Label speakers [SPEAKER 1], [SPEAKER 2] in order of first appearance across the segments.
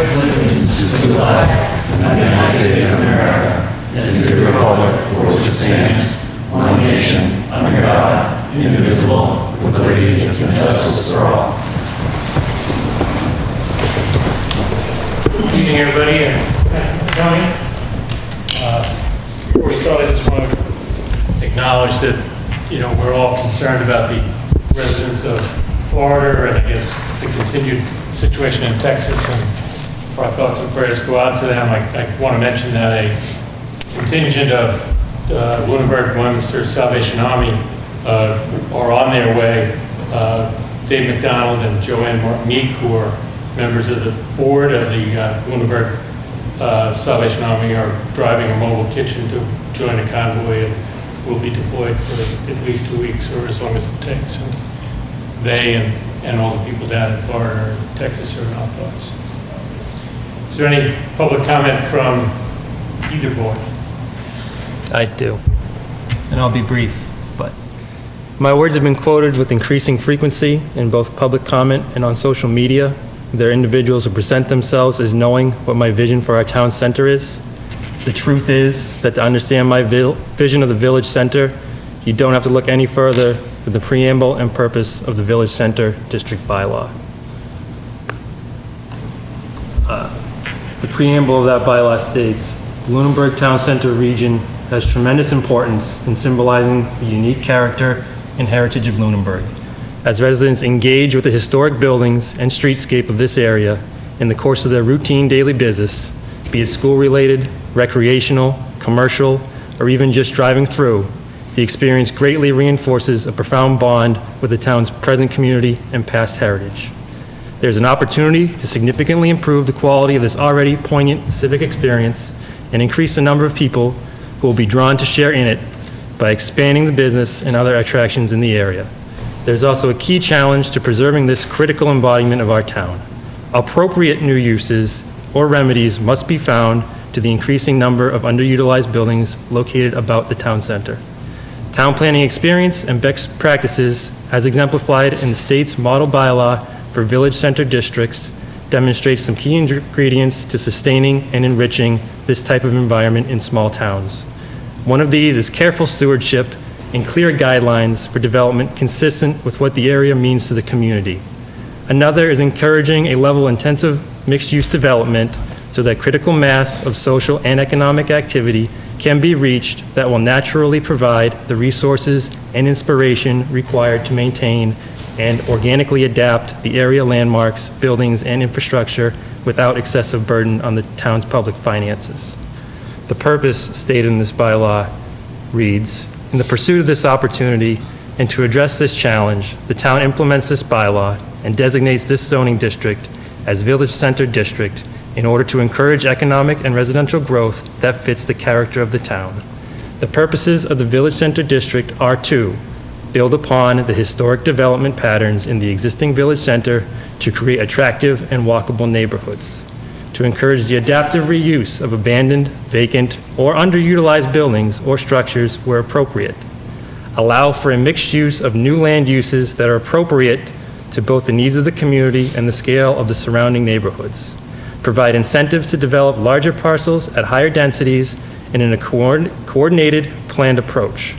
[SPEAKER 1] to the flag of the United States of America and to the republic for which it stands, one nation, under God, indivisible, with liberty and justice for all.
[SPEAKER 2] Good evening, everybody, and Tony. Before we start, I just want to acknowledge that, we're all concerned about the residents of Florida, and I guess the continued situation in Texas, and our thoughts and prayers go out to them. I want to mention that a contingent of Lunenburg, Leominster Salvation Army are on their way. Dave McDonald and Joanne Martinique, who are members of the board of the Lunenburg Salvation Army, are driving a mobile kitchen to join a convoy and will be deployed for at least 2 weeks or as long as it takes. And they and all the people down in Florida or Texas are in our thoughts. Is there any public comment from either board?
[SPEAKER 3] I do, and I'll be brief, but my words have been quoted with increasing frequency in both public comment and on social media. There are individuals who present themselves as knowing what my vision for our town center is. The truth is that to understand my vision of the village center, you don't have to look any further than the preamble and purpose of the Village Center District Bylaw. The preamble of that bylaw states, the Lunenburg Town Center region has tremendous importance in symbolizing the unique character and heritage of Lunenburg. As residents engage with the historic buildings and streetscape of this area in the course of their routine daily business, be it school-related, recreational, commercial, or even just driving through, the experience greatly reinforces a profound bond with the town's present community and past heritage. There's an opportunity to significantly improve the quality of this already poignant civic experience and increase the number of people who will be drawn to share in it by expanding the business and other attractions in the area. There's also a key challenge to preserving this critical embodiment of our town. Appropriate new uses or remedies must be found to the increasing number of underutilized buildings located about the town center. Town planning experience and best practices, as exemplified in the state's model bylaw for village center districts, demonstrates some key ingredients to sustaining and enriching this type of environment in small towns. One of these is careful stewardship and clear guidelines for development consistent with what the area means to the community. Another is encouraging a level intensive mixed-use development so that critical mass of social and economic activity can be reached that will naturally provide the resources and inspiration required to maintain and organically adapt the area landmarks, buildings, and infrastructure without excessive burden on the town's public finances. The purpose stated in this bylaw reads, in the pursuit of this opportunity and to address this challenge, the town implements this bylaw and designates this zoning district as Village Center District in order to encourage economic and residential growth that fits the character of the town. The purposes of the Village Center District are to build upon the historic development patterns in the existing village center to create attractive and walkable neighborhoods, to encourage the adaptive reuse of abandoned, vacant, or underutilized buildings or structures where appropriate, allow for a mixed use of new land uses that are appropriate to both the needs of the community and the scale of the surrounding neighborhoods, provide incentives to develop larger parcels at higher densities and in a coordinated, planned approach,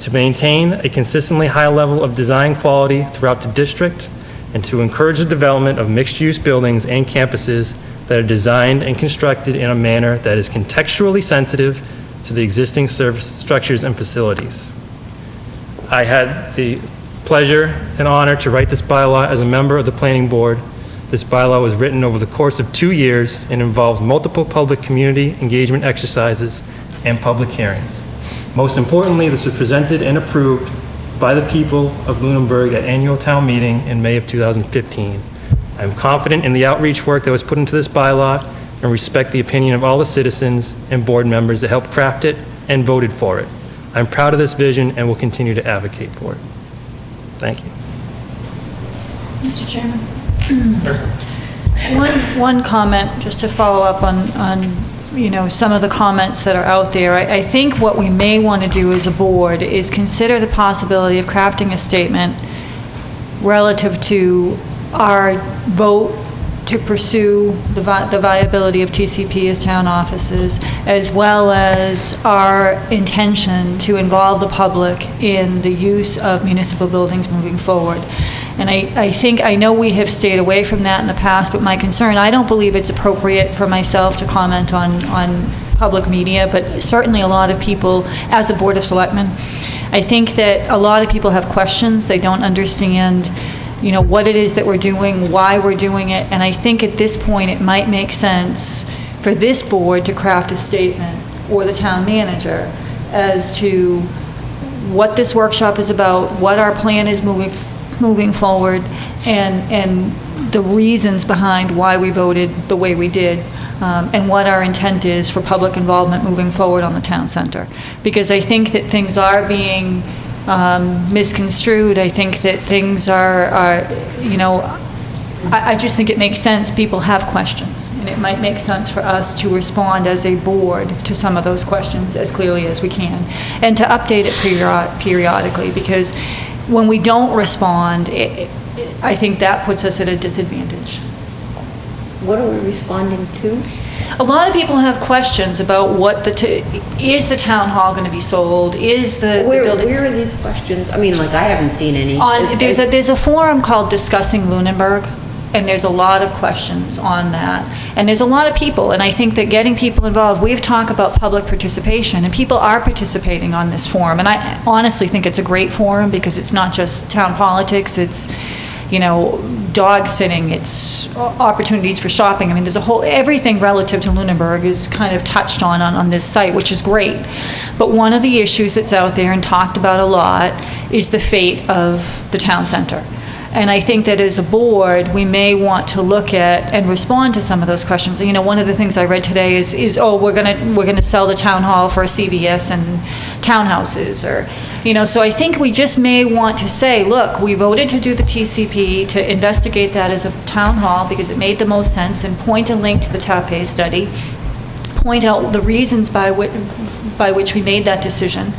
[SPEAKER 3] to maintain a consistently high level of design quality throughout the district, and to encourage the development of mixed-use buildings and campuses that are designed and constructed in a manner that is contextually sensitive to the existing service structures and facilities. I had the pleasure and honor to write this bylaw as a member of the planning board. This bylaw was written over the course of 2 years and involves multiple public community engagement exercises and public hearings. Most importantly, this was presented and approved by the people of Lunenburg at annual town meeting in May of 2015. I am confident in the outreach work that was put into this bylaw and respect the opinion of all the citizens and board members that helped craft it and voted for it. I'm proud of this vision and will continue to advocate for it. Thank you.
[SPEAKER 4] Mr. Chairman. One comment, just to follow up on some of the comments that are out there. I think what we may want to do as a board is consider the possibility of crafting a statement relative to our vote to pursue the viability of TCP as town offices, as well as our intention to involve the public in the use of municipal buildings moving forward. And I know we have stayed away from that in the past, but my concern, I don't believe it's appropriate for myself to comment on public media, but certainly a lot of people, as a Board of Selectmen, I think that a lot of people have questions. They don't understand, what it is that we're doing, why we're doing it, and I think at this point it might make sense for this board to craft a statement, or the town manager, as to what this workshop is about, what our plan is moving forward, and the reasons behind why we voted the way we did, and what our intent is for public involvement moving forward on the town center. Because I think that things are being misconstrued. I think that things are I just think it makes sense. People have questions, and it might make sense for us to respond as a board to some of those questions as clearly as we can, and to update it periodically, because when we don't respond, I think that puts us at a disadvantage.
[SPEAKER 5] What are we responding to?
[SPEAKER 4] A lot of people have questions about what is the town hall going to be sold? Is the building...
[SPEAKER 5] Where are these questions? I mean, like, I haven't seen any.
[SPEAKER 4] There's a forum called Discussing Lunenburg, and there's a lot of questions on that. And there's a lot of people, and I think that getting people involved, we've talked about public participation, and people are participating on this forum. And I honestly think it's a great forum, because it's not just town politics, it's, dog sitting, it's opportunities for shopping. I mean, there's everything relative to Lunenburg is kind of touched on this site, which is great. But one of the issues that's out there and talked about a lot is the fate of the town center. And I think that as a board, we may want to look at and respond to some of those questions. One of the things I read today is we're gonna sell the town hall for a CVS and townhouses, or so I think we just may want to say, look, we voted to do the TCP, to investigate that as a town hall because it made the most sense, and point a link to the TAPE study, point out the reasons by which we made that decision,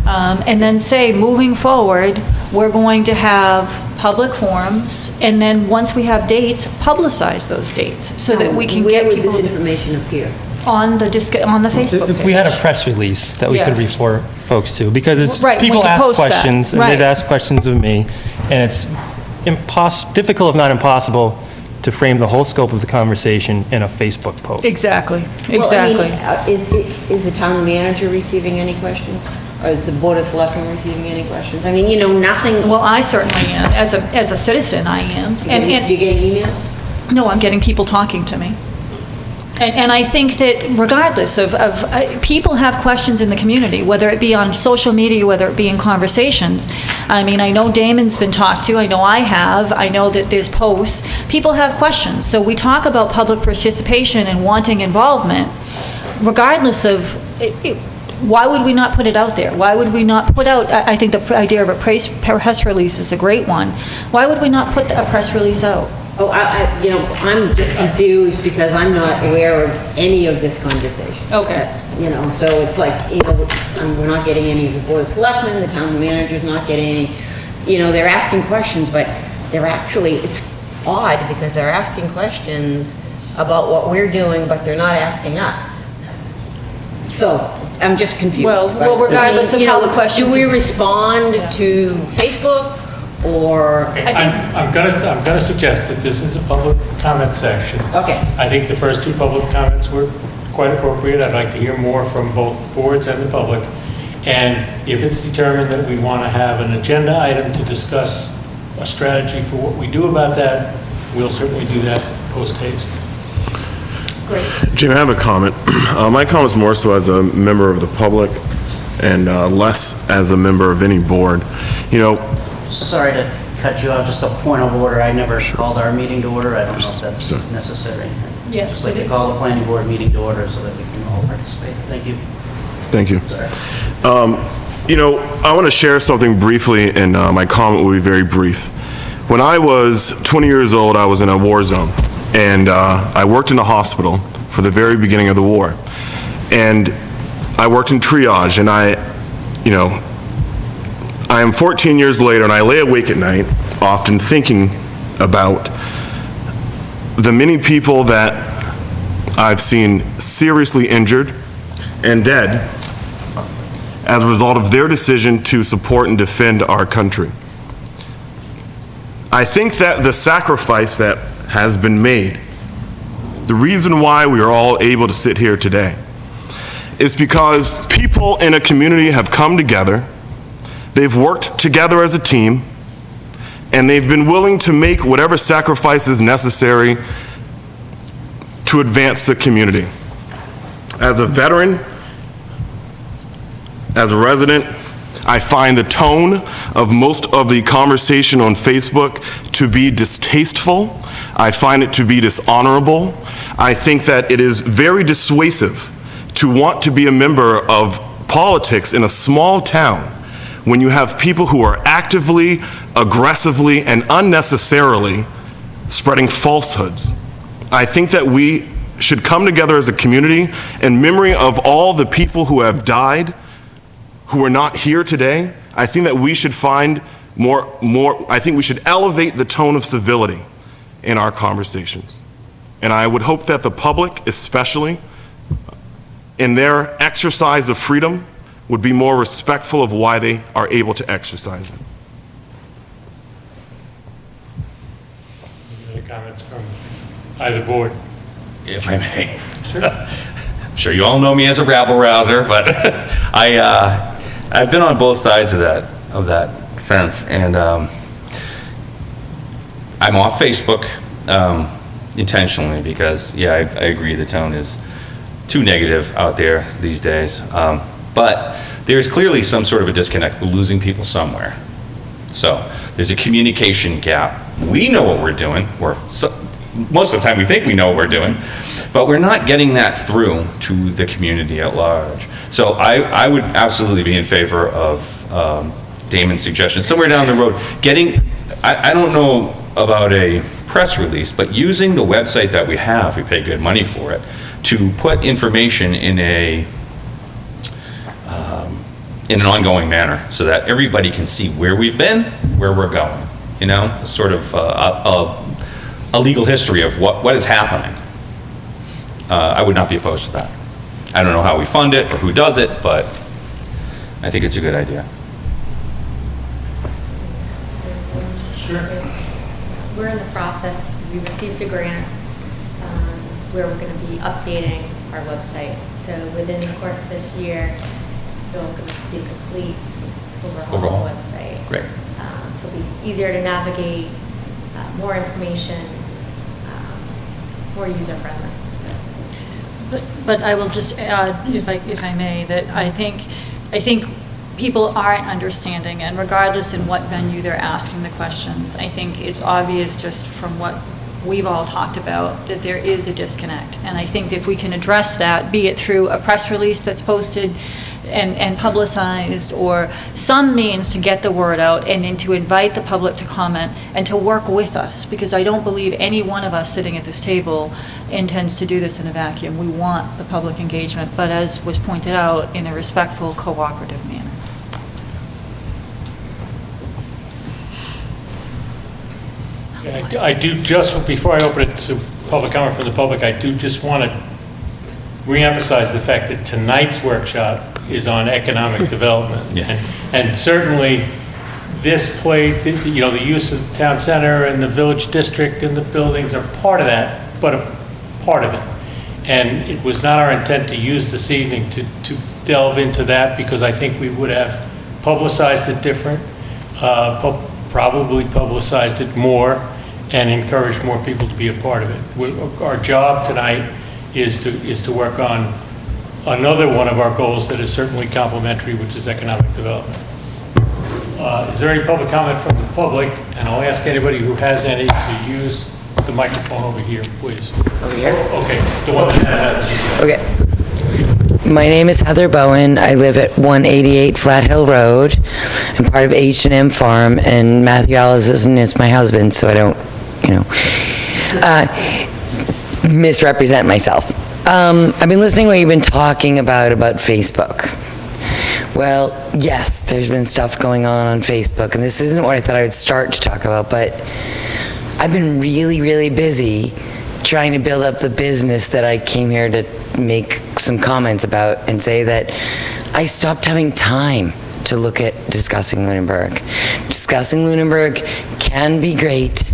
[SPEAKER 4] and then say, moving forward, we're going to have public forums, and then once we have dates, publicize those dates so that we can get people...
[SPEAKER 5] Where would this information appear?
[SPEAKER 4] On the Facebook page.
[SPEAKER 3] If we had a press release that we could refer folks to, because it's,
[SPEAKER 4] Right, we
[SPEAKER 3] people
[SPEAKER 4] can
[SPEAKER 3] ask
[SPEAKER 4] post that.
[SPEAKER 3] questions, and
[SPEAKER 4] Right.
[SPEAKER 3] they've asked questions of me, and it's difficult, if not impossible, to frame the whole scope of the conversation in a Facebook post.
[SPEAKER 4] Exactly.
[SPEAKER 5] Well, I mean, is the town manager receiving any questions? Or is the Board of Selectmen receiving any questions? I mean, nothing...
[SPEAKER 4] Well, I certainly am. As a citizen, I am.
[SPEAKER 5] You get emails?
[SPEAKER 4] No, I'm getting people talking to me. And I think that regardless of people have questions in the community, whether it be on social media, whether it be in conversations. I mean, I know Damon's been talked to, I know I have, I know that there's posts. People have questions. So we talk about public participation and wanting involvement, regardless of, why would we not put it out there? Why would we not put out, I think the idea of a press release is a great one. Why would we not put a press release out?
[SPEAKER 5] Oh, I'm just confused because I'm not aware of any of this conversation.
[SPEAKER 4] Okay.
[SPEAKER 5] That's, so it's like, we're not getting any of the Board of Selectmen, the town manager's not getting any, they're asking questions, but it's odd because they're asking questions about what we're doing, but they're not asking us. So, I'm just confused.
[SPEAKER 4] Well, regardless of how the questions...
[SPEAKER 5] Do we respond to Facebook? Or
[SPEAKER 2] I'm gonna suggest that this is a public comment section.
[SPEAKER 5] Okay.
[SPEAKER 2] I think the first two public comments were quite appropriate. I'd like to hear more from both boards and the public. And if it's determined that we want to have an agenda item to discuss a strategy for what we do about that, we'll certainly do that post haste.
[SPEAKER 4] Great.
[SPEAKER 1] Jim, I have a comment. My comment's more so as a member of the public and less as a member of any board.
[SPEAKER 6] Sorry to cut you off, just a point of order. I never called our meeting to order. I don't know if that's necessary.
[SPEAKER 4] Yes,
[SPEAKER 6] Just like
[SPEAKER 4] it
[SPEAKER 6] to
[SPEAKER 4] is.
[SPEAKER 6] call the planning board meeting to order so that we can all participate. Thank you.
[SPEAKER 1] Thank you.
[SPEAKER 6] Sorry.
[SPEAKER 1] I want to share something briefly, and my comment will be very brief. When I was 20 years old, I was in a war zone, and I worked in a hospital for the very beginning of the war. And I worked in triage, and I am 14 years later, and I lay awake at night, often thinking about the many people that I've seen seriously injured and dead as a result of their decision to support and defend our country. I think that the sacrifice that has been made, the reason why we are all able to sit here today, is because people in a community have come together, they've worked together as a team, and they've been willing to make whatever sacrifices necessary to advance the community. As a veteran, as a resident, I find the tone of most of the conversation on Facebook to be distasteful. I find it to be dishonorable. I think that it is very dissuasive to want to be a member of politics in a small town when you have people who are actively, aggressively, and unnecessarily spreading falsehoods. I think that we should come together as a community in memory of all the people who have died, who are not here today. I think that we should find I think we should elevate the tone of civility in our conversations. And I would hope that the public, especially, in their exercise of freedom, would be more respectful of why they are able to exercise it.
[SPEAKER 2] Any other comments from either board?
[SPEAKER 7] If I may. I'm sure you all know me as a rabble-rouser, but I've been on both sides of that fence, and I'm off Facebook intentionally because, yeah, I agree the tone is too negative out there these days. But there's clearly some sort of a disconnect. We're losing people somewhere. So there's a communication gap. We know what we're doing. Most of the time we think we know what we're doing, but we're not getting that through to the community at large. So I would absolutely be in favor of Damon's suggestion. Somewhere down the road, I don't know about a press release, but using the website that we have, we pay good money for it, to put information in an ongoing manner so that everybody can see where we've been, where we're going, sort of a legal history of what is happening. I would not be opposed to that. I don't know how we fund it or who does it, but I think it's a good idea.
[SPEAKER 2] Sure.
[SPEAKER 8] We're in the process, we received a grant where we're going to be updating our website. So within the course of this year, it'll be a complete overhaul of the website.
[SPEAKER 7] Great.
[SPEAKER 8] So it'll be easier to navigate, more information, more user-friendly.
[SPEAKER 4] But I will just add, if I may, that I think people aren't understanding, and regardless in what venue they're asking the questions, I think it's obvious just from what we've all talked about that there is a disconnect. And I think if we can address that, be it through a press release that's posted and publicized, or some means to get the word out and then to invite the public to comment and to work with us, because I don't believe any one of us sitting at this table intends to do this in a vacuum. We want the public engagement, but as was pointed out, in a respectful, cooperative manner.
[SPEAKER 2] I do just, before I open it to public comment from the public, I do just want to reemphasize the fact that tonight's workshop is on economic development.
[SPEAKER 7] Yeah.
[SPEAKER 2] And certainly this the use of the town center and the village district and the buildings are part of that, but a part of it. And it was not our intent to use this evening to delve into that, because I think we would have publicized it different, probably publicized it more, and encouraged more people to be a part of it. Our job tonight is to work on another one of our goals that is certainly complementary, which is economic development. Is there any public comment from the public? And I'll ask anybody who has any to use the microphone over here, please.
[SPEAKER 9] Over here?
[SPEAKER 2] Okay, the one that has.
[SPEAKER 9] Okay. My name is Heather Bowen. I live at 188 Flat Hill Road. I'm part of H&M Farm, and Matthew Allison is my husband, so I don't, misrepresent myself. I've been listening to what you've been talking about Facebook. Well, yes, there's been stuff going on Facebook, and this isn't what I thought I would start to talk about, but I've been really, really busy trying to build up the business that I came here to make some comments about and say that I stopped having time to look at discussing Lunenburg. Discussing Lunenburg can be great,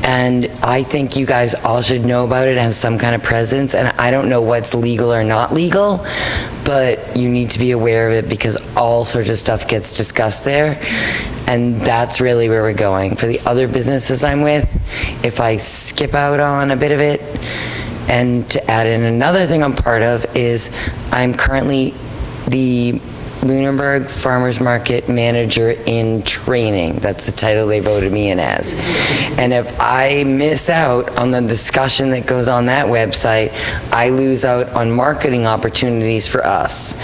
[SPEAKER 9] and I think you guys all should know about it and have some kind of presence, and I don't know what's legal or not legal, but you need to be aware of it because all sorts of stuff gets discussed there, and that's really where we're going. For the other businesses I'm with, if I skip out on a bit of it, and to add in another thing I'm part of is I'm currently the Lunenburg Farmers Market Manager in Training. That's the title they voted me in as. And if I miss out on the discussion that goes on that website, I lose out on marketing opportunities for us.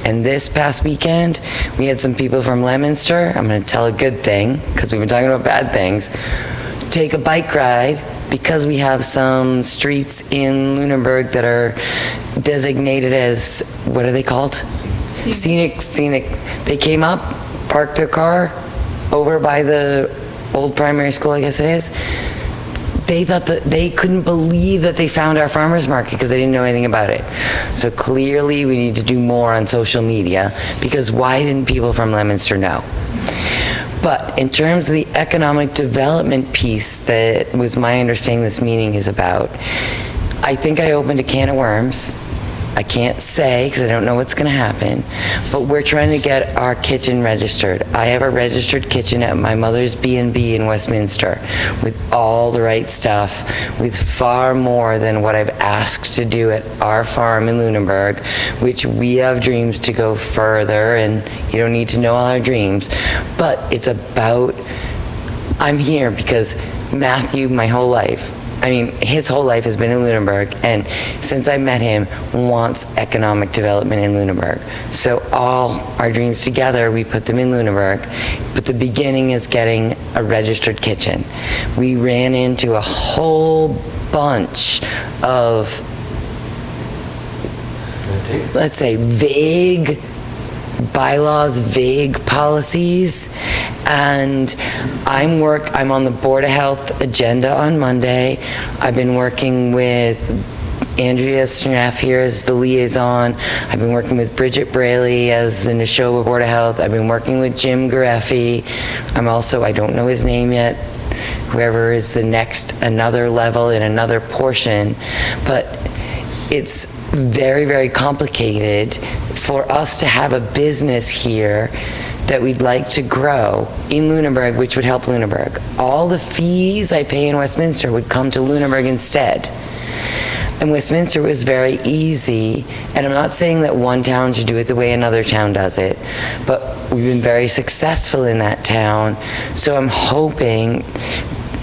[SPEAKER 9] And this past weekend, we had some people from Leominster, I'm going to tell a good thing, because we've been talking about bad things, take a bike ride because we have some streets in Lunenburg that are designated as, what are they called? Scenic. They came up, parked their car over by the old primary school, I guess it is. They thought that they couldn't believe that they found our farmers market because they didn't know anything about it. So clearly we need to do more on social media because why didn't people from Leominster know? But in terms of the economic development piece that was my understanding this meeting is about, I think I opened a can of worms. I can't say because I don't know what's going to happen, but we're trying to get our kitchen registered. I have a registered kitchen at my mother's B&B in Westminster with all the right stuff, with far more than what I've asked to do at our farm in Lunenburg, which we have dreams to go further, and you don't need to know all our dreams, but it's about, I'm here because Matthew, my whole life, his whole life has been in Lunenburg, and since I met him, wants economic development in Lunenburg. So all our dreams together, we put them in Lunenburg, but the beginning is getting a registered kitchen. We ran into a whole bunch of, let's say, vague bylaws, vague policies, and I'm on the Board of Health agenda on Monday. I've been working with Andrea Snaff here as the liaison. I've been working with Bridget Braley as the Neshoba Board of Health. I've been working with Jim Gareffi. I don't know his name yet, whoever is the next, another level in another portion, but it's very, very complicated for us to have a business here that we'd like to grow in Lunenburg, which would help Lunenburg. All the fees I pay in Westminster would come to Lunenburg instead. And Westminster was very easy, and I'm not saying that one town should do it the way another town does it, but we've been very successful in that town, so I'm hoping.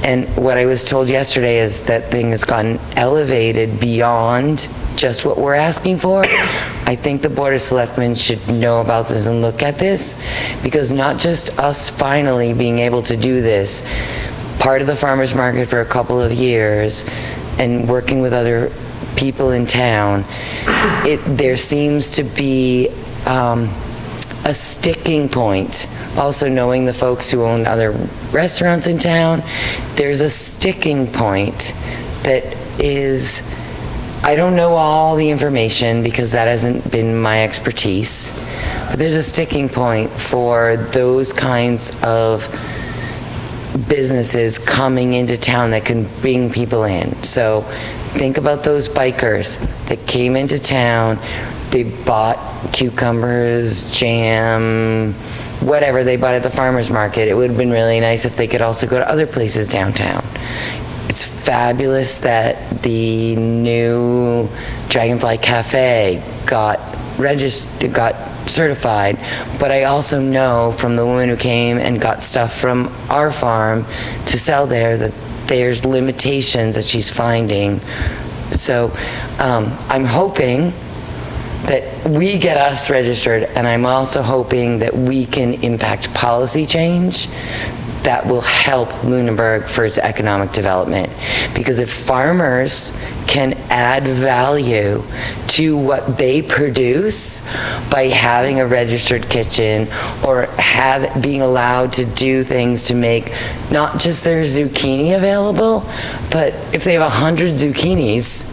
[SPEAKER 9] And what I was told yesterday is that thing has gotten elevated beyond just what we're asking for. I think the Board of Selectmen should know about this and look at this, because not just us finally being able to do this, part of the farmers market for a couple of years and working with other people in town, there seems to be a sticking point. Also knowing the folks who own other restaurants in town, there's a sticking point that is, I don't know all the information because that hasn't been my expertise, but there's a sticking point for those kinds of businesses coming into town that can bring people in. So think about those bikers that came into town, they bought cucumbers, jam, whatever they bought at the farmer's market. It would have been really nice if they could also go to other places downtown. It's fabulous that the new Dragonfly Cafe got certified, but I also know from the woman who came and got stuff from our farm to sell there that there's limitations that she's finding. So I'm hoping that we get us registered, and I'm also hoping that we can impact policy change that will help Lunenburg for its economic development. Because if farmers can add value to what they produce by having a registered kitchen or being allowed to do things to make not just their zucchini available, but if they have 100 zucchinis,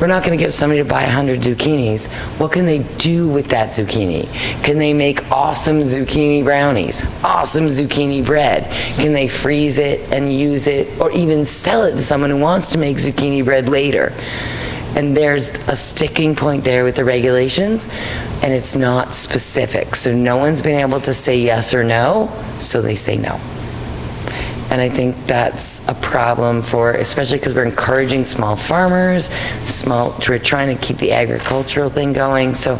[SPEAKER 9] we're not going to get somebody to buy 100 zucchinis. What can they do with that zucchini? Can they make awesome zucchini brownies? Awesome zucchini bread? Can they freeze it and use it, or even sell it to someone who wants to make zucchini bread later? And there's a sticking point there with the regulations, and it's not specific. So no one's been able to say yes or no, so they say no. And I think that's a problem for, especially because we're encouraging small farmers, we're trying to keep the agricultural thing going. So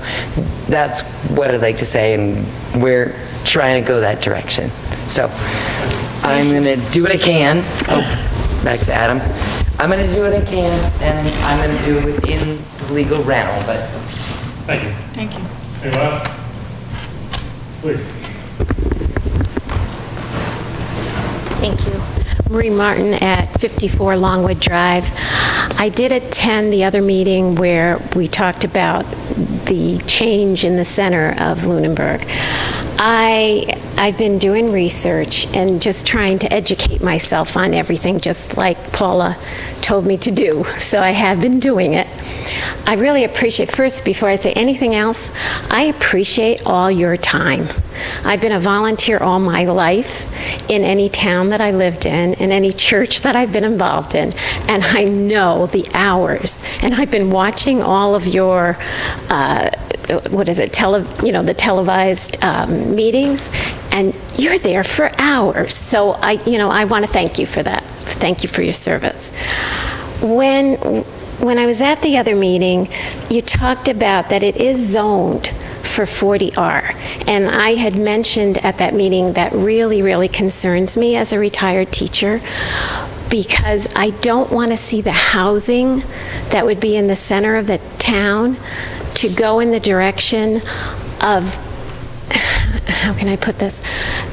[SPEAKER 9] that's what I'd like to say, and we're trying to go that direction. So I'm going to do what I can. Oh, back to Adam. I'm going to do what I can, and I'm going to do it within the legal realm, but.
[SPEAKER 2] Thank you.
[SPEAKER 4] Thank you.
[SPEAKER 2] Anyone else? Please.
[SPEAKER 10] Thank you. Marie Martin at 54 Longwood Drive. I did attend the other meeting where we talked about the change in the center of Lunenburg. I've been doing research and just trying to educate myself on everything, just like Paula told me to do. So I have been doing it. I really appreciate, first, before I say anything else, I appreciate all your time. I've been a volunteer all my life in any town that I lived in any church that I've been involved in, and I know the hours. And I've been watching all of your, the televised meetings, and you're there for hours. So I want to thank you for that. Thank you for your service. When I was at the other meeting, you talked about that it is zoned for 40R. And I had mentioned at that meeting that really, really concerns me as a retired teacher, because I don't want to see the housing that would be in the center of the town to go in the direction of, how can I put this,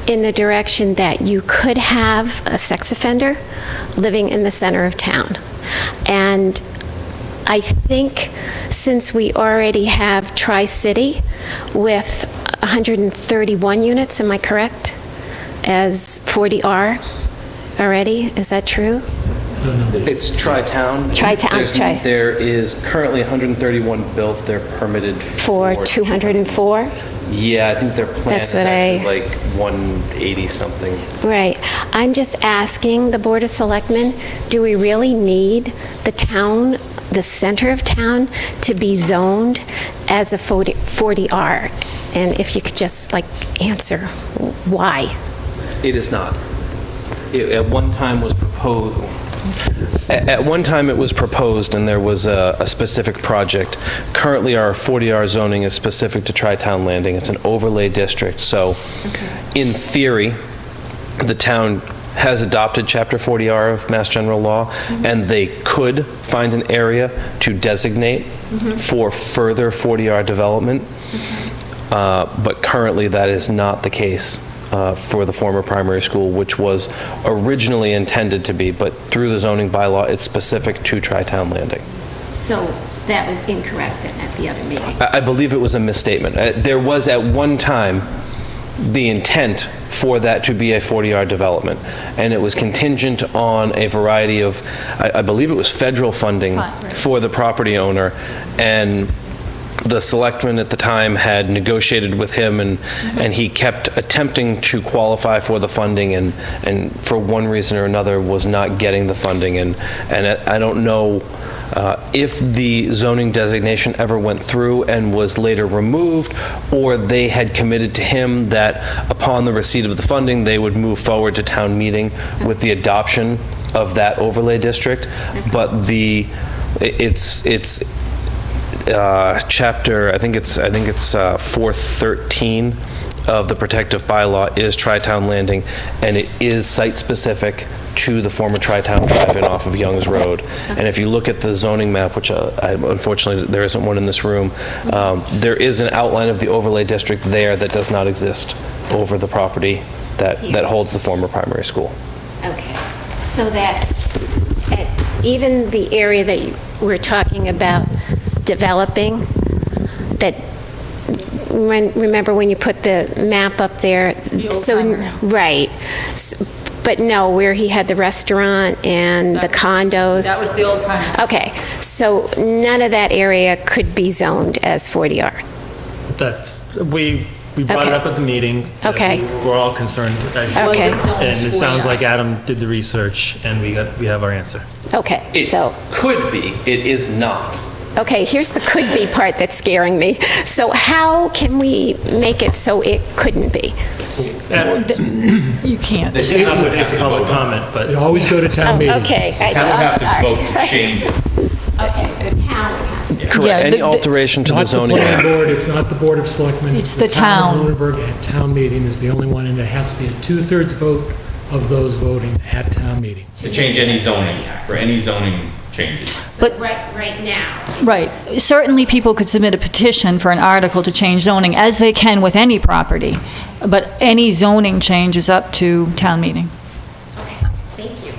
[SPEAKER 10] in the direction that you could have a sex offender living in the center of town. And I think since we already have Tri-City with 131 units, am I correct, as 40R already? Is that true?
[SPEAKER 11] It's Tri-Town.
[SPEAKER 10] Tri-Town,
[SPEAKER 11] There is currently 131 built. They're permitted
[SPEAKER 10] for 204?
[SPEAKER 11] Yeah, I think their plan
[SPEAKER 10] That's
[SPEAKER 11] is
[SPEAKER 10] what
[SPEAKER 11] actually like 180 something.
[SPEAKER 10] Right. I'm just asking the Board of Selectmen, do we really need the town, the center of town, to be zoned as a 40R? And if you could just answer why.
[SPEAKER 11] It is not. It at one time was proposed. At one time, it was proposed, and there was a specific project. Currently, our 40R zoning is specific to Tri-Town Landing. It's an overlay district, so in theory, the town has adopted Chapter 40R of Mass General Law, and they could find an area to designate for further 40R development, but currently that is not the case. For the former primary school, which was originally intended to be, but through the zoning bylaw, it's specific to Tri-Town Landing.
[SPEAKER 10] So that was incorrect at the other meeting?
[SPEAKER 11] I believe it was a misstatement. There was at one time the intent for that to be a 40R development, and it was contingent on a variety of, I believe it was federal funding for the property owner, and the selectman at the time had negotiated with him, and he kept attempting to qualify for the funding, and for one reason or another was not getting the funding. And I don't know if the zoning designation ever went through and was later removed, or they had committed to him that upon the receipt of the funding, they would move forward to town meeting with the adoption of that overlay district. But it's chapter, I think it's 413 of the protective bylaw is Tri-Town Landing, and it is site-specific to the former Tri-Town drive-in off of Youngs Road. And if you look at the zoning map, which unfortunately there isn't one in this room, there is an outline of the overlay district there that does not exist over the property that holds the former primary school.
[SPEAKER 10] Okay, so that even the area that we're talking about developing, that, remember when you put the map up there?
[SPEAKER 4] The old
[SPEAKER 10] So
[SPEAKER 4] primary.
[SPEAKER 10] right. But no, where he had the restaurant and the condos?
[SPEAKER 4] That was the old primary.
[SPEAKER 10] Okay, so none of that area could be zoned as 40R?
[SPEAKER 3] That's, we brought it
[SPEAKER 10] Okay.
[SPEAKER 3] up at the meeting.
[SPEAKER 10] Okay.
[SPEAKER 3] We're all concerned.
[SPEAKER 10] Okay.
[SPEAKER 3] And it sounds like Adam did the research, and we have our answer.
[SPEAKER 10] Okay, so,
[SPEAKER 11] could be, it is not.
[SPEAKER 10] okay, here's the could be part that's scaring me. So how can we make it so it couldn't be?
[SPEAKER 4] You can't.
[SPEAKER 3] Not that it's a public comment, but
[SPEAKER 12] You always go to town
[SPEAKER 10] Oh,
[SPEAKER 12] meeting.
[SPEAKER 10] okay. I'm sorry.
[SPEAKER 7] change it.
[SPEAKER 10] Okay, the town would have to.
[SPEAKER 11] Correct.
[SPEAKER 4] Yeah,
[SPEAKER 11] Any alteration to the
[SPEAKER 12] Not the
[SPEAKER 11] zoning.
[SPEAKER 12] planning board, it's not the Board of Selectmen.
[SPEAKER 4] It's the
[SPEAKER 12] of
[SPEAKER 4] town.
[SPEAKER 12] Lunenburg at town meeting is the only one, and it has to be a 2/3 vote of those voting at town meeting.
[SPEAKER 7] To change any zoning, for any zoning changes.
[SPEAKER 4] But-
[SPEAKER 10] Right now.
[SPEAKER 4] Right. Certainly, people could submit a petition for an article to change zoning, as they can with any property, but any zoning change is up to town meeting.
[SPEAKER 10] Okay, thank you.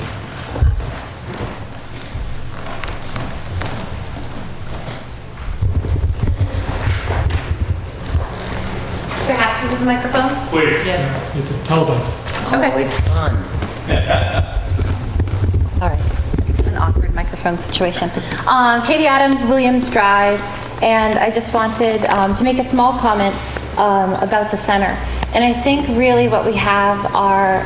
[SPEAKER 8] Perhaps use the microphone?
[SPEAKER 12] It's a televised.
[SPEAKER 8] Okay.
[SPEAKER 9] It's fun.
[SPEAKER 8] All right. It's an awkward microphone situation. Katie Adams, Williams Drive, and I just wanted to make a small comment about the center. And I think really what we have are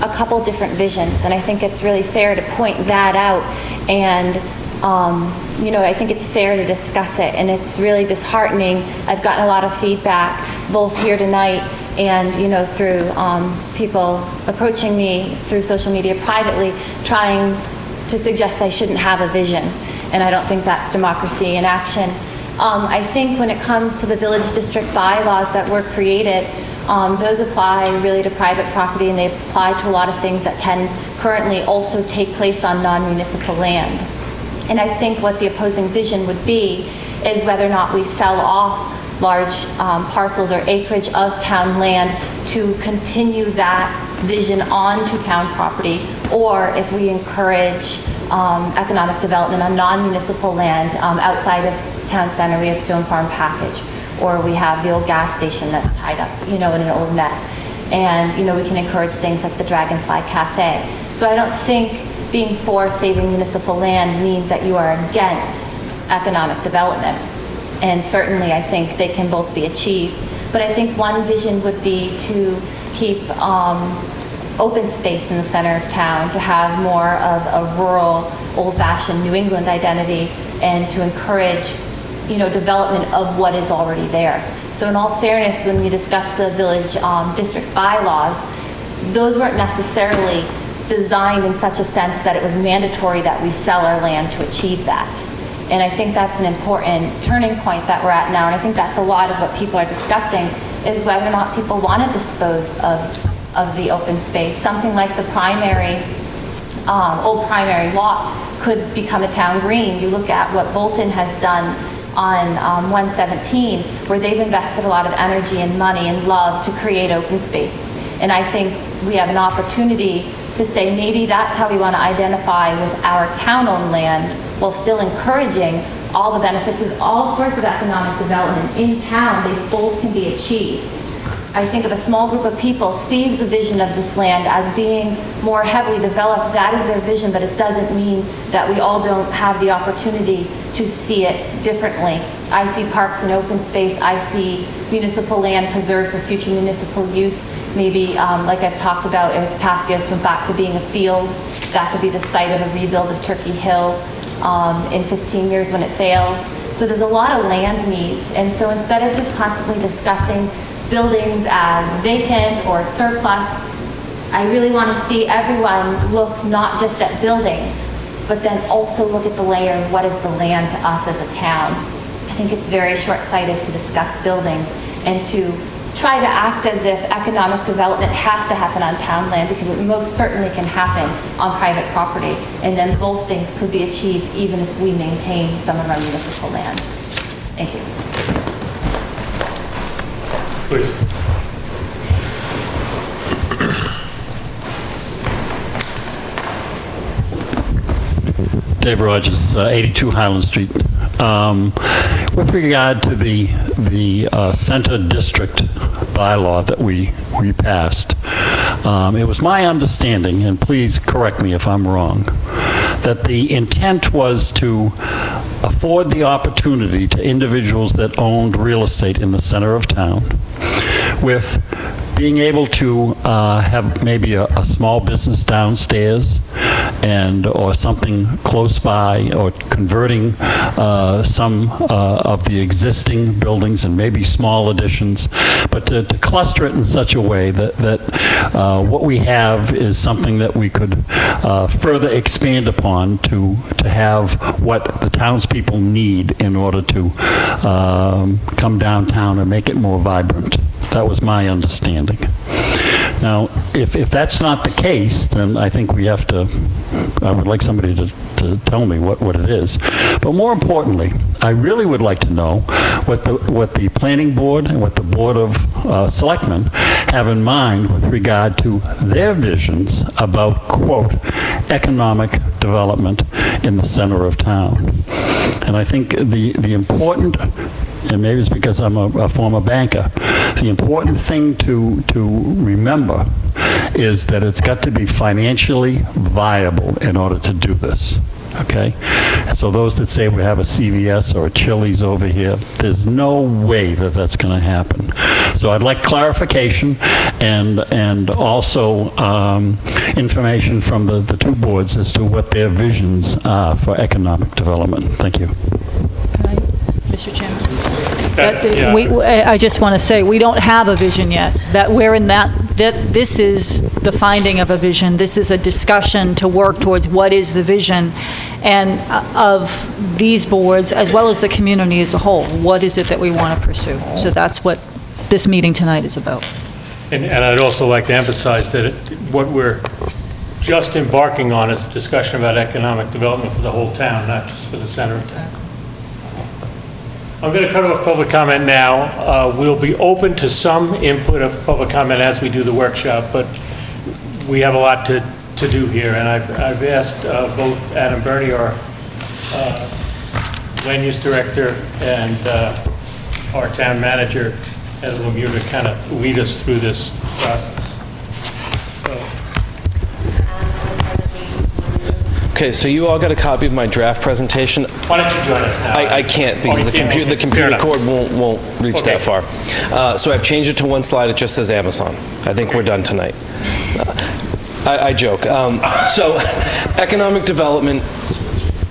[SPEAKER 8] a couple different visions, and I think it's really fair to point that out. And I think it's fair to discuss it, and it's really disheartening. I've gotten a lot of feedback, both here tonight and, through people approaching me through social media privately, trying to suggest I shouldn't have a vision, and I don't think that's democracy in action. I think when it comes to the village district bylaws that were created, those apply really to private property, and they apply to a lot of things that can currently also take place on non-municipal land. And I think what the opposing vision would be is whether or not we sell off large parcels or acreage of town land to continue that vision onto town property, or if we encourage economic development on non-municipal land outside of town center. We have Stone Farm Package, or we have the old gas station that's tied up, in an old mess. And, we can encourage things like the Dragonfly Cafe. So I don't think being for saving municipal land means that you are against economic development. And certainly I think they can both be achieved. But I think one vision would be to keep open space in the center of town, to have more of a rural, old-fashioned New England identity, and to encourage development of what is already there. So in all fairness, when we discuss the village district bylaws, those weren't necessarily designed in such a sense that it was mandatory that we sell our land to achieve that. And I think that's an important turning point that we're at now, and I think that's a lot of what people are discussing, is whether or not people want to dispose of the open space. Something like the old primary lot could become a town green. You look at what Bolton has done on 117, where they've invested a lot of energy and money and love to create open space. And I think we have an opportunity to say maybe that's how we want to identify with our town-owned land, while still encouraging all the benefits of all sorts of economic development in town. They both can be achieved. I think if a small group of people sees the vision of this land as being more heavily developed, that is their vision, but it doesn't mean that we all don't have the opportunity to see it differently. I see parks and open space. I see municipal land preserved for future municipal use. Maybe, like I've talked about, if Passios went back to being a field, that could be the site of a rebuild of Turkey Hill in 15 years when it fails. So there's a lot of land needs. And so instead of just constantly discussing buildings as vacant or surplus, I really want to see everyone look not just at buildings, but then also look at the layer of what is the land to us as a town. I think it's very short-sighted to discuss buildings and to try to act as if economic development has to happen on town land, because it most certainly can happen on private property. And then both things could be achieved even if we maintain some of our municipal land. Thank you.
[SPEAKER 2] Please.
[SPEAKER 13] Dave Rogers, 82 Highland Street. With regard to the center district bylaw that we passed, it was my understanding, and please correct me if I'm wrong, that the intent was to afford the opportunity to individuals that owned real estate in the center of town with being able to have maybe a small business downstairs or something close by, or converting some of the existing buildings and maybe small additions, but to cluster it in such a way that what we have is something that we could further expand upon to have what the townspeople need in order to come downtown and make it more vibrant. That was my understanding. Now, if that's not the case, then I think we have to, I would like somebody to tell me what it is. But more importantly, I really would like to know what the planning board and what the Board of Selectmen have in mind with regard to their visions about, quote, economic development in the center of town. And I think the important, and maybe it's because I'm a former banker, the important thing to remember is that it's got to be financially viable in order to do this, okay? And so those that say we have a CVS or a Chili's over here, there's no way that that's going to happen. So I'd like clarification and also information from the two boards as to what their visions are for economic development. Thank you.
[SPEAKER 4] Mr. Chairman.
[SPEAKER 2] Yeah.
[SPEAKER 4] I just want to say, we don't have a vision yet. That we're in that this is the finding of a vision. This is a discussion to work towards what is the vision and of these boards, as well as the community as a whole. What is it that we want to pursue? So that's what this meeting tonight is about.
[SPEAKER 2] And I'd also like to emphasize that what we're just embarking on is a discussion about economic development for the whole town, not just for the center of town. I'm going to cut off public comment now. We'll be open to some input of public comment as we do the workshop, but we have a lot to do here. And I've asked both Adam Burney, our land use director, and our town manager, Ed Lemieux, to kind of lead us through this process.
[SPEAKER 11] Okay, so you all got a copy of my draft presentation.
[SPEAKER 2] Why don't you join us now?
[SPEAKER 11] I can't because the computer cord won't reach that far. So I've changed it to one slide. It just says Amazon. I think we're done tonight. I joke. So economic development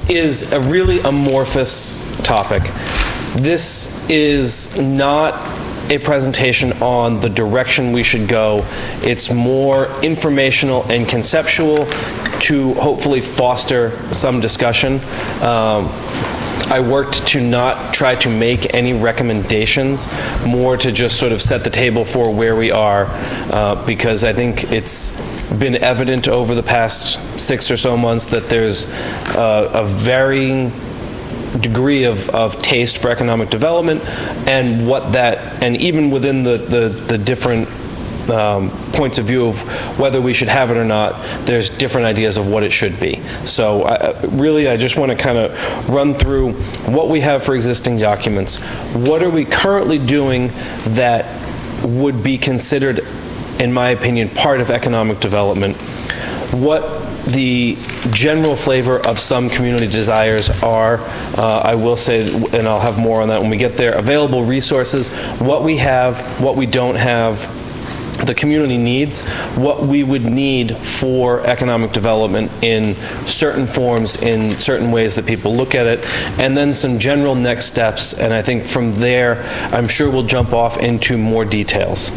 [SPEAKER 11] is a really amorphous topic. This is not a presentation on the direction we should go. It's more informational and conceptual to hopefully foster some discussion. I worked to not try to make any recommendations, more to just sort of set the table for where we are, because I think it's been evident over the past 6 or so months that there's a varying degree of taste for economic development, and what that, and even within the different points of view of whether we should have it or not, there's different ideas of what it should be. So I just want to kind of run through what we have for existing documents. What are we currently doing that would be considered, in my opinion, part of economic development? What the general flavor of some community desires are. I will say, and I'll have more on that when we get there, available resources, what we have, what we don't have, the community needs, what we would need for economic development in certain forms, in certain ways that people look at it, and then some general next steps. And I think from there, I'm sure we'll jump off into more details.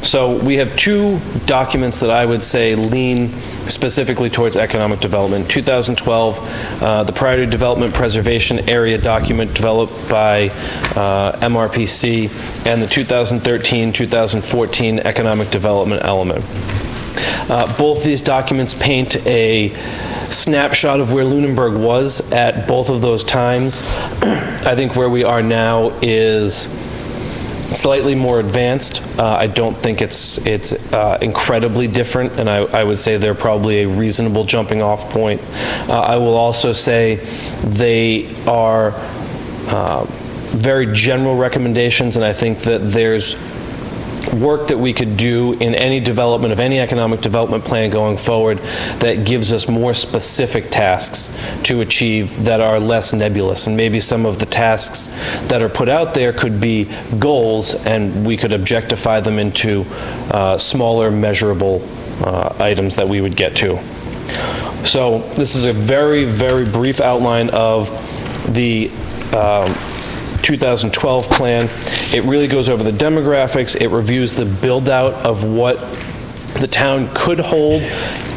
[SPEAKER 11] So we have two documents that I would say lean specifically towards economic development. 2012, the Priority Development Preservation Area document developed by MRPC, and the 2013-2014 Economic Development Element. Both these documents paint a snapshot of where Lunenburg was at both of those times. I think where we are now is slightly more advanced. I don't think it's incredibly different, and I would say they're probably a reasonable jumping off point. I will also say they are very general recommendations, and I think that there's work that we could do in any development of any economic development plan going forward that gives us more specific tasks to achieve that are less nebulous. And maybe some of the tasks that are put out there could be goals, and we could objectify them into smaller measurable items that we would get to. So this is a very, very brief outline of the 2012 plan. It really goes over the demographics. It reviews the build-out of what the town could hold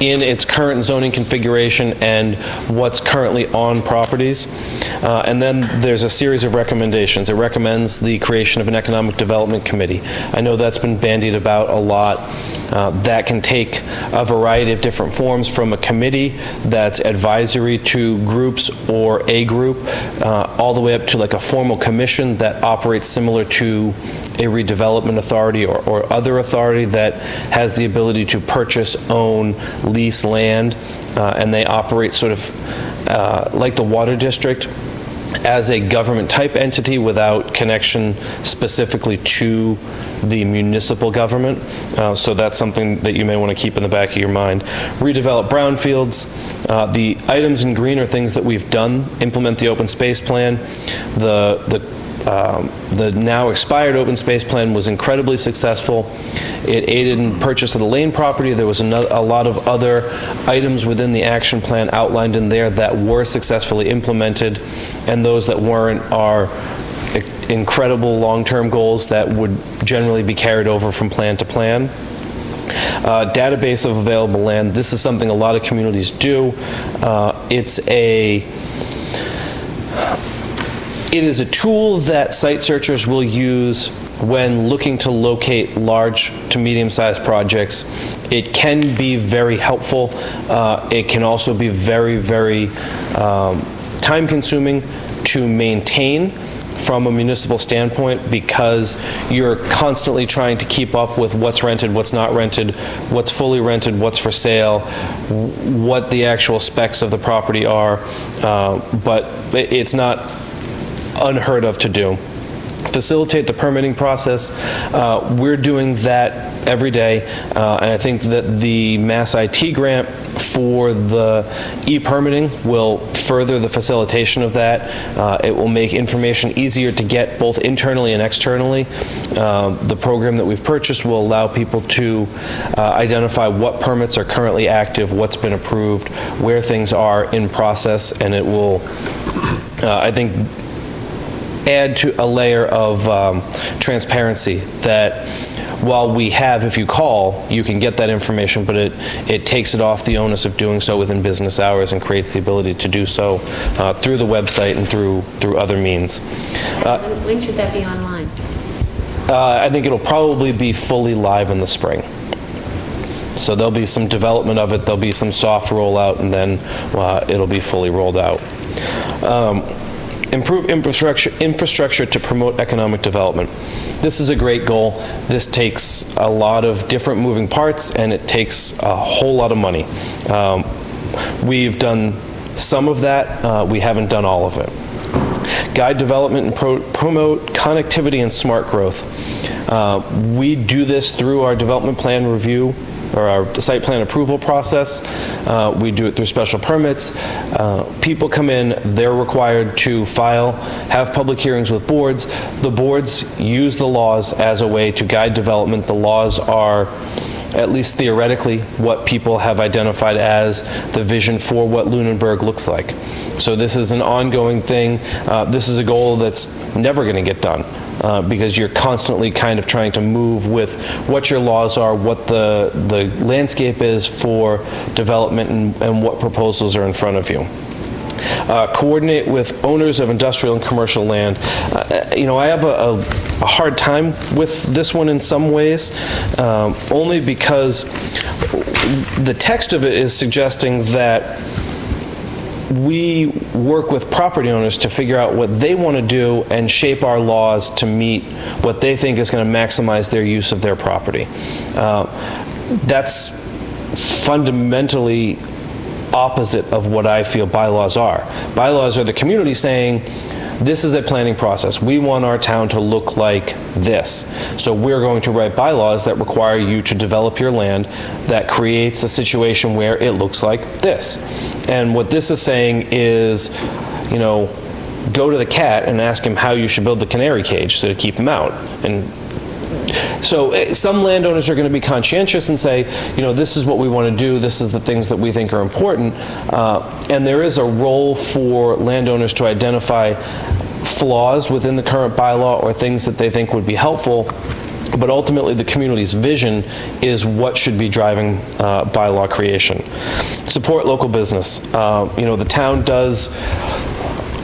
[SPEAKER 11] in its current zoning configuration and what's currently on properties. And then there's a series of recommendations. It recommends the creation of an economic development committee. I know that's been bandied about a lot. That can take a variety of different forms, from a committee that's advisory to groups or a group, all the way up to like a formal commission that operates similar to a redevelopment authority or other authority that has the ability to purchase, own, lease land, and they operate sort of like the water district as a government type entity without connection specifically to the municipal government. So that's something that you may want to keep in the back of your mind. Redevelop brownfields. The items in green are things that we've done. Implement the open space plan. The now expired open space plan was incredibly successful. It aided in purchase of the Lane property. There was a lot of other items within the action plan outlined in there that were successfully implemented, and those that weren't are incredible long-term goals that would generally be carried over from plan to plan. Database of available land. This is something a lot of communities do. It is a tool that site searchers will use when looking to locate large to medium-sized projects. It can be very helpful. It can also be very, very time-consuming to maintain from a municipal standpoint, because you're constantly trying to keep up with what's rented, what's not rented, what's fully rented, what's for sale, what the actual specs of the property are, but it's not unheard of to do. Facilitate the permitting process. We're doing that every day, and I think that the Mass IT grant for the e-permitting will further the facilitation of that. It will make information easier to get both internally and externally. The program that we've purchased will allow people to identify what permits are currently active, what's been approved, where things are in process, and it will, I think, add to a layer of transparency that while we have, if you call, you can get that information, but it takes it off the onus of doing so within business hours and creates the ability to do so through the website and through other means.
[SPEAKER 8] When should that be online?
[SPEAKER 11] I think it'll probably be fully live in the spring. So there'll be some development of it, there'll be some soft rollout, and then it'll be fully rolled out. Improve infrastructure to promote economic development. This is a great goal. This takes a lot of different moving parts, and it takes a whole lot of money. We've done some of that. We haven't done all of it. Guide development and promote connectivity and smart growth. We do this through our development plan review, or our site plan approval process. We do it through special permits. People come in, they're required to file, have public hearings with boards. The boards use the laws as a way to guide development. The laws are, at least theoretically, what people have identified as the vision for what Lunenburg looks like. So this is an ongoing thing. This is a goal that's never going to get done. Because you're constantly kind of trying to move with what your laws are, what the landscape is for development, and what proposals are in front of you. Coordinate with owners of industrial and commercial land. I have a hard time with this one in some ways, only because the text of it is suggesting that we work with property owners to figure out what they want to do and shape our laws to meet what they think is going to maximize their use of their property. That's fundamentally opposite of what I feel bylaws are. Bylaws are the community saying, this is a planning process. We want our town to look like this. So we're going to write bylaws that require you to develop your land that creates a situation where it looks like this. And what this is saying is, you know, go to the cat and ask him how you should build the canary cage so to keep him out. And so some landowners are going to be conscientious and say, you know, this is what we want to do, this is the things that we think are important, and there is a role for landowners to identify flaws within the current bylaw or things that they think would be helpful, but ultimately the community's vision is what should be driving bylaw creation. Support local business. You know, the town does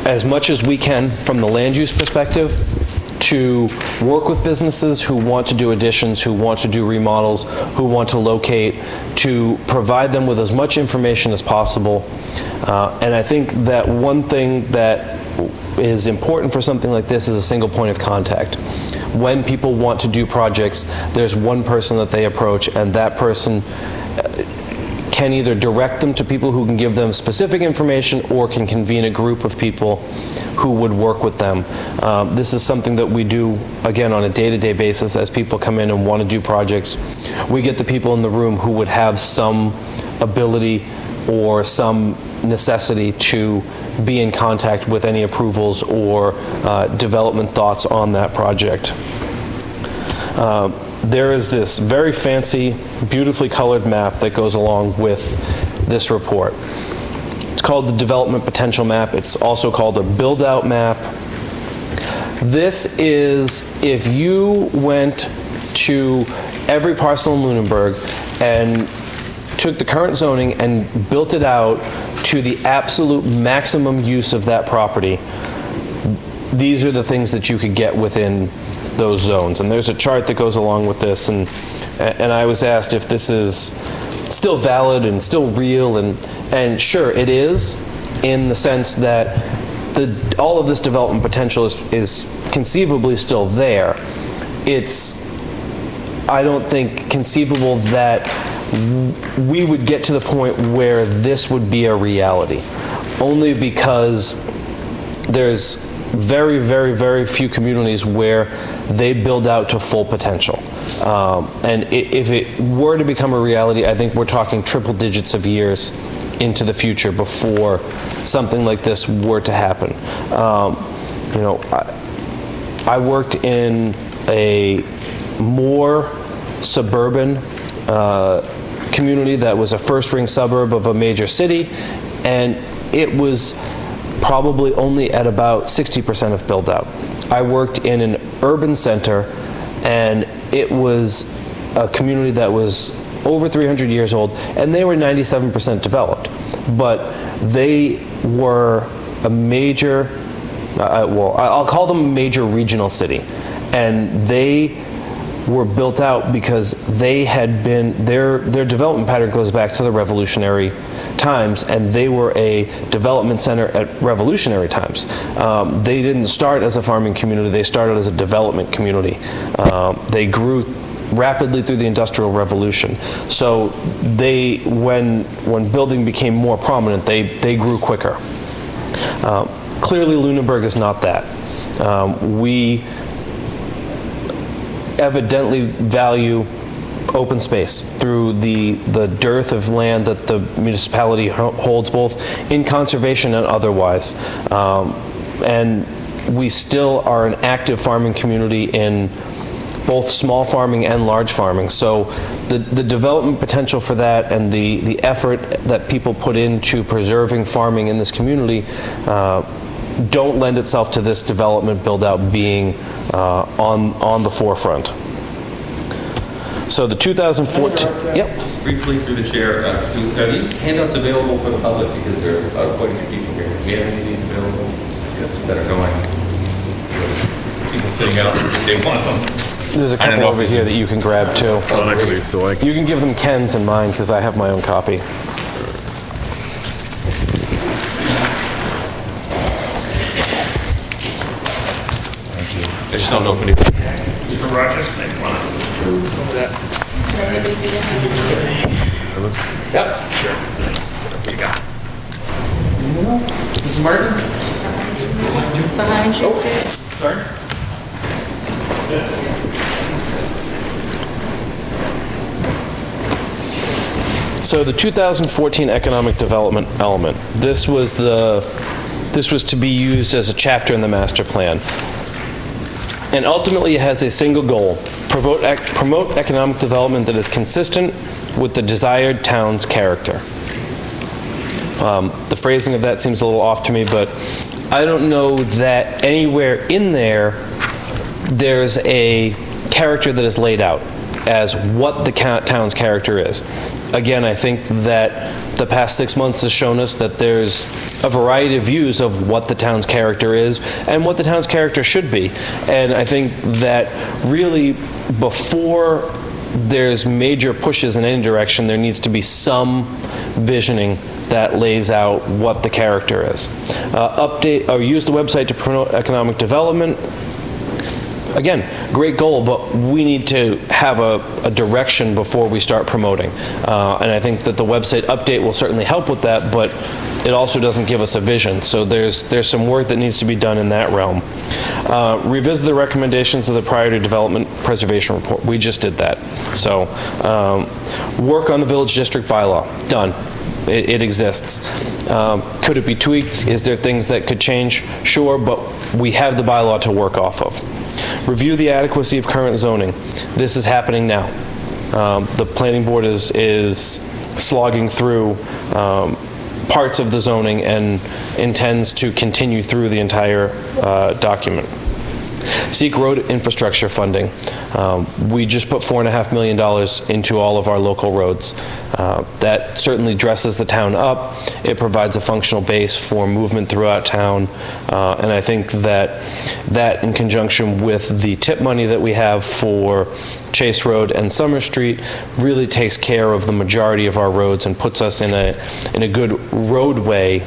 [SPEAKER 11] as much as we can from the land use perspective to work with businesses who want to do additions, who want to do remodels, who want to locate, to provide them with as much information as possible. And I think that one thing that is important for something like this is a single point of contact. When people want to do projects, there's one person that they approach, and that person can either direct them to people who can give them specific information or can convene a group of people who would work with them. This is something that we do, again, on a day-to-day basis as people come in and want to do projects. We get the people in the room who would have some ability or some necessity to be in contact with any approvals or development thoughts on that project. There is this very fancy, beautifully colored map that goes along with this report. It's called the Development Potential Map. It's also called a build-out map. This is if you went to every parcel in Lunenburg and took the current zoning and built it out to the absolute maximum use of that property, these are the things that you could get within those zones. And there's a chart that goes along with this, and I was asked if this is still valid and still real, and sure, it is, in the sense that all of this development potential is conceivably still there. It's, I don't think, conceivable that we would get to the point where this would be a reality, only because there's very, very, very few communities where they build out to full potential. And if it were to become a reality, I think we're talking triple digits of years into the future before something like this were to happen. You know, I worked in a more suburban community that was a first-ring suburb of a major city, and it was probably only at about 60% of build-out. I worked in an urban center, and it was a community that was over 300 years old, and they were 97% developed. But they were a major, well, I'll call them a major regional city, and they were built out because they had been, their development pattern goes back to the Revolutionary times, and they were a development center at Revolutionary times. They didn't start as a farming community, they started as a development community. They grew rapidly through the Industrial Revolution. So they, when building became more prominent, they grew quicker. Clearly Lunenburg is not that. We evidently value open space through the dearth of land that the municipality holds, both in conservation and otherwise. And we still are an active farming community in both small farming and large farming. So the development potential for that and the effort that people put into preserving farming in this community don't lend itself to this development build-out being on the forefront. So the 2014, yep.
[SPEAKER 7] Just briefly through the chair, are these handouts available for the public? Because there are quite a few people here. Do we have any of these available? Yes, that are going. People sitting out if they want them.
[SPEAKER 11] There's a couple over here that you can grab too. You can give them Ken's and mine because I have my own copy.
[SPEAKER 7] just don't know if anybody.
[SPEAKER 2] Mr. Rogers, may want to approve some of that.
[SPEAKER 7] Yep, sure. What do you got? Anyone else? Mrs. Martin?
[SPEAKER 5] Behind you.
[SPEAKER 7] Sorry?
[SPEAKER 11] So the 2014 economic development element, this was to be used as a chapter in the master plan. And ultimately it has a single goal: promote economic development that is consistent with the desired town's character. The phrasing of that seems a little off to me, but I don't know that anywhere in there's a character that is laid out as what the town's character is. Again, I think that the past 6 months has shown us that there's a variety of views of what the town's character is and what the town's character should be. And I think that really before there's major pushes in any direction, there needs to be some visioning that lays out what the character is. Update or use the website to promote economic development. Again, great goal, but we need to have a direction before we start promoting. And I think that the website update will certainly help with that, but it also doesn't give us a vision. So there's some work that needs to be done in that realm. Revisit the recommendations of the priority development preservation report. We just did that. So work on the village district bylaw. Done. It exists. Could it be tweaked? Is there things that could change? Sure, but we have the bylaw to work off of. Review the adequacy of current zoning. This is happening now. The planning board is slogging through parts of the zoning and intends to continue through the entire document. Seek road infrastructure funding. We just put $4.5 million into all of our local roads. That certainly dresses the town up. It provides a functional base for movement throughout town. And I think that in conjunction with the tip money that we have for Chase Road and Summer Street really takes care of the majority of our roads and puts us in a good roadway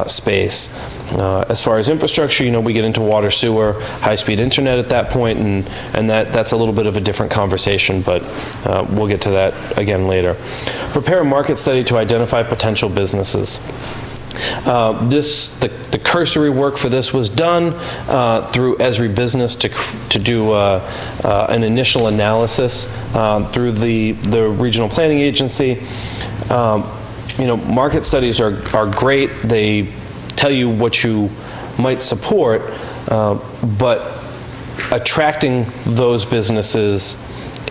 [SPEAKER 11] space. As far as infrastructure, we get into water, sewer, high-speed internet at that point, and that's a little bit of a different conversation, but we'll get to that again later. Prepare a market study to identify potential businesses. The cursory work for this was done through Esri Business to do an initial analysis through the regional planning agency. Market studies are great. They tell you what you might support, but attracting those businesses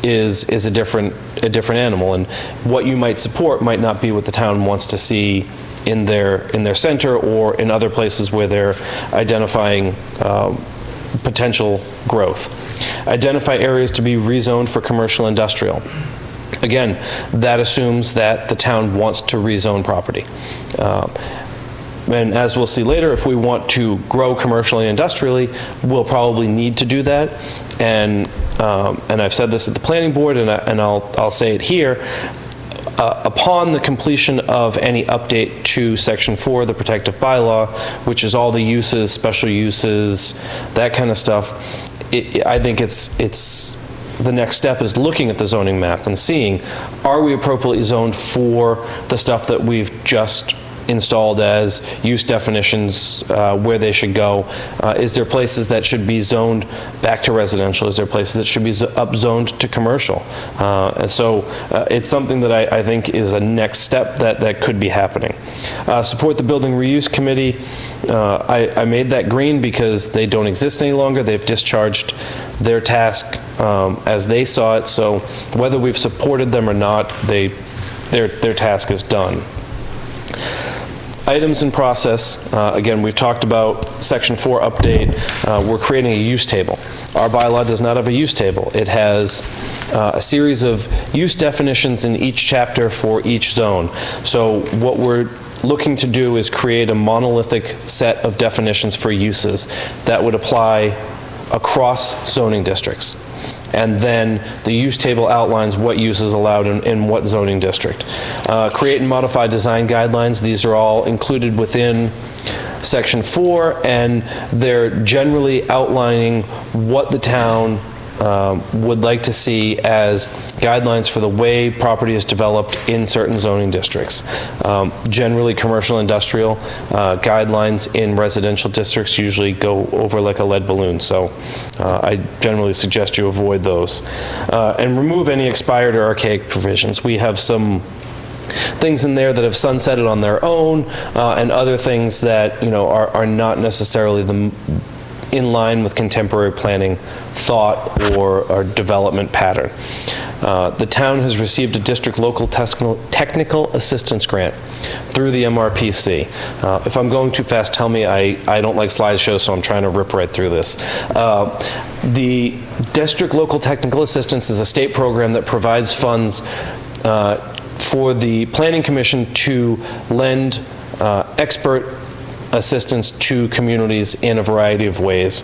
[SPEAKER 11] is a different animal, and what you might support might not be what the town wants to see in their center or in other places where they're identifying potential growth. Identify areas to be rezoned for commercial industrial. Again, that assumes that the town wants to rezone property. And as we'll see later, if we want to grow commercially and industrially, we'll probably need to do that. And I've said this at the planning board, and I'll say it here. Upon the completion of any update to Section 4 of the protective bylaw, which is all the uses, special uses, that kind of stuff, I think it's the next step is looking at the zoning map and seeing, are we appropriately zoned for the stuff that we've just installed as use definitions, where they should go? Is there places that should be zoned back to residential? Is there places that should be upzoned to commercial? And so it's something that I think is a next step that could be happening. Support the building reuse committee. I made that green because they don't exist any longer. They've discharged their task as they saw it. So whether we've supported them or not, their task is done. Items in process, again, we've talked about Section 4 update. We're creating a use table. Our bylaw does not have a use table. It has a series of use definitions in each chapter for each zone. So what we're looking to do is create a monolithic set of definitions for uses that would apply across zoning districts. And then the use table outlines what use is allowed in what zoning district. Create and modify design guidelines. These are all included within Section 4, and they're generally outlining what the town would like to see as guidelines for the way property is developed in certain zoning districts. Generally, commercial industrial guidelines in residential districts usually go over like a lead balloon, so I generally suggest you avoid those. And remove any expired or archaic provisions. We have some things in there that have sunsetted on their own, and other things that, you know, are not necessarily in line with contemporary planning thought or development pattern. The town has received a district local technical assistance grant through the MRPC. If I'm going too fast, tell me. I don't like slideshows, so I'm trying to rip right through this. The district local technical assistance is a state program that provides funds for the Planning Commission to lend expert assistance to communities in a variety of ways.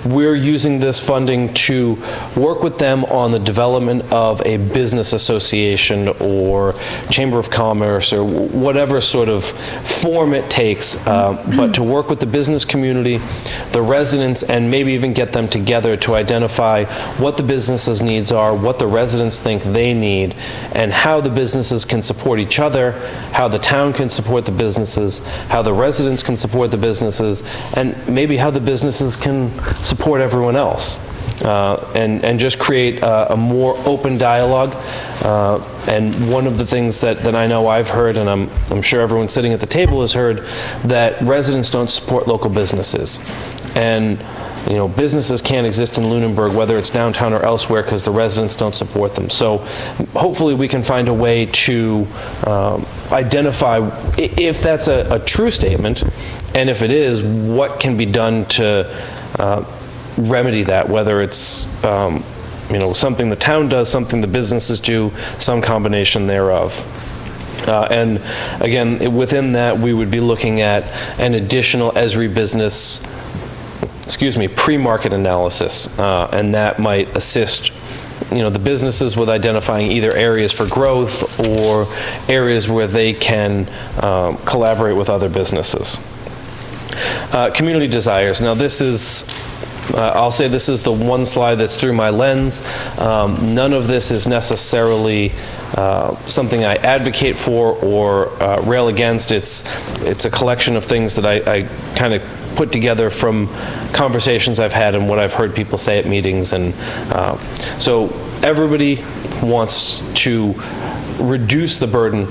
[SPEAKER 11] We're using this funding to work with them on the development of a business association or chamber of commerce or whatever sort of form it takes, but to work with the business community, the residents, and maybe even get them together to identify what the businesses' needs are, what the residents think they need, and how the businesses can support each other, how the town can support the businesses, how the residents can support the businesses, and maybe how the businesses can support everyone else, and just create a more open dialogue. And one of the things that I know I've heard, and I'm sure everyone sitting at the table has heard, that residents don't support local businesses. And you know, businesses can't exist in Lunenburg, whether it's downtown or elsewhere, because the residents don't support them. So hopefully we can find a way to identify if that's a true statement, and if it is, what can be done to remedy that, whether it's you know, something the town does, something the businesses do, some combination thereof. And again, within that, we would be looking at an additional ESRI business, pre-market analysis, and that might assist, you know, the businesses with identifying either areas for growth or areas where they can collaborate with other businesses. Community desires. Now this is, I'll say this is the one slide that's through my lens. None of this is necessarily something I advocate for or rail against. It's a collection of things that I kind of put together from conversations I've had and what I've heard people say at meetings. And so everybody wants to reduce the burden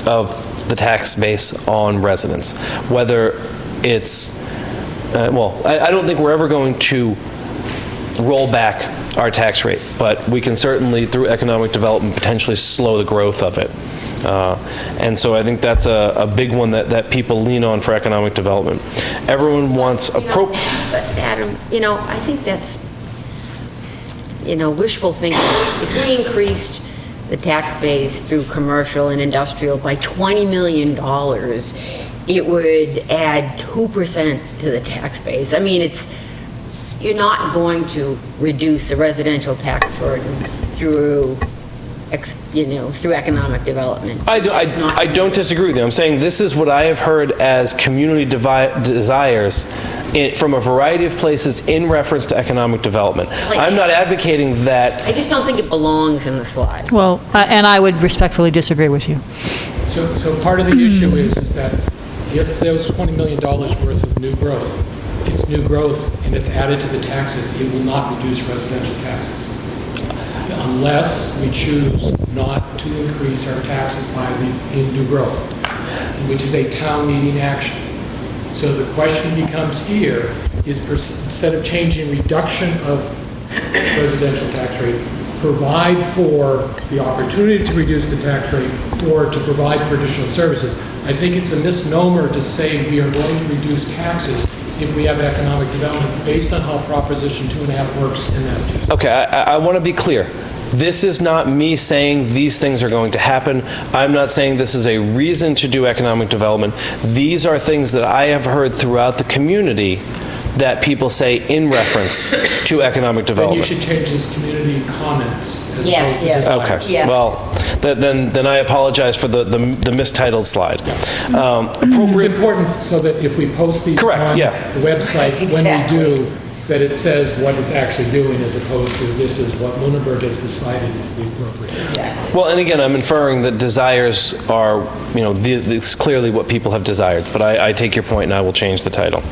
[SPEAKER 11] of the tax base on residents, whether it's well, I don't think we're ever going to roll back our tax rate, but we can certainly, through economic development, potentially slow the growth of it. And so I think that's a big one that people lean on for economic development. Everyone wants appropriate.
[SPEAKER 5] But Adam, you know, I think that's, you know, wishful thinking. If we increased the tax base through commercial and industrial by $20 million, it would add 2% to the tax base. I mean, you're not going to reduce the residential tax burden through economic development.
[SPEAKER 11] I don't disagree with you. I'm saying this is what I have heard as community desires from a variety of places in reference to economic development. I'm not advocating that.
[SPEAKER 5] I just don't think it belongs in the slide.
[SPEAKER 4] Well, and I would respectfully disagree with you.
[SPEAKER 12] So part of the issue is that if there's $20 million worth of new growth, it's new growth and it's added to the taxes, it will not reduce residential taxes. Unless we choose not to increase our taxes in new growth, which is a town meeting action. So the question becomes here is, instead of changing reduction of residential tax rate, provide for the opportunity to reduce the tax rate or to provide for additional services. I think it's a misnomer to say we are going to reduce taxes if we have economic development based on how Proposition 2.5 works in Massachusetts.
[SPEAKER 11] Okay, I want to be clear. This is not me saying these things are going to happen. I'm not saying this is a reason to do economic development. These are things that I have heard throughout the community that people say in reference to economic
[SPEAKER 12] Then
[SPEAKER 11] development.
[SPEAKER 12] you should change this community comments as
[SPEAKER 5] Yes,
[SPEAKER 12] opposed to
[SPEAKER 5] yes.
[SPEAKER 12] desires.
[SPEAKER 11] Okay,
[SPEAKER 5] Yes.
[SPEAKER 11] well, then I apologize for the mistitled slide.
[SPEAKER 12] It's
[SPEAKER 11] Appropriate,
[SPEAKER 12] important so that if we post these
[SPEAKER 11] Correct,
[SPEAKER 12] on
[SPEAKER 11] yeah.
[SPEAKER 12] the website, when we
[SPEAKER 5] Exactly.
[SPEAKER 12] do, that it says what it's actually doing as opposed to this is what Lunenburg has decided is the appropriate.
[SPEAKER 11] well, and again, I'm inferring that desires are, it's clearly what people have desired, but I take your point and I will change the title.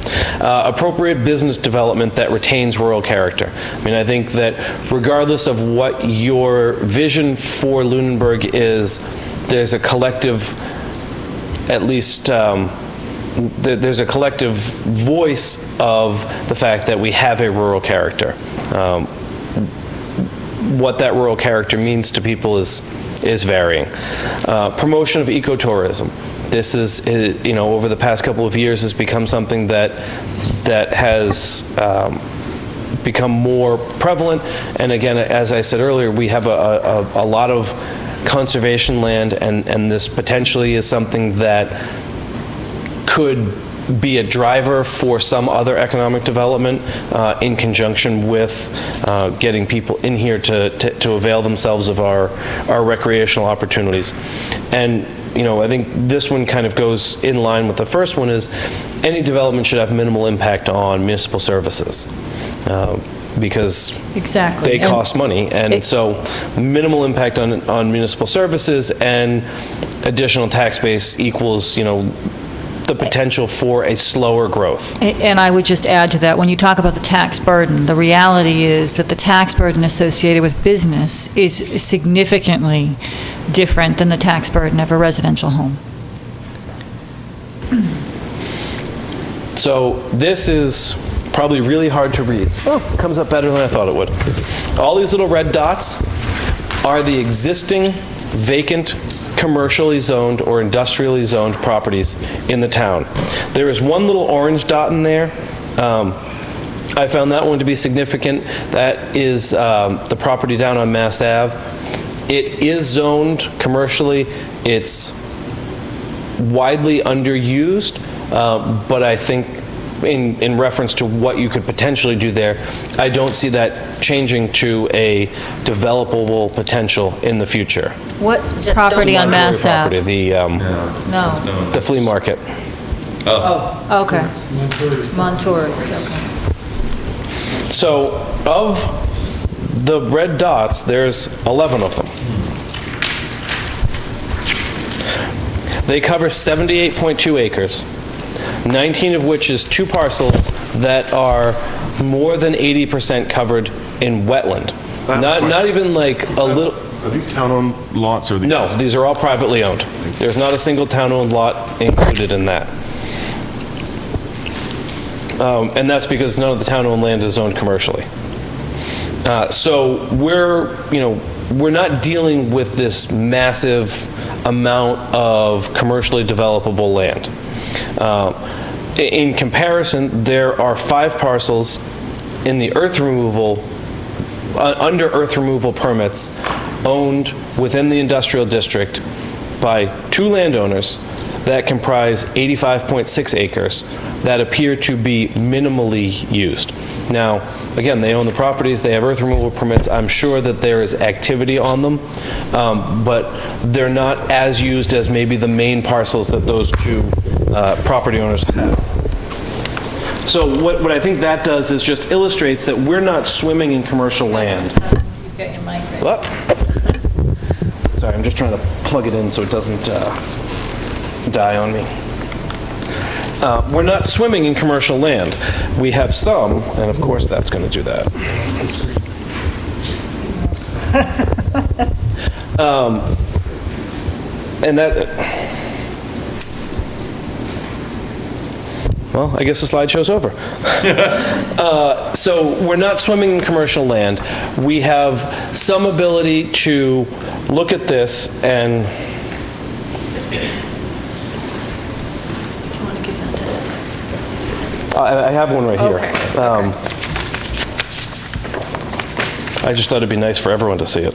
[SPEAKER 11] Appropriate business development that retains rural character. I mean, I think that regardless of what your vision for Lunenburg is, there's a collective, at least, there's a collective voice of the fact that we have a rural character. What that rural character means to people is varying. Promotion of ecotourism. This is, over the past couple of years has become something that has become more prevalent. And again, as I said earlier, we have a lot of conservation land, and this potentially is something that could be a driver for some other economic development in conjunction with getting people in here to avail themselves of our recreational opportunities. And I think this one kind of goes in line with the first one, is any development should have minimal impact on municipal services. Because
[SPEAKER 4] Exactly.
[SPEAKER 11] they cost money, and so minimal impact on municipal services and additional tax base equals, the potential for a slower growth.
[SPEAKER 4] And I would just add to that, when you talk about the tax burden, the reality is that the tax burden associated with business is significantly different than the tax burden of a residential home.
[SPEAKER 11] So this is probably really hard to read. Oh, it comes up better than I thought it would. All these little red dots are the existing vacant commercially zoned or industrially zoned properties in the town. There is one little orange dot in there. I found that one to be significant. That is the property down on Mass Ave. It is zoned commercially. It's widely underused, but I think in reference to what you could potentially do there, I don't see that changing to a developable potential in the future.
[SPEAKER 4] What property on Mass
[SPEAKER 11] Property,
[SPEAKER 4] Ave? No.
[SPEAKER 11] the flea market.
[SPEAKER 4] Okay. Montour's, okay.
[SPEAKER 11] So of the red dots, there's 11 of them. They cover 78.2 acres, 19 of which is two parcels that are more than 80% covered in wetland. Not even like a little...
[SPEAKER 1] Are these town-owned lots or these?
[SPEAKER 11] No, these are all privately owned. There's not a single town-owned lot included in that. And that's because none of the town-owned land is zoned commercially. So we're not dealing with this massive amount of commercially developable land. In comparison, there are 5 parcels in the earth removal, under earth removal permits, owned within the industrial district by 2 landowners that comprise 85.6 acres that appear to be minimally used. Now, again, they own the properties, they have earth removal permits. I'm sure that there is activity on them, but they're not as used as maybe the main parcels that those 2 property owners have. So what I think that does is just illustrates that we're not swimming in commercial land.
[SPEAKER 4] You've got your mic there.
[SPEAKER 11] What? Sorry, I'm just trying to plug it in so it doesn't die on me. We're not swimming in commercial land. We have some, and of course that's going to do that. And that... Well, I guess the slideshow's over. So we're not swimming in commercial land. We have some ability to look at this and... I have one right here. I just thought it'd be nice for everyone to see it.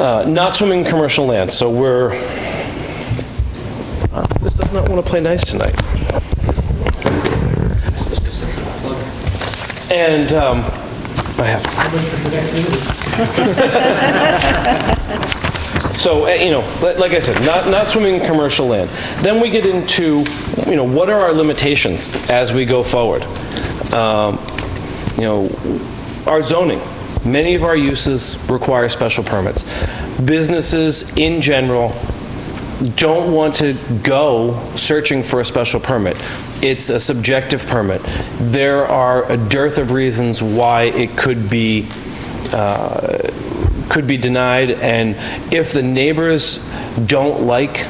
[SPEAKER 11] Not swimming in commercial land, so we're, this does not want to play nice tonight. And I have So, like I said, not swimming in commercial land. Then we get into, what are our limitations as we go forward? Our zoning. Many of our uses require special permits. Businesses in general don't want to go searching for a special permit. It's a subjective permit. There are a dearth of reasons why it could be denied, and if the neighbors don't like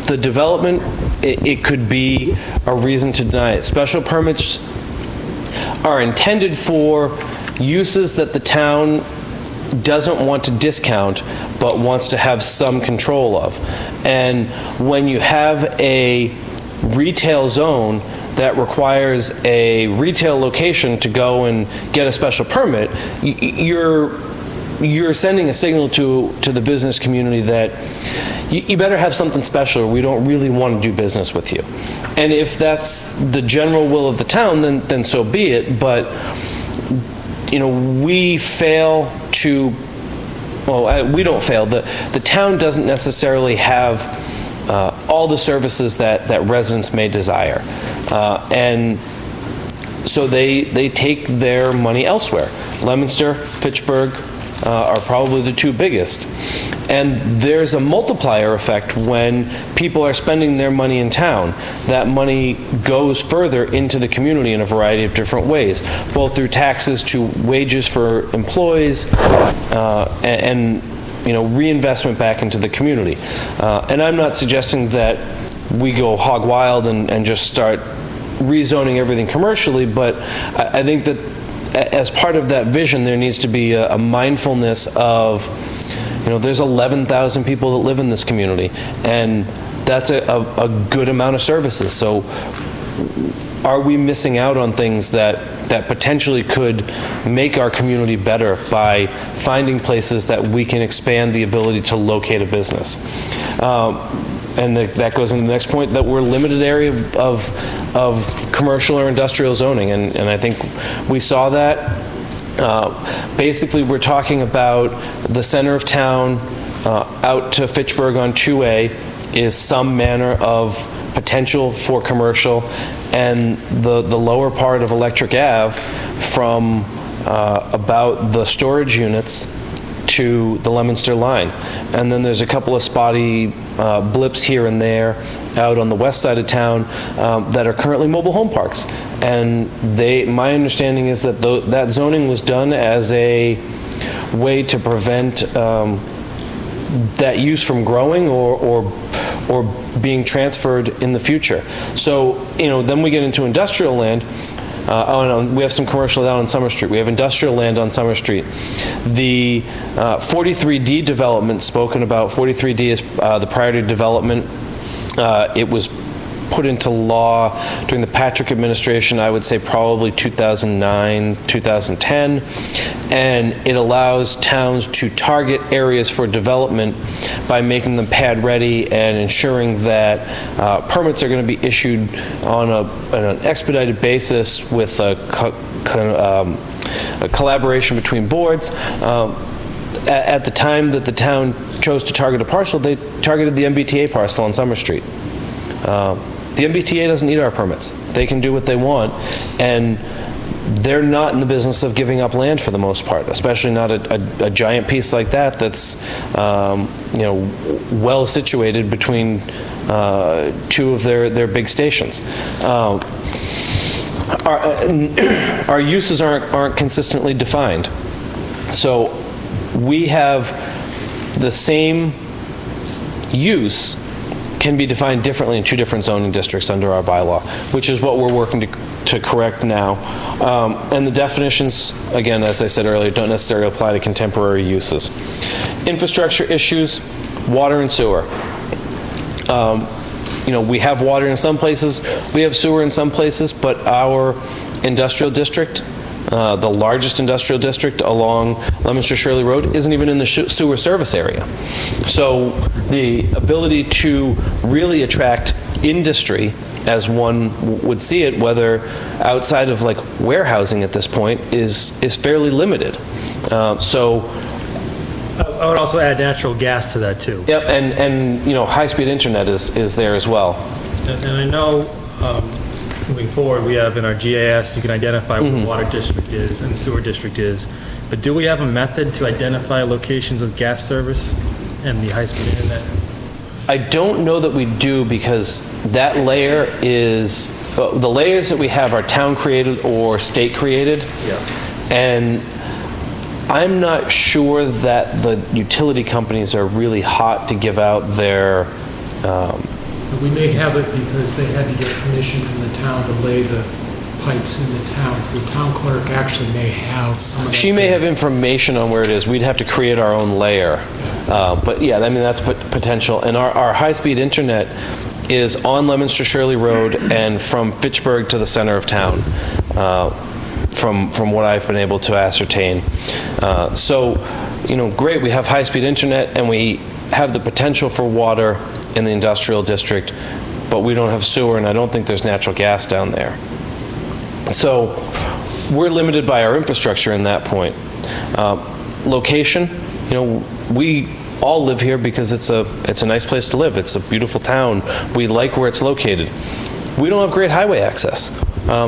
[SPEAKER 11] the development, it could be a reason to deny it. Special permits are intended for uses that the town doesn't want to discount, but wants to have some control of. And when you have a retail zone that requires a retail location to go and get a special permit, you're sending a signal to the business community that you better have something special, or we don't really want to do business with you. And if that's the general will of the town, then so be it. But we fail to, we don't fail. The town doesn't necessarily have all the services that residents may desire. And so they take their money elsewhere. Leominster, Fitchburg are probably the two biggest. And there's a multiplier effect when people are spending their money in town. That money goes further into the community in a variety of different ways, both through taxes to wages for employees and reinvestment back into the community. And I'm not suggesting that we go hog wild and just start rezoning everything commercially, but I think that as part of that vision, there needs to be a mindfulness of, there's 11,000 people that live in this community, and that's a good amount of services. So are we missing out on things that potentially could make our community better by finding places that we can expand the ability to locate a business? And that goes into the next point, that we're a limited area of commercial or industrial zoning, and I think we saw that. Basically, we're talking about the center of town out to Fitchburg on 2A is some manner of potential for commercial, and the lower part of Electric Ave from about the storage units to the Leominster line. And then there's a couple of spotty blips here and there out on the west side of town that are currently mobile home parks. And my understanding is that that zoning was done as a way to prevent that use from growing or being transferred in the future. So, then we get into industrial land. We have some commercial down on Summer Street. We have industrial land on Summer Street. The 43D development spoken about, 43D is the priority development. It was put into law during the Patrick administration, I would say probably 2009, 2010, and it allows towns to target areas for development by making them pad ready and ensuring that permits are going to be issued on an expedited basis with a collaboration between boards. At the time that the town chose to target a parcel, they targeted the MBTA parcel on Summer Street. The MBTA doesn't need our permits. They can do what they want, and they're not in the business of giving up land for the most part, especially not a giant piece like that that's well situated between two of their big stations. Our uses aren't consistently defined, so we have the same use can be defined differently in two different zoning districts under our bylaw, which is what we're working to correct now. And the definitions, again, as I said earlier, don't necessarily apply to contemporary uses. Infrastructure issues, water and sewer. We have water in some places, we have sewer in some places, but our industrial district the largest industrial district along Leominster Shirley Road, isn't even in the sewer service area. So the ability to really attract industry, as one would see it, whether outside of like warehousing at this point, is fairly limited. So
[SPEAKER 3] I would also add natural gas to that too.
[SPEAKER 11] yep, and high-speed internet is there as well.
[SPEAKER 3] And I know, moving forward, we have in our GIS, you can identify what the water district is and the sewer district is. But do we have a method to identify locations with gas service and the high-speed internet?
[SPEAKER 11] I don't know that we do, because that layer is, the layers that we have are town-created or state-created.
[SPEAKER 3] Yeah.
[SPEAKER 11] And I'm not sure that the utility companies are really hot to give out their,
[SPEAKER 12] We may have it because they had to get permission from the town to lay the pipes in the town, so the town clerk actually may have some of that.
[SPEAKER 11] she may have information on where it is. We'd have to create our own layer. But yeah, I mean, that's potential. And our high-speed internet is on Leominster Shirley Road and from Fitchburg to the center of town, from what I've been able to ascertain. So, great, we have high-speed internet and we have the potential for water in the industrial district, but we don't have sewer, and I don't think there's natural gas down there. So we're limited by our infrastructure in that point. Location, we all live here because it's a nice place to live. It's a beautiful town. We like where it's located. We don't have great highway access.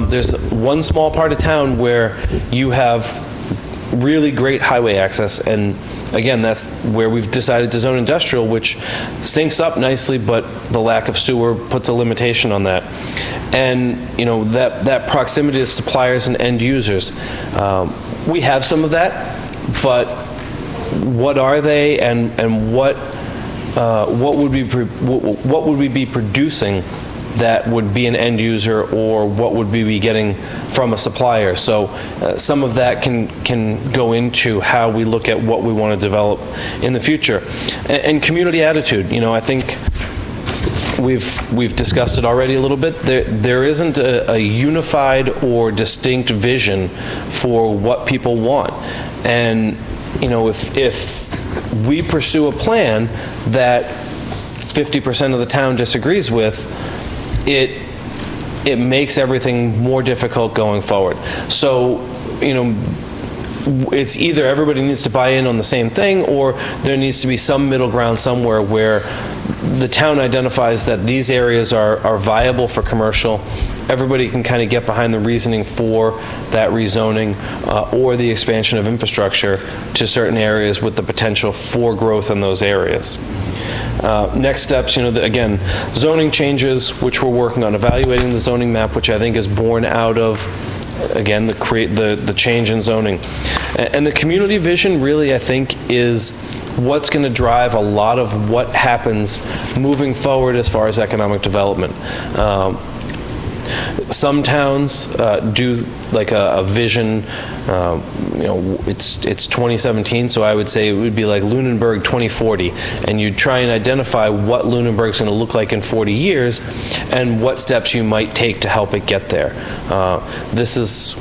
[SPEAKER 11] There's one small part of town where you have really great highway access, and again, that's where we've decided to zone industrial, which syncs up nicely, but the lack of sewer puts a limitation on that. And, that proximity to suppliers and end users. We have some of that, but what are they, and what would we be producing that would be an end user, or what would we be getting from a supplier? So some of that can go into how we look at what we want to develop in the future. And community attitude, I think we've discussed it already a little bit. There isn't a unified or distinct vision for what people want. And if we pursue a plan that 50% of the town disagrees with, it makes everything more difficult going forward. So, it's either everybody needs to buy in on the same thing, or there needs to be some middle ground somewhere where the town identifies that these areas are viable for commercial. Everybody can kind of get behind the reasoning for that rezoning or the expansion of infrastructure to certain areas with the potential for growth in those areas. Next steps, again, zoning changes, which we're working on, evaluating the zoning map, which I think is born out of, again, the change in zoning. And the community vision really, I think, is what's going to drive a lot of what happens moving forward as far as economic development. Some towns do like a vision, it's 2017, so I would say it would be like Lunenburg 2040, and you try and identify what Lunenburg's going to look like in 40 years and what steps you might take to help it get there. This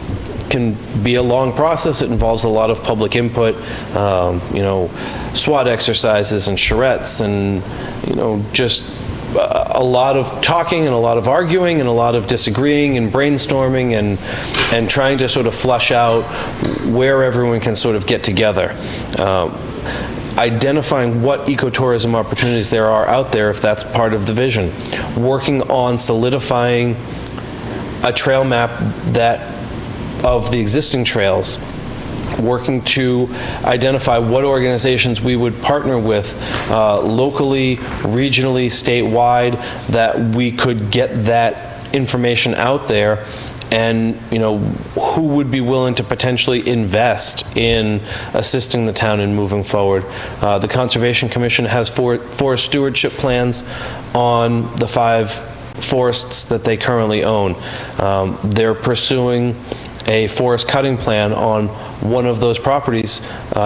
[SPEAKER 11] can be a long process. It involves a lot of public input, SWOT exercises and charrettes, and just a lot of talking and a lot of arguing and a lot of disagreeing and brainstorming and trying to sort of flush out where everyone can sort of get together. Identifying what ecotourism opportunities there are out there, if that's part of the vision. Working on solidifying a trail map of the existing trails. Working to identify what organizations we would partner with locally, regionally, statewide, that we could get that information out there, and who would be willing to potentially invest in assisting the town in moving forward. The Conservation Commission has forest stewardship plans on the 5 forests that they currently own. They're pursuing a forest cutting plan on one of those properties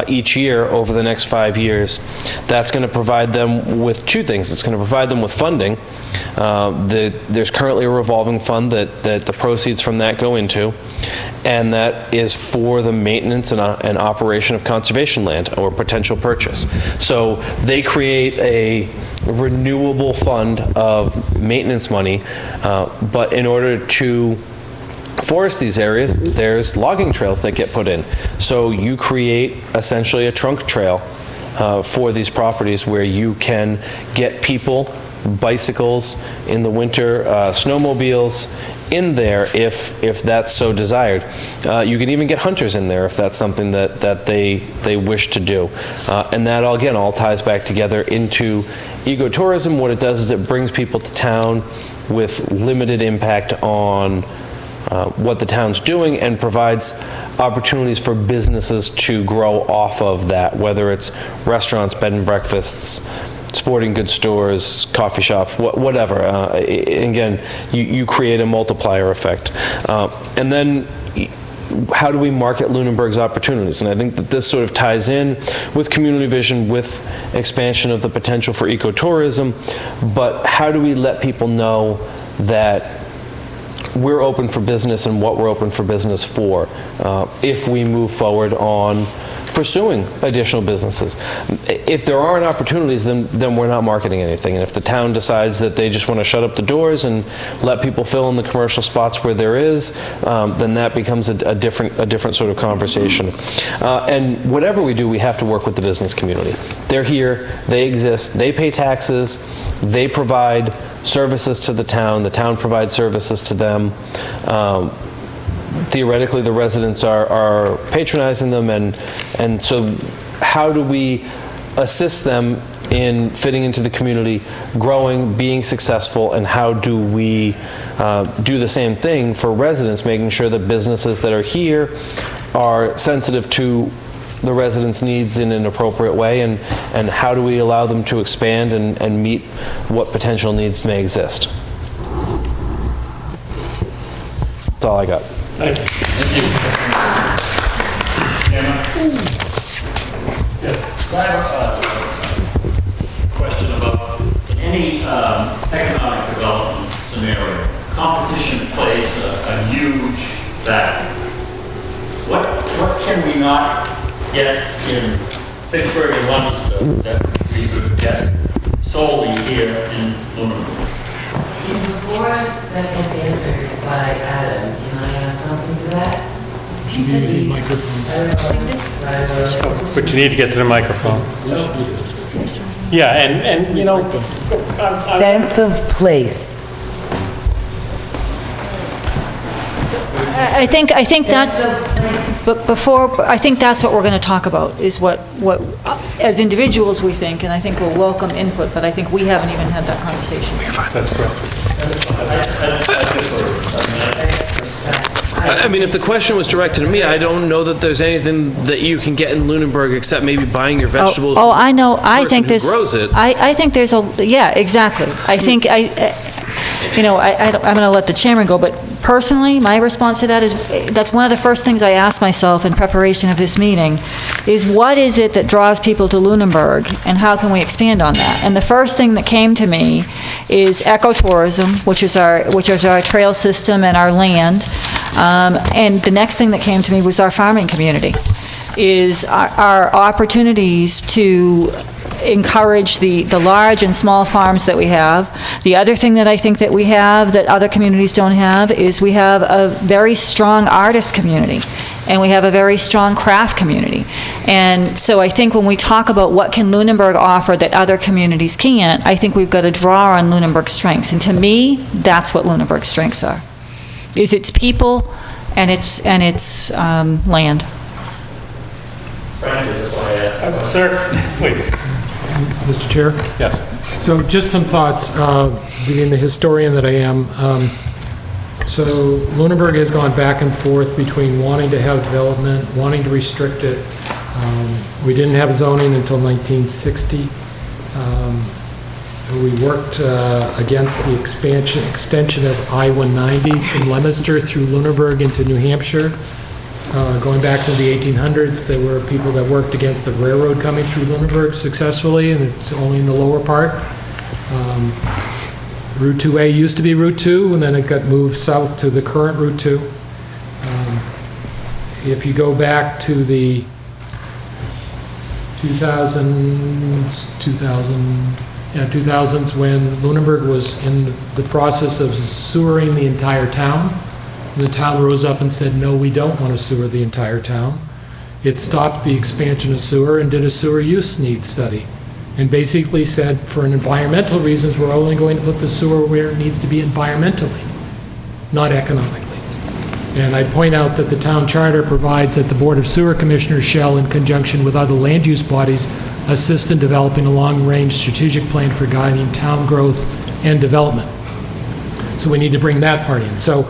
[SPEAKER 11] each year over the next 5 years. That's going to provide them with two things. It's going to provide them with funding. There's currently a revolving fund that the proceeds from that go into, and that is for the maintenance and operation of conservation land or potential purchase. So they create a renewable fund of maintenance money, but in order to forest these areas, there's logging trails that get put in. So you create essentially a trunk trail for these properties where you can get people, bicycles, in the winter, snowmobiles in there if that's so desired. You can even get hunters in there if that's something that they wish to do. And that all ties back together into ecotourism. What it does is it brings people to town with limited impact on what the town's doing, and provides opportunities for businesses to grow off of that, whether it's restaurants, bed and breakfasts, sporting goods stores, coffee shops, whatever. Again, you create a multiplier effect. And then how do we market Lunenburg's opportunities? And I think that this sort of ties in with community vision, with expansion of the potential for ecotourism, but how do we let people know that we're open for business and what we're open for business for if we move forward on pursuing additional businesses. If there aren't opportunities, then we're not marketing anything. And if the town decides that they just want to shut up the doors and let people fill in the commercial spots where there is, then that becomes a different sort of conversation. And whatever we do, we have to work with the business community. They're here, they exist, they pay taxes, they provide services to the town provides services to them. Theoretically, the residents are patronizing them, and so how do we assist them in fitting into the community, growing, being successful, and how do we do the same thing for residents, making sure that businesses that are here are sensitive to the residents' needs in an appropriate way, and how do we allow them to expand and meet what potential needs may exist. That's all I got.
[SPEAKER 2] Thank you.
[SPEAKER 13] Yes, I have a question about in any economic development scenario, competition plays a huge factor. What can we not get in Fitchburg and Leominster that we could get solely here in Lunenburg?
[SPEAKER 9] Before that gets answered by Adam, can I add something to that?
[SPEAKER 2] But you need to get to the microphone. Yeah, and you know,
[SPEAKER 9] Sense of place.
[SPEAKER 4] I think that's, but before, I think that's what we're going to talk about, is what as individuals we think, and I think we'll welcome input, but I think we haven't even had that conversation.
[SPEAKER 2] that's correct.
[SPEAKER 11] I mean, if the question was directed to me, I don't know that there's anything that you can get in Lunenburg except maybe buying your vegetables.
[SPEAKER 4] Oh, I know. I
[SPEAKER 11] person
[SPEAKER 4] think
[SPEAKER 11] who
[SPEAKER 4] there's.
[SPEAKER 11] grows it.
[SPEAKER 4] I think there's a. Yeah, exactly. I think I'm going to let the chairman go, but personally, my response to that is that's one of the first things I asked myself in preparation of this meeting, is what is it that draws people to Lunenburg, and how can we expand on that? And the first thing that came to me is ecotourism, which is our trail system and our land. And the next thing that came to me was our farming community, is our opportunities to encourage the large and small farms that we have. The other thing that I think that we have that other communities don't have is we have a very strong artist community, and we have a very strong craft community. And so I think when we talk about what can Lunenburg offer that other communities can't, I think we've got to draw on Lunenburg's strengths. And to me, that's what Lunenburg's strengths are, is its people and its land.
[SPEAKER 13] Frankly, that's why I asked.
[SPEAKER 2] Sir, please.
[SPEAKER 12] Mr. Chair?
[SPEAKER 2] Yes.
[SPEAKER 12] So just some thoughts, being the historian that I am. So Lunenburg has gone back and forth between wanting to have development, wanting to restrict it. We didn't have zoning until 1960. We worked against the extension of I-190 from Leominster through Lunenburg into New Hampshire. Going back to the 1800s, there were people that worked against the railroad coming through Lunenburg successfully, and it's only in the lower part. Route 2A used to be Route 2, and then it got moved south to the current Route 2. If you go back to the 2000s, when Lunenburg was in the process of sewering the entire town, the town rose up and said, no, we don't want to sewer the entire town. It stopped the expansion of sewer and did a sewer use needs study, and basically said, for environmental reasons, we're only going to put the sewer where it needs to be environmentally, not economically. And I point out that the town charter provides that the Board of Sewer Commissioners shall, in conjunction with other land use bodies, assist in developing a long-range strategic plan for guiding town growth and development. So we need to bring that part in. So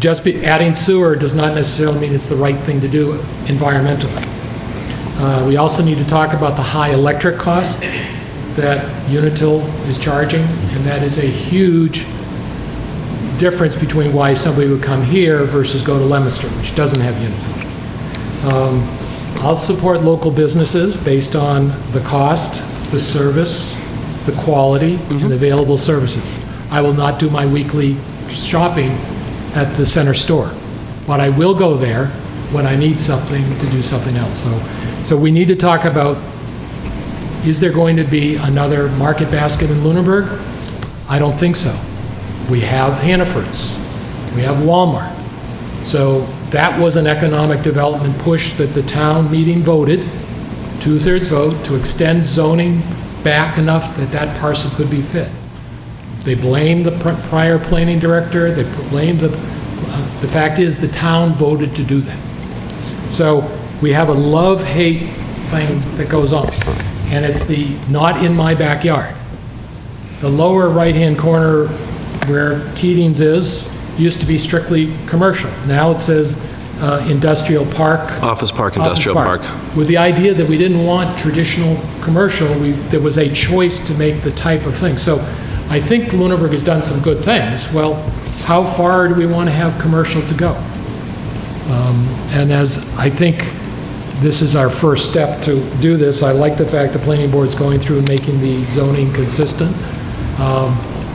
[SPEAKER 12] just adding sewer does not necessarily mean it's the right thing to do environmentally. We also need to talk about the high electric cost that Unitil is charging, and that is a huge difference between why somebody would come here versus go to Leominster, which doesn't have Unitil. I'll support local businesses based on the cost, the service, the quality, and the available services. I will not do my weekly shopping at the center store, but I will go there when I need something to do something else. So we need to talk about, is there going to be another Market Basket in Lunenburg? I don't think so. We have Hannaford's, we have Walmart. So that was an economic development push that the town meeting voted, 2/3 vote, to extend zoning back enough that that parcel could be fit. They blamed the prior planning director, they blamed the fact is the town voted to do that. So we have a love-hate thing that goes on, and it's the not in my backyard. The lower right-hand corner where Keating's is used to be strictly commercial. Now it says industrial park.
[SPEAKER 11] Office park, industrial park.
[SPEAKER 12] With the idea that we didn't want traditional commercial, there was a choice to make the type of thing. So I think Lunenburg has done some good things. Well, how far do we want to have commercial to go? And as I think this is our first step to do this, I like the fact the planning board's going through and making the zoning consistent.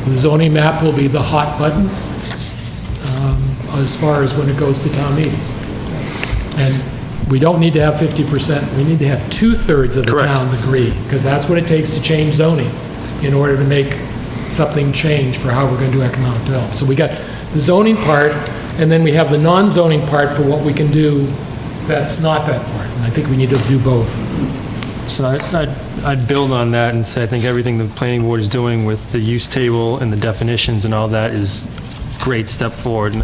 [SPEAKER 12] The zoning map will be the hot button as far as when it goes to town meeting. And we don't need to have 50%, we need to have 2/3 of the town agree, because that's what it takes to change zoning in order to make something change for how we're going to do economic development. So we got the zoning part, and then we have the non-zoning part for what we can do that's not that part. And I think we need to do both.
[SPEAKER 3] So I'd build on that and say I think everything the planning board is doing with the use table and the definitions and all that is a great step forward, and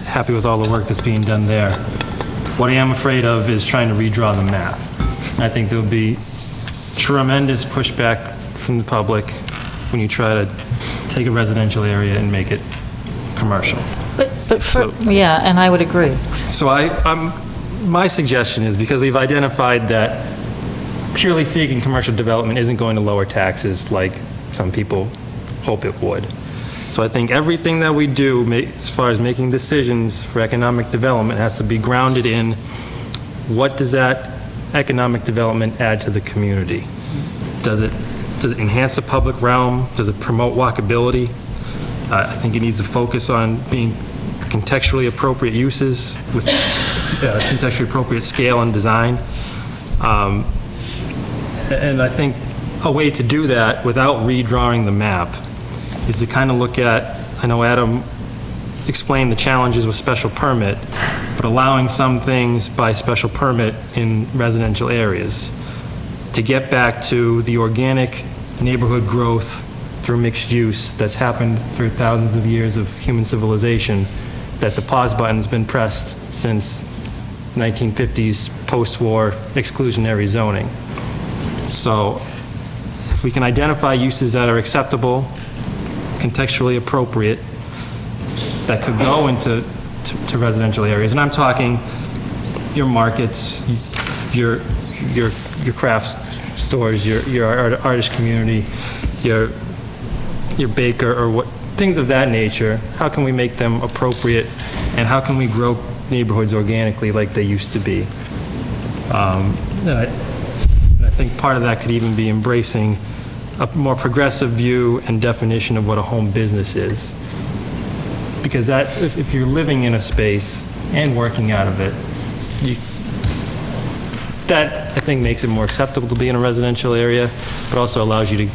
[SPEAKER 3] happy with all the work that's being done there. What I am afraid of is trying to redraw the map. I think there will be tremendous pushback from the public when you try to take a residential area and make it commercial.
[SPEAKER 4] Yeah, and I would agree.
[SPEAKER 3] So my suggestion is, because we've identified that purely seeking commercial development isn't going to lower taxes like some people hope it would. So I think everything that we do, as far as making decisions for economic development, has to be grounded in what does that economic development add to the community? Does it enhance the public realm? Does it promote walkability? I think it needs to focus on being contextually appropriate uses with contextually appropriate scale and design. And I think a way to do that without redrawing the map is to kind of look at, I know Adam explained the challenges with special permit, but allowing some things by special permit in residential areas to get back to the organic neighborhood growth through mixed use that's happened through thousands of years of human civilization, that the pause button's been pressed since 1950s post-war exclusionary zoning. So if we can identify uses that are acceptable, contextually appropriate, that could go into residential areas, and I'm talking your markets, your craft stores, your artist community, your baker, or what things of that nature. How can we make them appropriate, and how can we grow neighborhoods organically like they used to be. And I think part of that could even be embracing a more progressive view and definition of what a home business is. Because that, if you're living in a space and working out of it, that I think makes it more acceptable to be in a residential area, but also allows you to,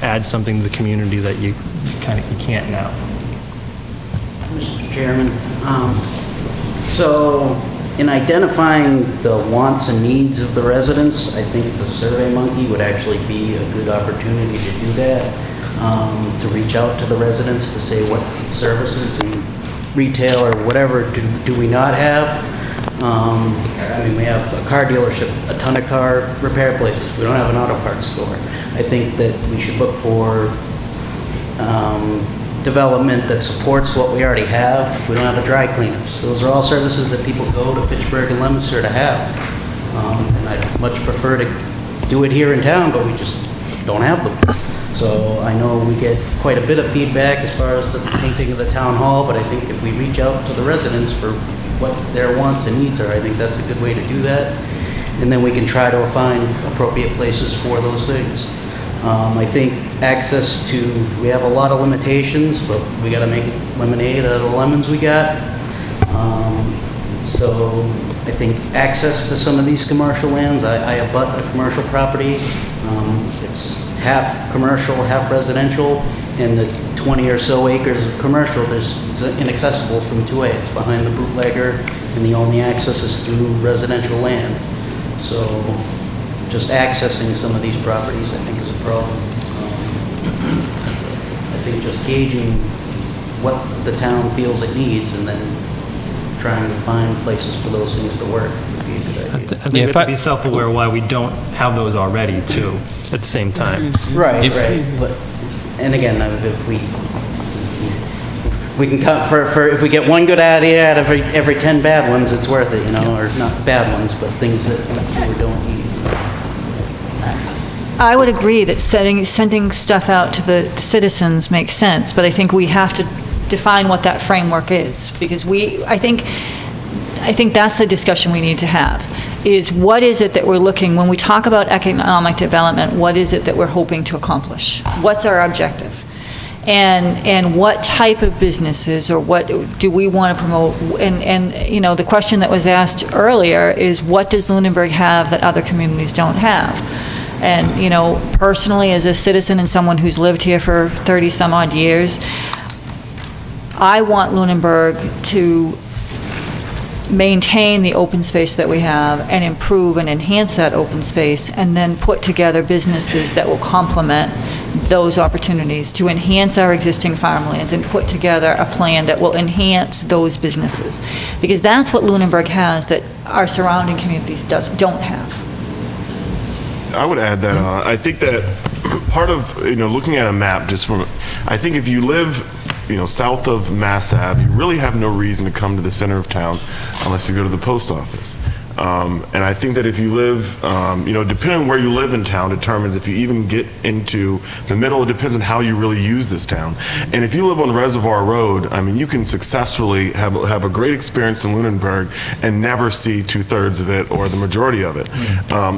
[SPEAKER 3] add something to the community that you can't now.
[SPEAKER 6] Mr. Chairman, so in identifying the wants and needs of the residents, I think the Survey Monkey would actually be a good opportunity to do that, to reach out to the residents to say what services and retail or whatever do we not have. I mean, we have a car dealership, a ton of car repair places. We don't have an auto parts store. I think that we should look for development that supports what we already have. We don't have a dry cleaners. Those are all services that people go to Fitchburg and Leominster to have. And I'd much prefer to do it here in town, but we just don't have them. So I know we get quite a bit of feedback as far as the painting of the town hall, but I think if we reach out to the residents for what their wants and needs are, I think that's a good way to do that. And then we can try to find appropriate places for those things. I think access to, we have a lot of limitations, but we got to make lemonade out of the lemons we got. So I think access to some of these commercial lands, I abut a commercial property. It's half commercial, half residential, and the 20 or so acres of commercial, it's inaccessible from 2A. It's behind the bootlegger, and the only access is through residential land. So just accessing some of these properties, I think, is a problem. I think just gauging what the town feels it needs and then trying to find places for those things to work would be a good idea.
[SPEAKER 3] I think we have to be self-aware why we don't have those already, too, at the same time.
[SPEAKER 6] Right, right. But, and again, if we can cut for if we get one good idea out of every 10 bad ones, it's worth it, or not bad ones, but things that we don't need.
[SPEAKER 4] I would agree that sending stuff out to the citizens makes sense, but I think we have to define what that framework is, because I think that's the discussion we need to have, is what is it that we're looking, when we talk about economic development, what is it that we're hoping to accomplish? What's our objective? And what type of businesses, or what do we want to promote? And the question that was asked earlier is, what does Lunenburg have that other communities don't have? And, personally, as a citizen and someone who's lived here for 30 some odd years, I want Lunenburg to maintain the open space that we have and improve and enhance that open space, and then put together businesses that will complement those opportunities to enhance our existing farmlands and put together a plan that will enhance those businesses. Because that's what Lunenburg has that our surrounding communities don't have.
[SPEAKER 1] I would add that I think that part of, looking at a map just from, I think if you live, south of Mass Ave, you really have no reason to come to the center of town unless you go to the post office. And I think that if you live, depending on where you live in town determines if you even get into the middle. It depends on how you really use this town. And if you live on Reservoir Road, you can successfully have a great experience in Lunenburg and never see 2/3 of it or the majority of it.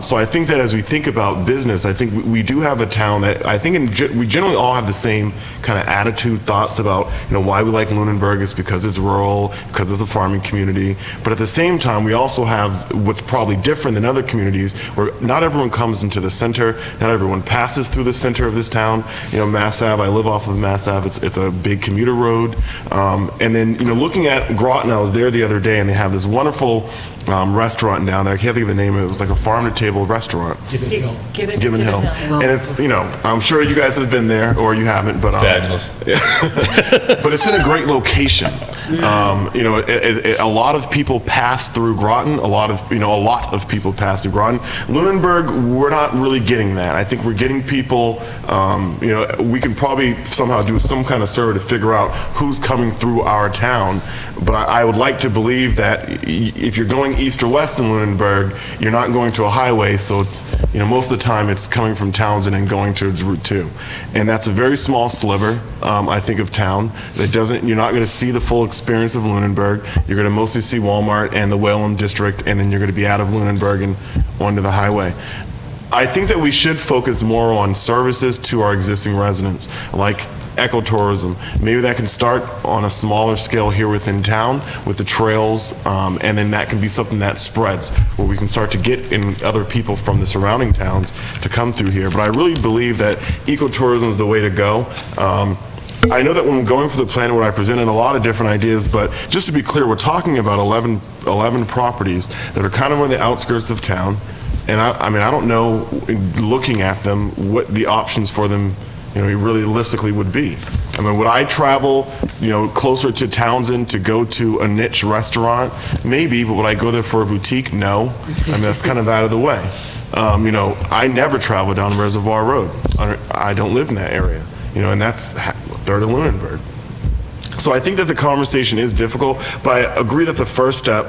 [SPEAKER 1] So I think that as we think about business, I think we do have a town that I think we generally all have the same kind of attitude, thoughts about, why we like Lunenburg is because it's rural, because it's a farming community. But at the same time, we also have what's probably different than other communities, where not everyone comes into the center, not everyone passes through the center of this town. Mass Ave, I live off of Mass Ave, it's a big commuter road. And then, looking at Groton, I was there the other day, and they have this wonderful restaurant down there. I can't think of the name of it. It was like a farm-to-table restaurant. Gibbon Hill. And it's, I'm sure you guys have been there, or you haven't, but...
[SPEAKER 7] Fabulous.
[SPEAKER 1] But it's in a great location. A lot of people pass through Groton. A lot of people pass through Groton. Lunenburg, we're not really getting that. I think we're getting people, we can probably somehow do some kind of survey to figure out who's coming through our town. But I would like to believe that if you're going east or west in Lunenburg, you're not going to a highway, so it's, most of the time it's coming from Townsend and going towards Route 2. And that's a very small sliver, I think, of town. You're not going to see the full experience of Lunenburg. You're going to mostly see Walmart and the Whalum district, and then you're going to be out of Lunenburg and onto the highway. I think that we should focus more on services to our existing residents, like ecotourism. Maybe that can start on a smaller scale here within town with the trails, and then that can be something that spreads, where we can start to get in other people from the surrounding towns to come through here. But I really believe that ecotourism is the way to go. I know that when going for the plan, what I presented a lot of different ideas, but just to be clear, we're talking about 11 properties that are kind of on the outskirts of town. And I mean, I don't know, looking at them, what the options for them, realistically would be. I mean, would I travel, closer to Townsend to go to a niche restaurant? Maybe, but would I go there for a boutique? No. I mean, that's kind of out of the way. I never travel down Reservoir Road. I don't live in that area, and that's a third of Lunenburg. So I think that the conversation is difficult, but I agree that the first step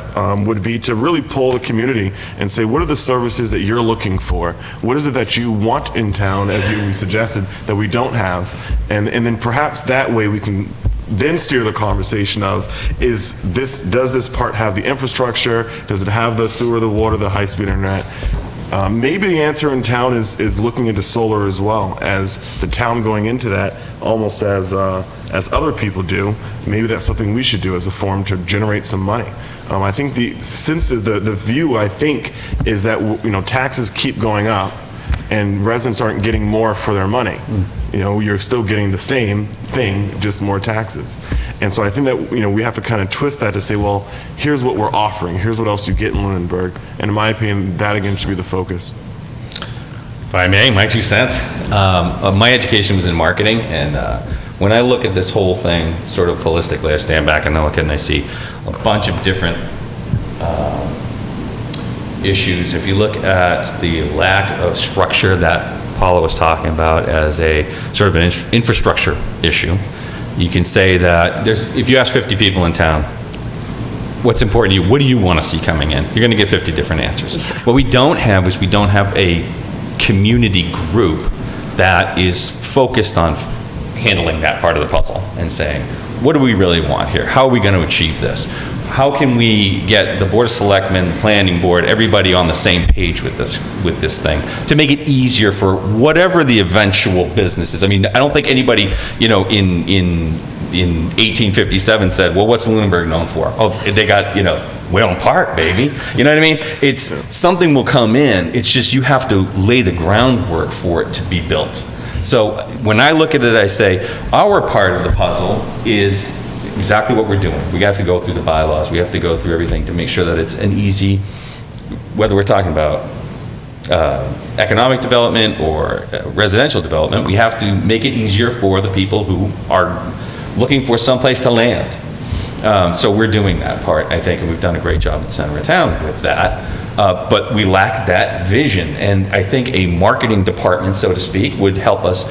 [SPEAKER 1] would be to really pull the community and say, what are the services that you're looking for? What is it that you want in town, as we suggested, that we don't have? And then perhaps that way we can then steer the conversation of, does this part have the infrastructure? Does it have the sewer, the water, the high-speed internet? Maybe the answer in town is looking into solar as well, as the town going into that almost as other people do. Maybe that's something we should do as a form to generate some money. I think the view, I think, is that taxes keep going up and residents aren't getting more for their money. You're still getting the same thing, just more taxes. And so I think that, we have to kind of twist that to say, well, here's what we're offering, here's what else you get in Lunenburg. And in my opinion, that again should be the focus.
[SPEAKER 7] If I may, my 2 cents. My education was in marketing, and when I look at this whole thing sort of holistically, I stand back and I look at it and I see a bunch of different issues. If you look at the lack of structure that Paula was talking about as a sort of an infrastructure issue, you can say that if you ask 50 people in town, what's important to you, what do you want to see coming in? You're going to get 50 different answers. What we don't have is we don't have a community group that is focused on handling that part of the puzzle and saying, what do we really want here? How are we going to achieve this? How can we get the Board of Selectmen, the Planning Board, everybody on the same page with this thing to make it easier for whatever the eventual business is? I mean, I don't think anybody, in 1857 said, well, what's Lunenburg known for? Oh, they got, Whalum Park, baby. You know what I mean? It's something will come in. It's just you have to lay the groundwork for it to be built. So when I look at it, I say our part of the puzzle is exactly what we're doing. We have to go through the bylaws. We have to go through everything to make sure that it's an easy, whether we're talking about economic development or residential development, we have to make it easier for the people who are looking for someplace to land. So we're doing that part, I think, and we've done a great job in the center of town with that. But we lack that vision, and I think a marketing department, so to speak, would help us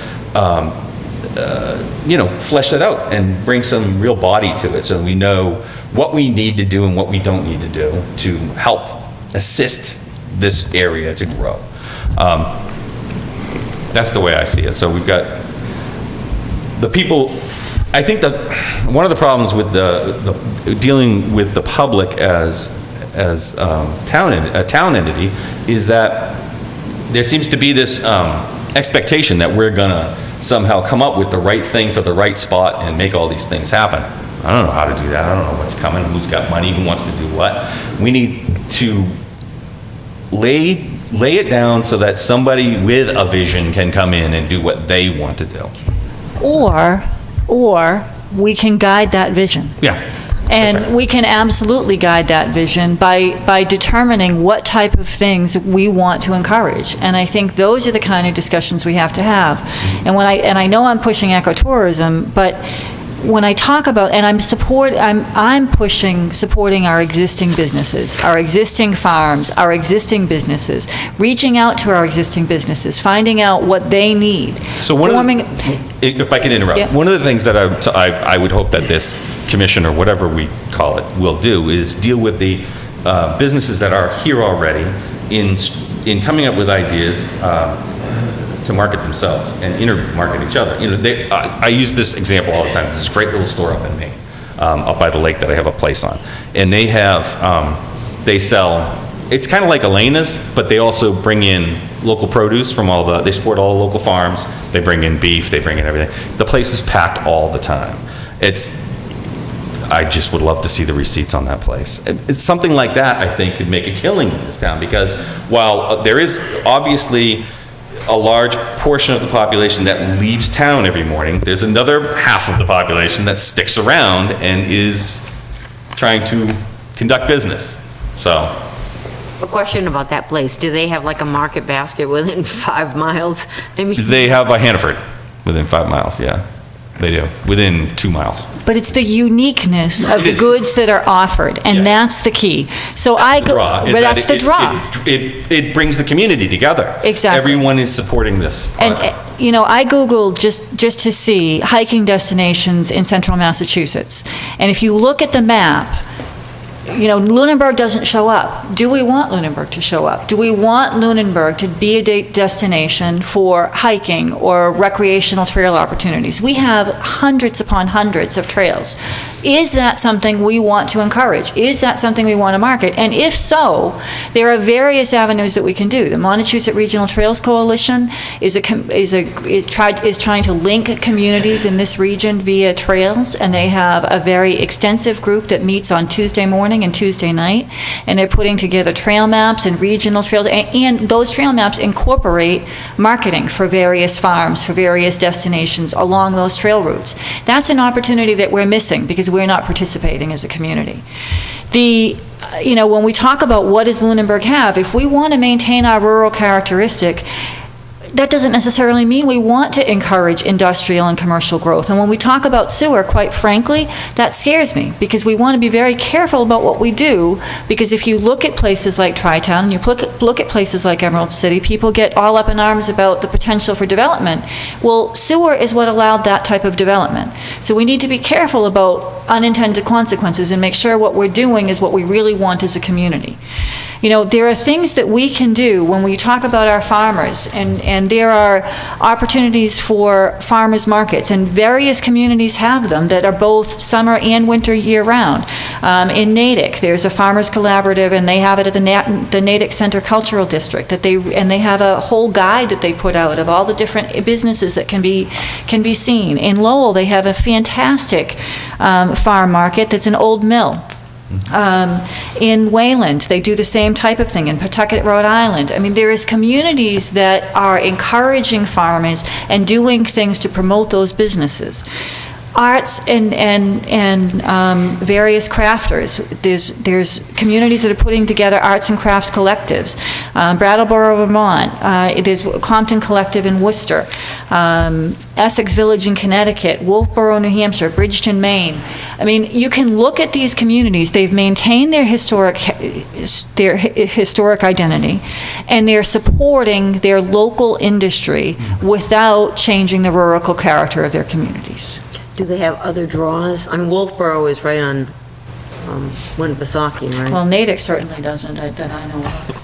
[SPEAKER 7] flesh that out and bring some real body to it, so we know what we need to do and what we don't need to do to help assist this area to grow. That's the way I see it. So we've got the people. I think that one of the problems with the dealing with the public as a town entity is that there seems to be this expectation that we're gonna somehow come up with the right thing for the right spot and make all these things happen. I don't know how to do that. I don't know what's coming, who's got money, who wants to do what. We need to lay it down so that somebody with a vision can come in and do what they want to do.
[SPEAKER 4] Or we can guide that vision.
[SPEAKER 7] Yeah.
[SPEAKER 4] And we can absolutely guide that vision by determining what type of things we want to encourage. And I think those are the kind of discussions we have to have. And I know I'm pushing ecotourism, but when I talk about, and I'm pushing supporting our existing businesses, our existing farms, our existing businesses, reaching out to our existing businesses, finding out what they need.
[SPEAKER 7] So if I can interrupt,
[SPEAKER 4] Yeah.
[SPEAKER 7] one of the things that I would hope that this commission, or whatever we call it, will do is deal with the businesses that are here already in coming up with ideas to market themselves and inter-market each other. I use this example all the time. This is a great little store up in Maine. up by the lake that I have a place on. And they have, they sell, it's kind of like Elena's, but they also bring in local produce from they support all the local farms. They bring in beef, they bring in everything. The place is packed all the time. I just would love to see the receipts on that place. It's something like that, I think, could make a killing in this town, because while there is obviously a large portion of the population that leaves town every morning, there's another half of the population that sticks around and is trying to conduct business. So,
[SPEAKER 5] A question about that place. Do they have like a market basket within 5 miles? I mean,
[SPEAKER 7] they have a Hannaford within 5 miles, yeah. They do, within 2 miles.
[SPEAKER 4] But it's the uniqueness of
[SPEAKER 7] It
[SPEAKER 4] the
[SPEAKER 7] is.
[SPEAKER 4] goods that are offered, and
[SPEAKER 7] Yes.
[SPEAKER 4] that's the key. So
[SPEAKER 7] Draw is
[SPEAKER 4] but
[SPEAKER 7] that
[SPEAKER 4] that's the draw.
[SPEAKER 7] It brings the community together.
[SPEAKER 4] Exactly.
[SPEAKER 7] Everyone is supporting this
[SPEAKER 4] And,
[SPEAKER 7] project.
[SPEAKER 4] I Googled just to see hiking destinations in central Massachusetts. And if you look at the map, Lunenburg doesn't show up. Do we want Lunenburg to show up? Do we want Lunenburg to be a destination for hiking or recreational trail opportunities? We have hundreds upon hundreds of trails. Is that something we want to encourage? Is that something we want to market? And if so, there are various avenues that we can do. The Montechusett Regional Trails Coalition is trying to link communities in this region via trails, and they have a very extensive group that meets on Tuesday morning and Tuesday night, and they're putting together trail maps and regional trails, and those trail maps incorporate marketing for various farms, for various destinations along those trail routes. That's an opportunity that we're missing because we're not participating as a community. When we talk about what does Lunenburg have, if we want to maintain our rural characteristic, that doesn't necessarily mean we want to encourage industrial and commercial growth. And when we talk about sewer, quite frankly, that scares me, because we want to be very careful about what we do, because if you look at places like Tri-Town, and you look at places like Emerald City, people get all up in arms about the potential for development. Well, sewer is what allowed that type of development. So we need to be careful about unintended consequences and make sure what we're doing is what we really want as a community. There are things that we can do when we talk about our farmers, and there are opportunities for farmers markets, and various communities have them that are both summer and winter year-round. In Natick, there's a farmers collaborative, and they have it at the Natick Center Cultural District, and they have a whole guide that they put out of all the different businesses that can be seen. In Lowell, they have a fantastic farm market that's an old mill. In Wayland, they do the same type of thing. In Pawtucket, Rhode Island. I mean, there is communities that are encouraging farmers and doing things to promote those businesses. Arts and various crafters. There's communities that are putting together arts and crafts collectives. Brattleboro, Vermont. There's Compton Collective in Worcester. Essex Village in Connecticut. Wolfboro, New Hampshire. Bridgeton, Maine. I mean, you can look at these communities. They've maintained their historic identity, and they're supporting their local industry without changing the rural character of their communities.
[SPEAKER 5] do they have other draws? I mean, Wolfboro is right on Winnipesaukee, right?
[SPEAKER 4] Well, Natick certainly doesn't, that I know of.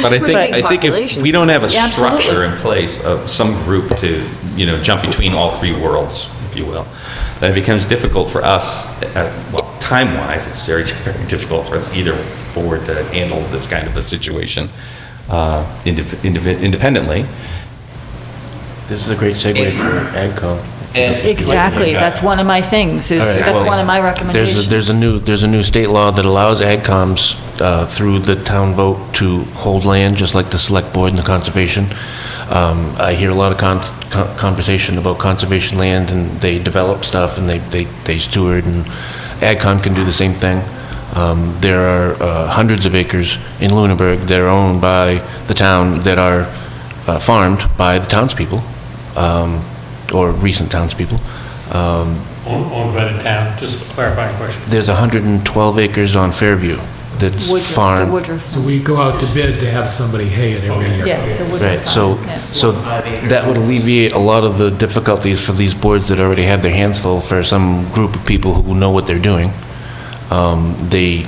[SPEAKER 7] But I think if we don't have a
[SPEAKER 4] Yeah, absolutely.
[SPEAKER 7] structure in place of some group to, jump between all three worlds, if you will, then it becomes difficult for us, time-wise, it's very, very difficult for either board to handle this kind of a situation independently.
[SPEAKER 14] This is a great segue for AgCom.
[SPEAKER 4] Exactly, that's one of my things, that's one of my recommendations.
[SPEAKER 14] There's a new state law that allows AgComs through the town vote to hold land, just like the select board and the conservation. I hear a lot of conversation about conservation land, and they develop stuff and they steward, and AgCom can do the same thing. There are hundreds of acres in Lunenburg that are owned by the town that are farmed by the townspeople. Or recent townspeople.
[SPEAKER 2] Owned by the town, just a clarifying question.
[SPEAKER 14] There's 112 acres on Fairview that's farmed.
[SPEAKER 4] The Woodruff.
[SPEAKER 12] So we go out to bid to have somebody hay it every year.
[SPEAKER 4] Yeah, the Woodruff.
[SPEAKER 14] Right, so that would alleviate a lot of the difficulties for these boards that already have their hands full for some group of people who know what they're doing. They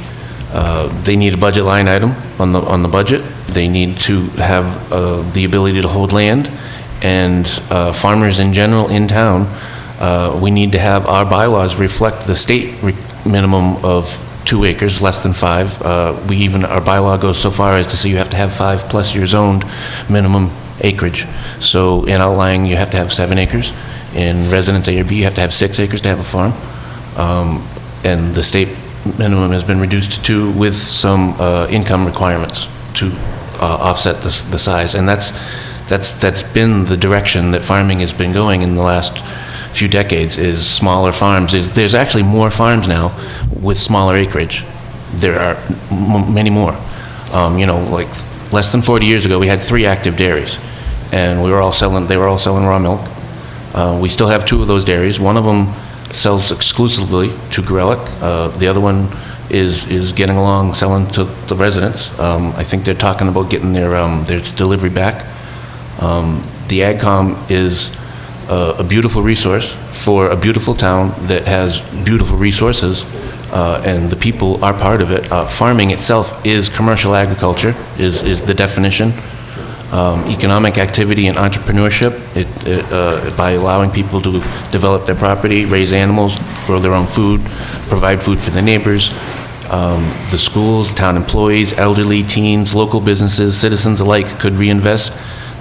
[SPEAKER 14] need a budget line item on the budget. They need to have the ability to hold land. And farmers in general in town we need to have our bylaws reflect the state minimum of 2 acres, less than 5. Our bylaw goes so far as to say you have to have 5 plus your zoned minimum acreage. So in outlying, you have to have 7 acres. In residence A or B, you have to have 6 acres to have a farm. And the state minimum has been reduced to 2 with some income requirements to offset the size. And that's been the direction that farming has been going in the last few decades, is smaller farms. There's actually more farms now with smaller acreage. There are many more. Like less than 40 years ago, we had 3 active dairies, and they were all selling raw milk. We still have 2 of those dairies. One of them sells exclusively to Grelick. The other one is getting along, selling to the residents. I think they're talking about getting their delivery back. The AgCom is a beautiful resource for a beautiful town that has beautiful resources, and the people are part of it. Farming itself is commercial agriculture, is the definition. Economic activity and entrepreneurship, by allowing people to develop their property, raise animals, grow their own food, provide food for their neighbors. The schools, town employees, elderly, teens, local businesses, citizens alike could reinvest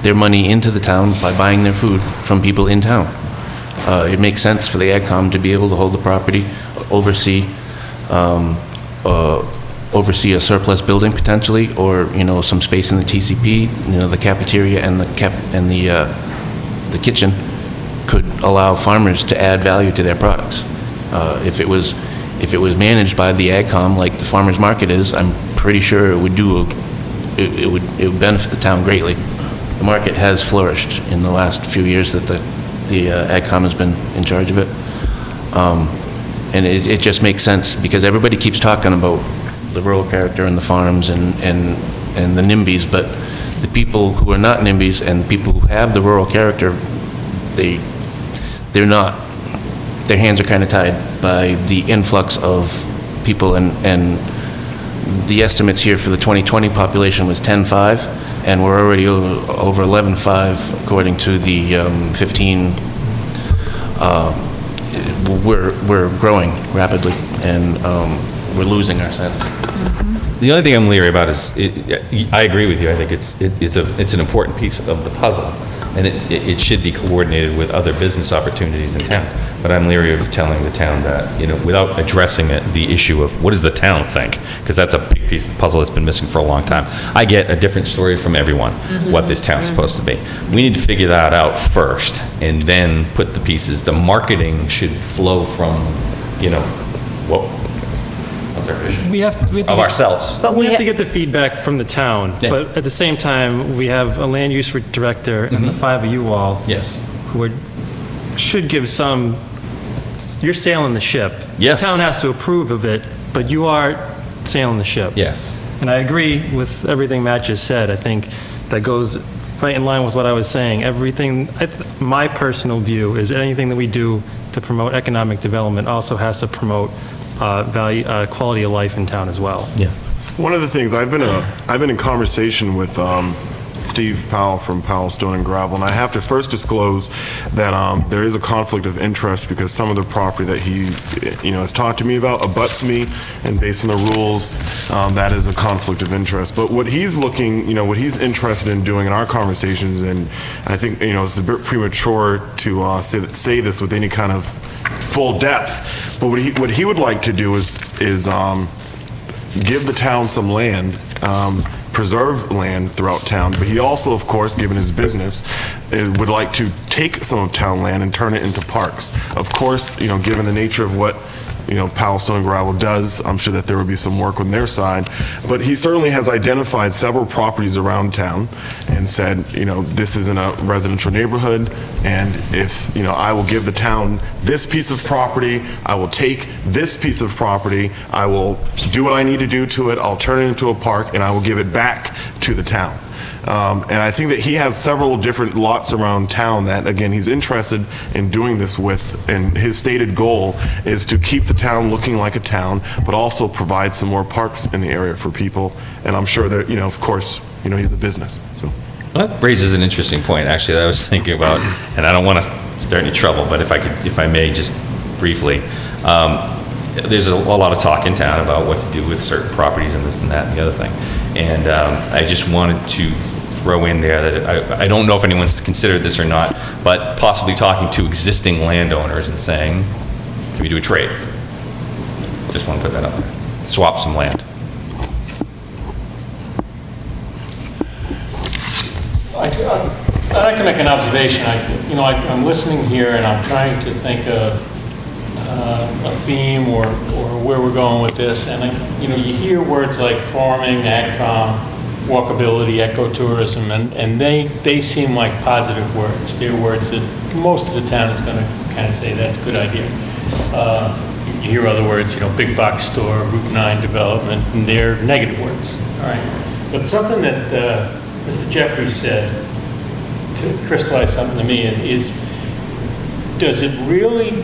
[SPEAKER 14] their money into the town by buying their food from people in town. It makes sense for the AgCom to be able to hold the property, oversee a surplus building potentially, or some space in the TCP. The cafeteria and the kitchen could allow farmers to add value to their products. If it was managed by the AgCom like the farmers market is, I'm pretty sure it would benefit the town greatly. The market has flourished in the last few years that the AgCom has been in charge of it. And it just makes sense because everybody keeps talking about the rural character and the farms and the NIMBYs, but the people who are not NIMBYs and people who have the rural character, they're not, their hands are kind of tied by the influx of people, and the estimates here for the 2020 population was 10.5, and we're already over 11.5 according to the 15. We're growing rapidly, and we're losing our sense.
[SPEAKER 7] The only thing I'm leery about is, I agree with you, I think it's an important piece of the puzzle, and it should be coordinated with other business opportunities in town. But I'm leery of telling the town that, without addressing the issue of what does the town think, because that's a big piece of the puzzle that's been missing for a long time. I get a different story from everyone, what this town's supposed to be. We need to figure that out first, and then put the pieces. The marketing should flow from, what's our vision?
[SPEAKER 3] We have to
[SPEAKER 7] of ourselves.
[SPEAKER 3] But we have to get the feedback from the town.
[SPEAKER 7] Yeah.
[SPEAKER 3] But at the same time, we have a land use director and the 5 of you all.
[SPEAKER 7] Yes.
[SPEAKER 3] Who should give some. You're sailing the ship.
[SPEAKER 7] Yes.
[SPEAKER 3] The town has to approve of it, but you are sailing the ship.
[SPEAKER 7] Yes.
[SPEAKER 3] And I agree with everything Matt just said. I think that goes right in line with what I was saying. My personal view is anything that we do to promote economic development also has to promote quality of life in town as well.
[SPEAKER 7] Yeah.
[SPEAKER 1] One of the things, I've been in conversation with Steve Powell from Powell Stone and Gravel, and I have to first disclose that there is a conflict of interest because some of the property that he has talked to me about abuts me, and based on the rules, that is a conflict of interest. But what he's what he's interested in doing in our conversations, and I think it's a bit premature to say this with any kind of full depth, but what he would like to do is give the town some land, preserve land throughout town, but he also, of course, given his business, would like to take some of town land and turn it into parks. Of course, given the nature of what Powell Stone and Gravel does, I'm sure that there would be some work on their side, but he certainly has identified several properties around town and said, this is in a residential neighborhood, and if, I will give the town this piece of property, I will take this piece of property, I will do what I need to do to it, I'll turn it into a park, and I will give it back to the town. And I think that he has several different lots around town that, again, he's interested in doing this with, and his stated goal is to keep the town looking like a town, but also provide some more parks in the area for people. And I'm sure that, of course, he's a business, so.
[SPEAKER 7] Well, that raises an interesting point, actually, that I was thinking about, and I don't want to start any trouble, but if I may, just briefly. There's a lot of talk in town about what to do with certain properties and this and that and the other thing. And I just wanted to throw in there that I don't know if anyone's considered this or not, but possibly talking to existing landowners and saying, can we do a trade? Just want to put that up there. Swap some land.
[SPEAKER 2] I'd like to make an observation. I'm listening here and I'm trying to think of a theme or where we're going with this. And you hear words like farming, AgCom, walkability, ecotourism, and they seem like positive words. They're words that most of the town is going to kind of say that's a good idea. You hear other words, big box store, Route 9 development, and they're negative words. All right. But something that Mr. Jeffries said to crystallize something to me is does it really,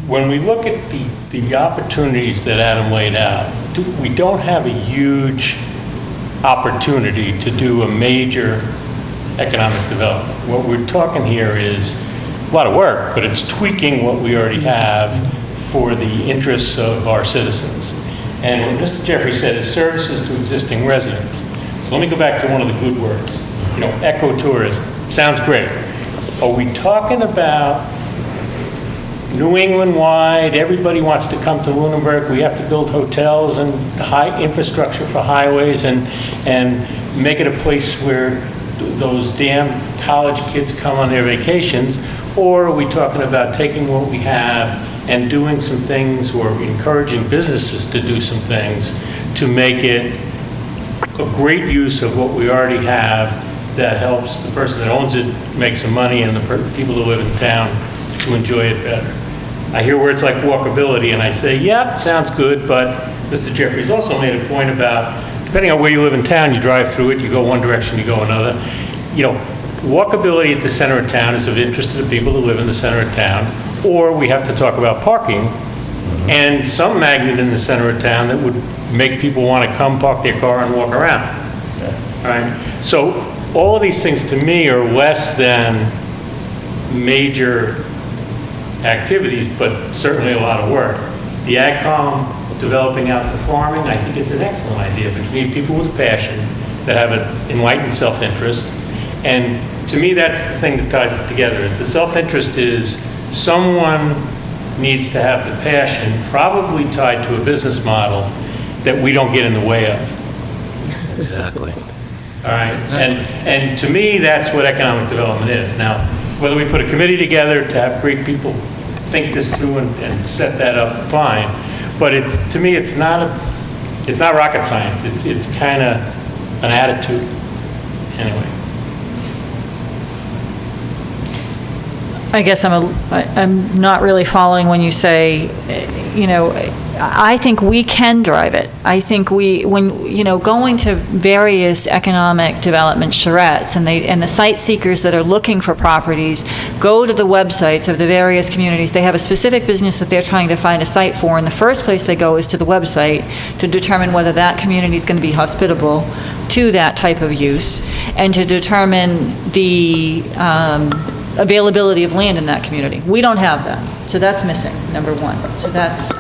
[SPEAKER 2] when we look at the opportunities that Adam laid out, we don't have a huge opportunity to do a major economic development. What we're talking here is a lot of work, but it's tweaking what we already have for the interests of our citizens. And what Mr. Jeffrey said is services to existing residents. So let me go back to one of the good words. Ecotourism. Sounds great. Are we talking about New England-wide, everybody wants to come to Lunenburg, we have to build hotels and high infrastructure for highways and make it a place where those damn college kids come on their vacations? Or are we talking about taking what we have and doing some things, or encouraging businesses to do some things to make it a great use of what we already have that helps the person that owns it make some money and the people who live in town to enjoy it better? I hear words like walkability and I say, yeah, sounds good, but Mr. Jeffries also made a point about, depending on where you live in town, you drive through it, you go one direction, you go another. Walkability at the center of town is of interest to the people who live in the center of town, or we have to talk about parking and some magnet in the center of town that would make people want to come park their car and walk around. All right? So all of these things to me are less than major activities, but certainly a lot of work. The AgCom, developing out the farming, I think it's an excellent idea, but you need people with a passion that have an enlightened self-interest. And to me, that's the thing that ties it together, is the self-interest is someone needs to have the passion, probably tied to a business model that we don't get in the way of.
[SPEAKER 14] Exactly.
[SPEAKER 2] All right, and to me, that's what economic development is. Now, whether we put a committee together to have great people think this through and set that up, fine. But to me, it's not rocket science. It's kind of an attitude. Anyway.
[SPEAKER 4] I guess I'm not really following when you say, I think we can drive it. I think going to various economic development charrettes and the site seekers that are looking for properties go to the websites of the various communities. They have a specific business that they're trying to find a site for, and the first place they go is to the website to determine whether that community is going to be hospitable to that type of use, and to determine the availability of land in that community. We don't have that. So that's missing, number one. So that's,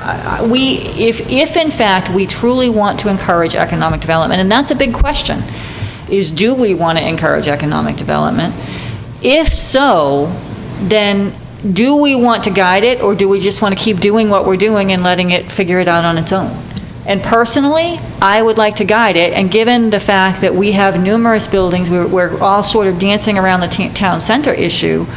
[SPEAKER 4] if in fact we truly want to encourage economic development, and that's a big question, is do we want to encourage economic development? If so, then do we want to guide it, or do we just want to keep doing what we're doing and letting it figure it out on its own? And personally, I would like to guide it, and given the fact that we have numerous buildings, we're all sort of dancing around the town center issue,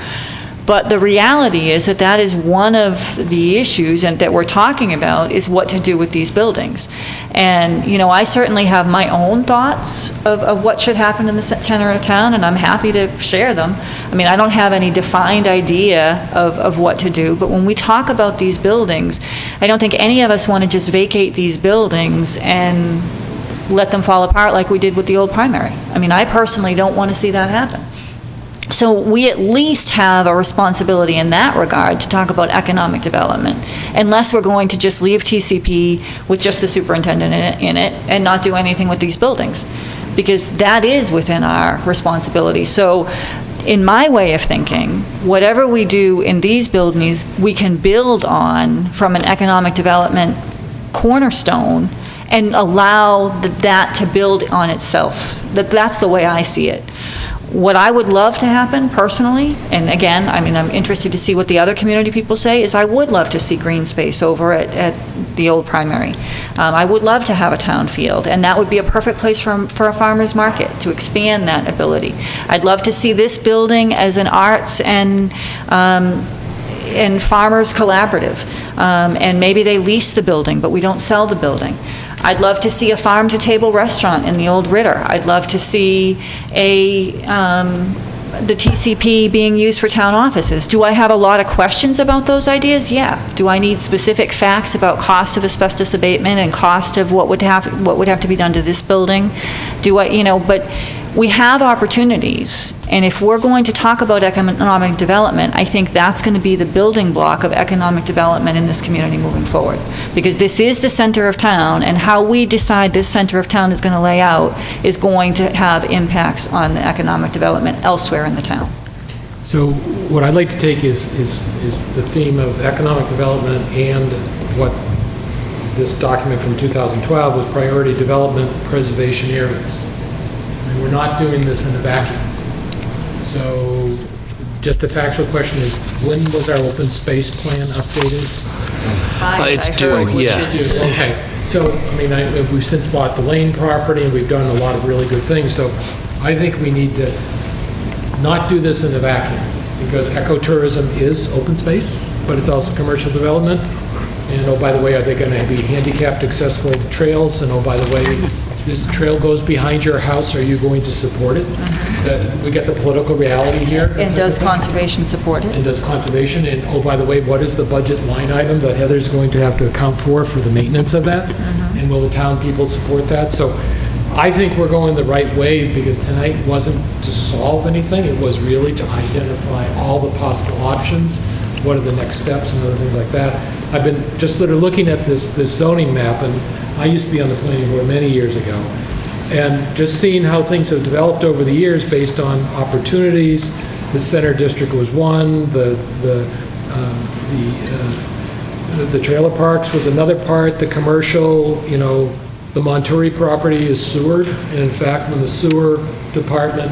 [SPEAKER 4] but the reality is that is one of the issues and that we're talking about, is what to do with these buildings. And, I certainly have my own thoughts of what should happen in the center of town, and I'm happy to share them. I mean, I don't have any defined idea of what to do, but when we talk about these buildings, I don't think any of us want to just vacate these buildings and let them fall apart like we did with the old primary. I mean, I personally don't want to see that happen. So we at least have a responsibility in that regard to talk about economic development, unless we're going to just leave TCP with just the superintendent in it and not do anything with these buildings. because that is within our responsibility. So in my way of thinking, whatever we do in these buildings, we can build on from an economic development cornerstone and allow that to build on itself. That's the way I see it. What I would love to happen personally, and again, I mean, I'm interested to see what the other community people say, is I would love to see green space over at the old primary. I would love to have a town field, and that would be a perfect place for a farmer's market, to expand that ability. I'd love to see this building as an arts and farmers collaborative, and maybe they lease the building, but we don't sell the building. I'd love to see a farm-to-table restaurant in the old Ritter. I'd love to see the TCP being used for town offices. Do I have a lot of questions about those ideas? Yeah. Do I need specific facts about cost of asbestos abatement and cost of what would have to be done to this building? But we have opportunities, and if we're going to talk about economic development, I think that's going to be the building block of economic development in this community moving forward. Because this is the center of town, and how we decide this center of town is going to lay out is going to have impacts on the economic development elsewhere in the town.
[SPEAKER 12] So what I'd like to take is the theme of economic development and what this document from 2012 was priority development preservation areas. And we're not doing this in a vacuum. So just a factual question is, when was our open space plan updated?
[SPEAKER 11] It's due, yes.
[SPEAKER 12] Okay, so, I mean, we've since bought the Lane property, and we've done a lot of really good things, so I think we need to not do this in a vacuum, because ecotourism is open space, but it's also commercial development, and oh, by the way, are they gonna be handicapped accessible trails, and oh, by the way, this trail goes behind your house, are you going to support it? We get the political reality here.
[SPEAKER 4] And does conservation support it?
[SPEAKER 12] And does conservation, and oh, by the way, what is the budget line item that Heather's going to have to account for the maintenance of that? And will the town people support that? So I think we're going the right way, because tonight wasn't to solve anything, it was really to identify all the possible options, what are the next steps and other things like that. I've been just sort of looking at this zoning map, and I used to be on the planning board many years ago, and just seeing how things have developed over the years based on opportunities. The center district was one, the trailer parks was another part, the commercial, the Monterey property is sewered, and in fact, when the sewer department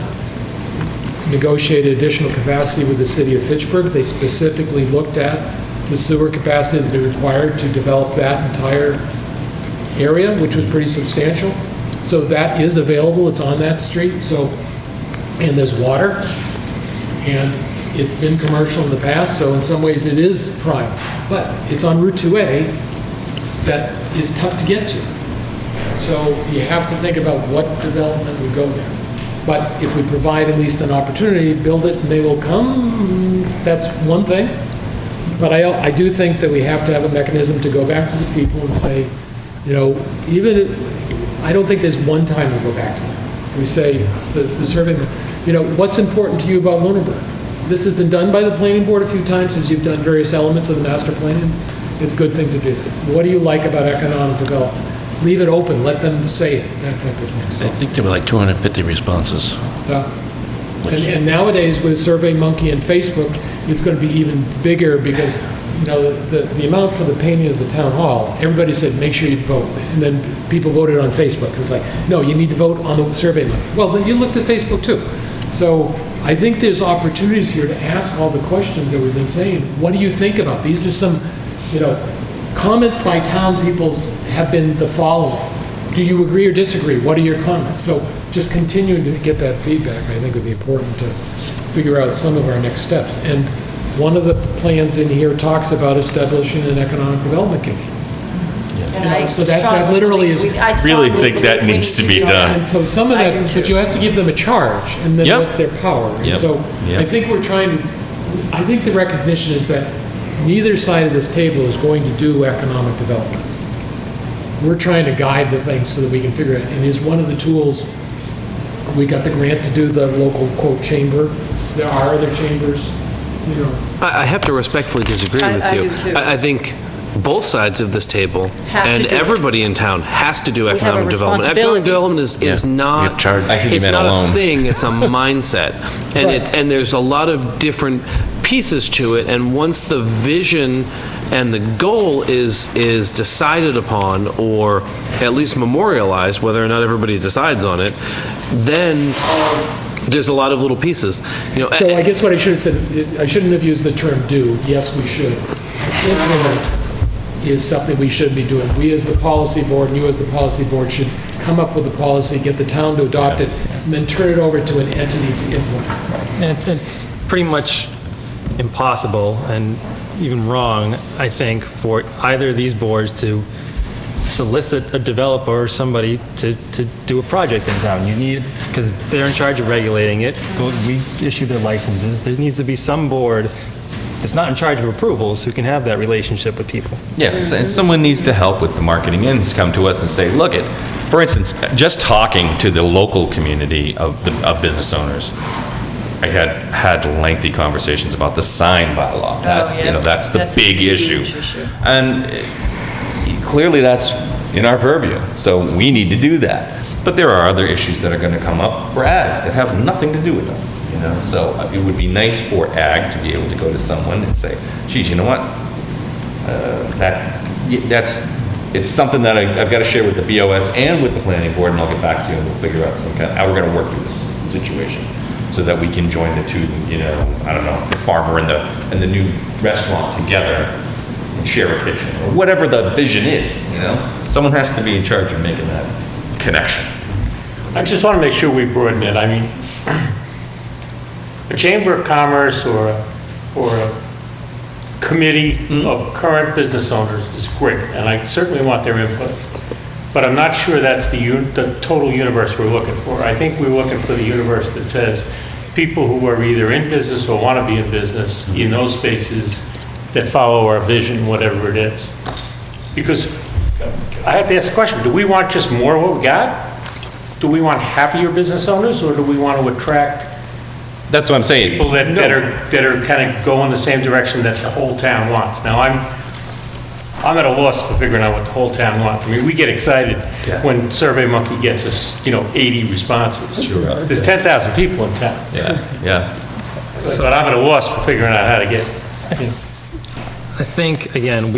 [SPEAKER 12] negotiated additional capacity with the city of Fitchburg, they specifically looked at the sewer capacity that they required to develop that entire area, which was pretty substantial. So that is available, it's on that street, and there's water, and it's been commercial in the past, so in some ways it is prime, but it's on Route 2A that is tough to get to. So you have to think about what development would go there. But if we provide at least an opportunity, build it and they will come, that's one thing. But I do think that we have to have a mechanism to go back to the people and say, I don't think there's one time we go back to them. We say, the survey, what's important to you about Lunenburg? This has been done by the planning board a few times, as you've done various elements of the master plan. It's a good thing to do. What do you like about economic development? Leave it open, let them say it, that type of thing. So,
[SPEAKER 14] I think there were like 250 responses.
[SPEAKER 12] and nowadays with SurveyMonkey and Facebook, it's going to be even bigger, because the amount for the painting of the town hall, everybody said, make sure you vote. And then people voted on Facebook. It was like, no, you need to vote on the SurveyMonkey. Well, then you looked at Facebook too. So I think there's opportunities here to ask all the questions that we've been saying. What do you think about? These are some, comments by town people have been the following. Do you agree or disagree? What are your comments? So just continuing to get that feedback, I think, would be important to figure out some of our next steps. And one of the plans in here talks about establishing an economic development committee. So that literally is...
[SPEAKER 7] I really think that needs to be done.
[SPEAKER 12] And so some of that, but you have to give them a charge, and then what's their power? And so I think we're trying to... I think the recognition is that neither side of this table is going to do economic development. We're trying to guide the things so that we can figure it. And is one of the tools, we got the grant to do the local, quote, chamber. There are other chambers,
[SPEAKER 11] I have to respectfully disagree with you.
[SPEAKER 4] I do too.
[SPEAKER 11] I think both sides of this table,
[SPEAKER 4] Have to
[SPEAKER 11] and
[SPEAKER 4] do it.
[SPEAKER 11] everybody in town has to do
[SPEAKER 4] have a
[SPEAKER 11] economic development. Economic
[SPEAKER 4] responsibility.
[SPEAKER 11] development is not,
[SPEAKER 7] I think you
[SPEAKER 11] it's
[SPEAKER 7] meant
[SPEAKER 11] not
[SPEAKER 7] alone.
[SPEAKER 11] a thing, it's a mindset. And there's a lot of different pieces to it, and once the vision and the goal is decided upon, or at least memorialized, whether or not everybody decides on it, then there's a lot of little pieces. You know,
[SPEAKER 12] So I guess what I should have said, I shouldn't have used the term do. Yes, we should. Implement is something we should be doing. We as the policy board, and you as the policy board should come up with a policy, get the town to adopt it, and then turn it over to an entity to implement.
[SPEAKER 3] And it's pretty much impossible and even wrong, I think, for either of these boards to solicit a developer or somebody to do a project in town. You need, because they're in charge of regulating it, we issue their licenses, there needs to be some board that's not in charge of approvals who can have that relationship with people.
[SPEAKER 7] Yes, and someone needs to help with the marketing and come to us and say, look it, for instance, just talking to the local community of business owners, I had lengthy conversations about the sign bylaw. That's, you know, that's the big issue. And clearly that's in our purview, so we need to do that. But there are other issues that are going to come up for ag that have nothing to do with us, you know? So it would be nice for ag to be able to go to someone and say, geez, you know what? It's something that I've got to share with the BOS and with the planning board, and I'll get back to you and we'll figure out how we're going to work through this situation so that we can join the two, you know, I don't know, the farmer and the new restaurant together and share a kitchen or whatever the vision is, you know? Someone has to be in charge of making that connection.
[SPEAKER 2] I just want to make sure we broaden it. I mean, a Chamber of Commerce or a committee of current business owners is great, and I certainly want their input. But I'm not sure that's the total universe we're looking for. I think we're looking for the universe that says people who are either in business or want to be in business in those spaces that follow our vision, whatever it is. Because I have to ask the question, do we want just more of what we got? Do we want happier business owners, or do we want to attract
[SPEAKER 7] That's what I'm saying.
[SPEAKER 2] people that are kind of going the same direction that the whole town wants? Now, I'm at a loss for figuring out what the whole town wants. I mean, we get excited when SurveyMonkey gets us, 80 responses.
[SPEAKER 7] Sure.
[SPEAKER 2] There's 10,000 people in town.
[SPEAKER 7] Yeah.
[SPEAKER 2] But I'm at a loss for figuring out how to get.
[SPEAKER 3] I think, again,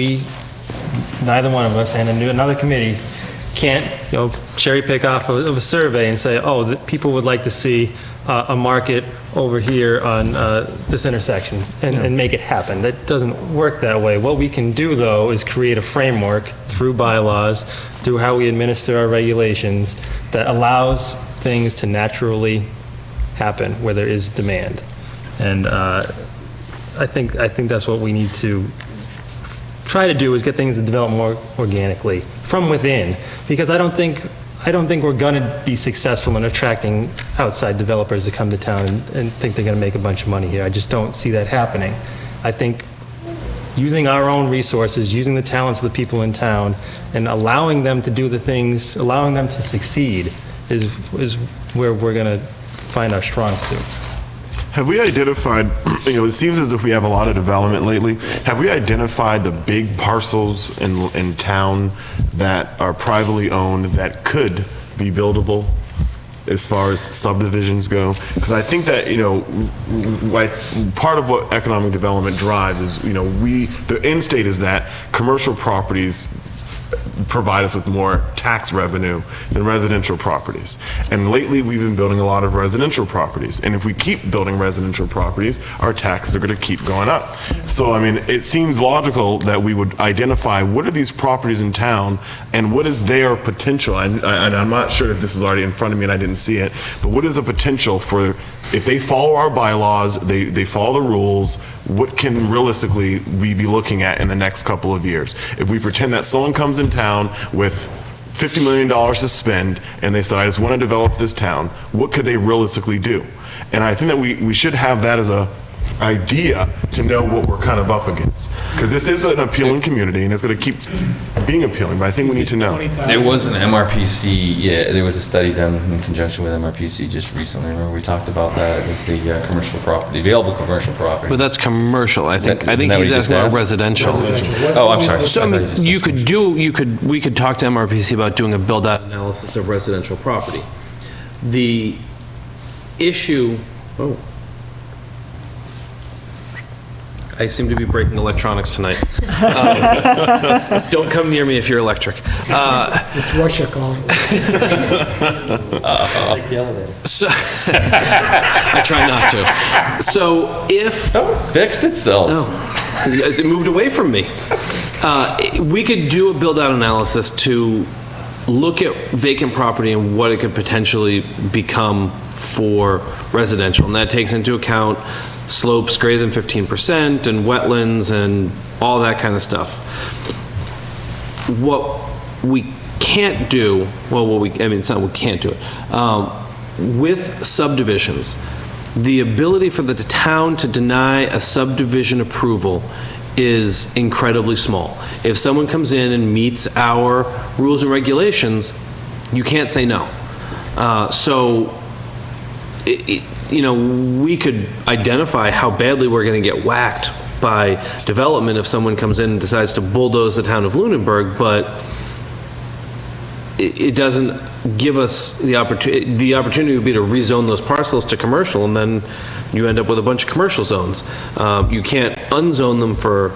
[SPEAKER 3] neither one of us and another committee can't, cherry pick off of a survey and say, oh, people would like to see a market over here on this intersection and make it happen. That doesn't work that way. What we can do, though, is create a framework through bylaws, through how we administer our regulations, that allows things to naturally happen where there is demand. And I think that's what we need to try to do, is get things to develop more organically from within, because I don't think we're going to be successful in attracting outside developers to come to town and think they're going to make a bunch of money here. I just don't see that happening. I think using our own resources, using the talents of the people in town, and allowing them to do the things, allowing them to succeed is where we're going to find our strong suit.
[SPEAKER 1] Have we identified, it seems as if we have a lot of development lately. Have we identified the big parcels in town that are privately owned that could be buildable as far as subdivisions go? Because I think that, part of what economic development drives is, the end state is that commercial properties provide us with more tax revenue than residential properties. And lately, we've been building a lot of residential properties. And if we keep building residential properties, our taxes are going to keep going up. So, it seems logical that we would identify what are these properties in town and what is their potential. And I'm not sure if this is already in front of me and I didn't see it, but what is the potential for, if they follow our bylaws, they follow the rules, what can realistically we be looking at in the next couple of years? If we pretend that someone comes in town with $50 million to spend and they said, I just want to develop this town, what could they realistically do? And I think that we should have that as a idea to know what we're kind of up against. Because this is an appealing community, and it's going to keep being appealing, but I think we need to know.
[SPEAKER 7] There was an MRPC, yeah, there was a study done in conjunction with MRPC just recently. Remember, we talked about that. It was the commercial property, available commercial property.
[SPEAKER 11] But that's commercial, I think. I
[SPEAKER 7] Isn't
[SPEAKER 11] think
[SPEAKER 7] that what
[SPEAKER 11] he's
[SPEAKER 7] you just
[SPEAKER 11] asking about
[SPEAKER 7] asked?
[SPEAKER 11] residential.
[SPEAKER 7] Oh, I'm sorry.
[SPEAKER 11] So, I
[SPEAKER 7] I thought
[SPEAKER 11] mean,
[SPEAKER 7] just
[SPEAKER 11] you
[SPEAKER 7] said
[SPEAKER 11] could we could talk to MRPC about doing a build-out analysis of residential property. The issue, I seem to be breaking electronics tonight. Don't come near me if you're electric.
[SPEAKER 12] It's Russia calling.
[SPEAKER 3] Like the elevator.
[SPEAKER 11] So, I try not to. So if...
[SPEAKER 7] fixed itself.
[SPEAKER 11] No, it moved away from me. We could do a build-out analysis to look at vacant property and what it could potentially become for residential. And that takes into account slopes greater than 15% and wetlands and all that kind of stuff. What we can't do, it's not we can't do it. With subdivisions, the ability for the town to deny a subdivision approval is incredibly small. If someone comes in and meets our rules and regulations, you can't say no. We could identify how badly we're going to get whacked by development if someone comes in and decides to bulldoze the town of Lunenburg, but it doesn't give us the opportunity. The opportunity would be to rezone those parcels to commercial, and then you end up with a bunch of commercial zones. You can't unzone them for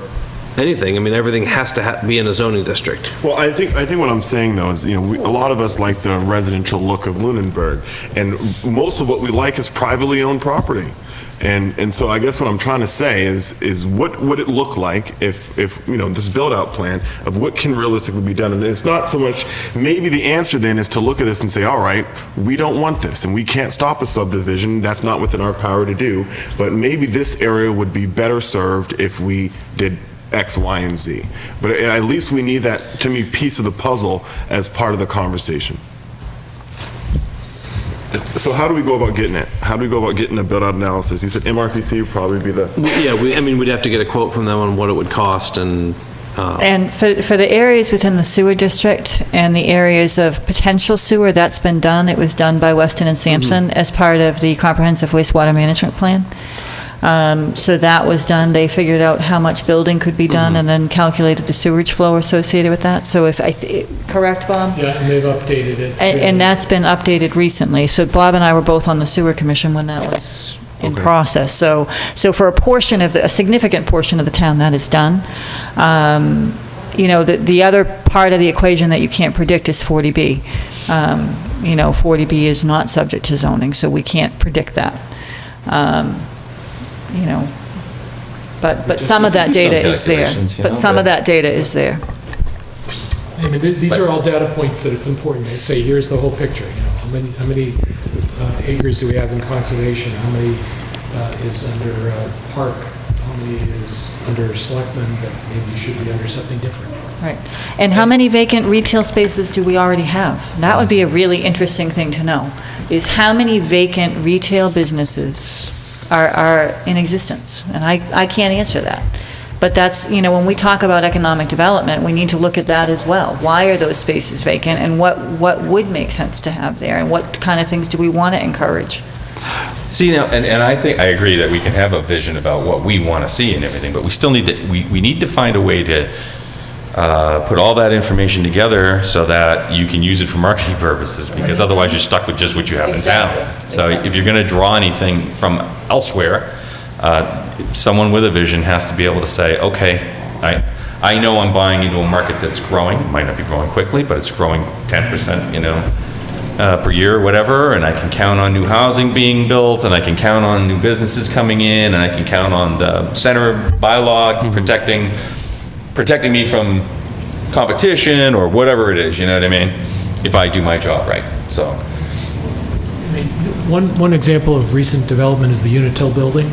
[SPEAKER 11] anything. I mean, everything has to be in a zoning district.
[SPEAKER 1] Well, I think what I'm saying though is, a lot of us like the residential look of Lunenburg, and most of what we like is privately owned property. And so I guess what I'm trying to say is what would it look like if this build-out plan of what can realistically be done? And it's not so much, maybe the answer then is to look at this and say, all right, we don't want this and we can't stop a subdivision. That's not within our power to do. But maybe this area would be better served if we did X, Y, and Z. But at least we need that, to me, piece of the puzzle as part of the conversation. So how do we go about getting it? How do we go about getting a build-out analysis? You said MRPC would probably be the...
[SPEAKER 11] We'd have to get a quote from them on what it would cost and...
[SPEAKER 4] And for the areas within the sewer district and the areas of potential sewer, that's been done. It was done by Weston and Sampson as part of the comprehensive wastewater management plan. So that was done. They figured out how much building could be done and then calculated the sewage flow associated with that. So correct, Bob?
[SPEAKER 12] Yeah, and they've updated it.
[SPEAKER 4] And that's been updated recently. So Bob and I were both on the sewer commission when that was in process. So for a significant portion of the town, that is done. The other part of the equation that you can't predict is 40B. 40B is not subject to zoning, so we can't predict that. But some of that data is there.
[SPEAKER 12] I mean, these are all data points that it's important to say, here's the whole picture. How many acres do we have in conservation? How many is under park? How many is under selectmen that maybe should be under something different?
[SPEAKER 4] Right. And how many vacant retail spaces do we already have? That would be a really interesting thing to know, is how many vacant retail businesses are in existence? And I can't answer that. But that's, when we talk about economic development, we need to look at that as well. Why are those spaces vacant, and what would make sense to have there, and what kind of things do we want to encourage?
[SPEAKER 7] See, now, and I think, I agree that we can have a vision about what we want to see and everything, but we still need to, we need to find a way to put all that information together so that you can use it for marketing purposes, because otherwise you're stuck with just what you have in town. So if you're going to draw anything from elsewhere, someone with a vision has to be able to say, okay, I know I'm buying into a market that's growing. It might not be growing quickly, but it's growing 10%, per year or whatever, and I can count on new housing being built, and I can count on new businesses coming in, and I can count on the center bylaw protecting me from competition or whatever it is, you know what I mean? If I do my job right, so.
[SPEAKER 12] I mean, one example of recent development is the Unitil building.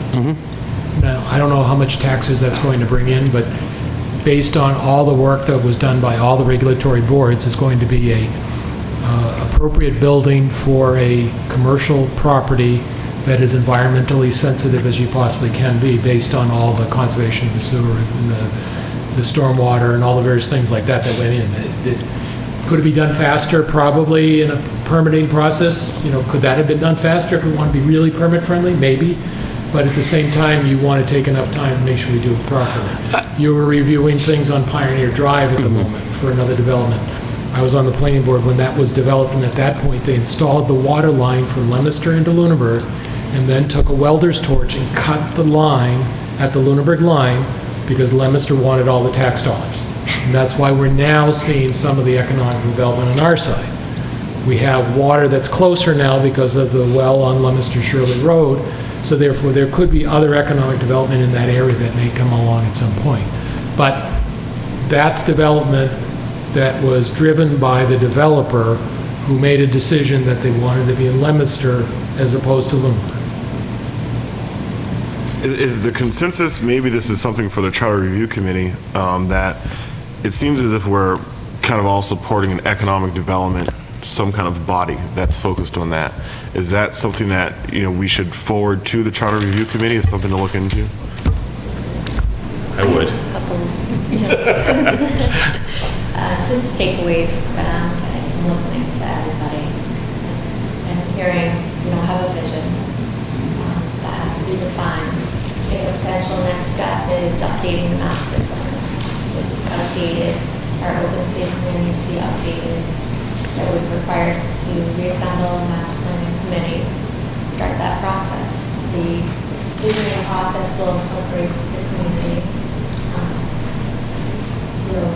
[SPEAKER 12] Now, I don't know how much taxes that's going to bring in, but based on all the work that was done by all the regulatory boards, it's going to be a appropriate building for a commercial property that is environmentally sensitive as you possibly can be, based on all the conservation of the sewer and the stormwater and all the various things like that went in. Could it be done faster? Probably, in a permitting process. Could that have been done faster if we want to be really permit friendly? Maybe. But at the same time, you want to take enough time to make sure we do it properly. You were reviewing things on Pioneer Drive at the moment for another development. I was on the planning board when that was developed, and at that point, they installed the water line from Leominster into Lunenburg, and then took a welder's torch and cut the line at the Lunenburg line, because Leominster wanted all the tax dollars. And that's why we're now seeing some of the economic development on our side. We have water that's closer now because of the well on Leominster Shirley Road, so therefore there could be other economic development in that area that may come along at some point. But that's development that was driven by the developer who made a decision that they wanted to be in Leominster as opposed to Lunenburg.
[SPEAKER 1] Is the consensus, maybe this is something for the Charter Review Committee, that it seems as if we're kind of all supporting an economic development, some kind of body that's focused on that. Is that something that, we should forward to the Charter Review Committee as something to look into?
[SPEAKER 7] I would.
[SPEAKER 8] Just takeaways from listening to everybody and hearing, have a vision that has to be defined. I think a potential next step is updating the master plan. It's outdated. Our open space plan needs to be updated. That would require us to reassemble the master planning committee, start that process. The visioning process will incorporate the community. We'll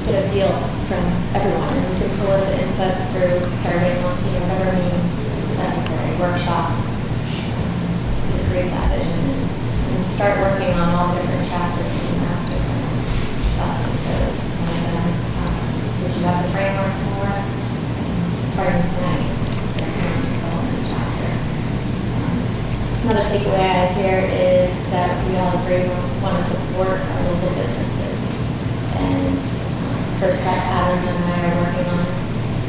[SPEAKER 8] get a feel from everyone, and we can solicit input through surveying, whatever means necessary, workshops to create that vision, and start working on all different chapters of the master plan. Because which you have the framework for, starting tonight, the development chapter. Another takeaway I have here is that we all agree we want to support our local businesses. And first step Adam and I are working on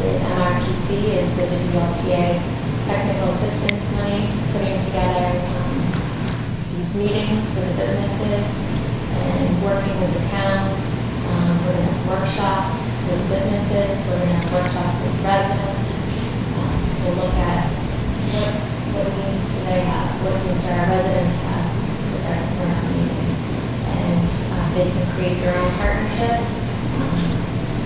[SPEAKER 8] with MRPC is with the DLTA technical assistance money, putting together these meetings with the businesses and working with the town. We're going to have workshops with businesses. We're going to have workshops with residents. We'll look at what needs do they have, what needs do our residents have that we're not meeting. And they can create their own partnership.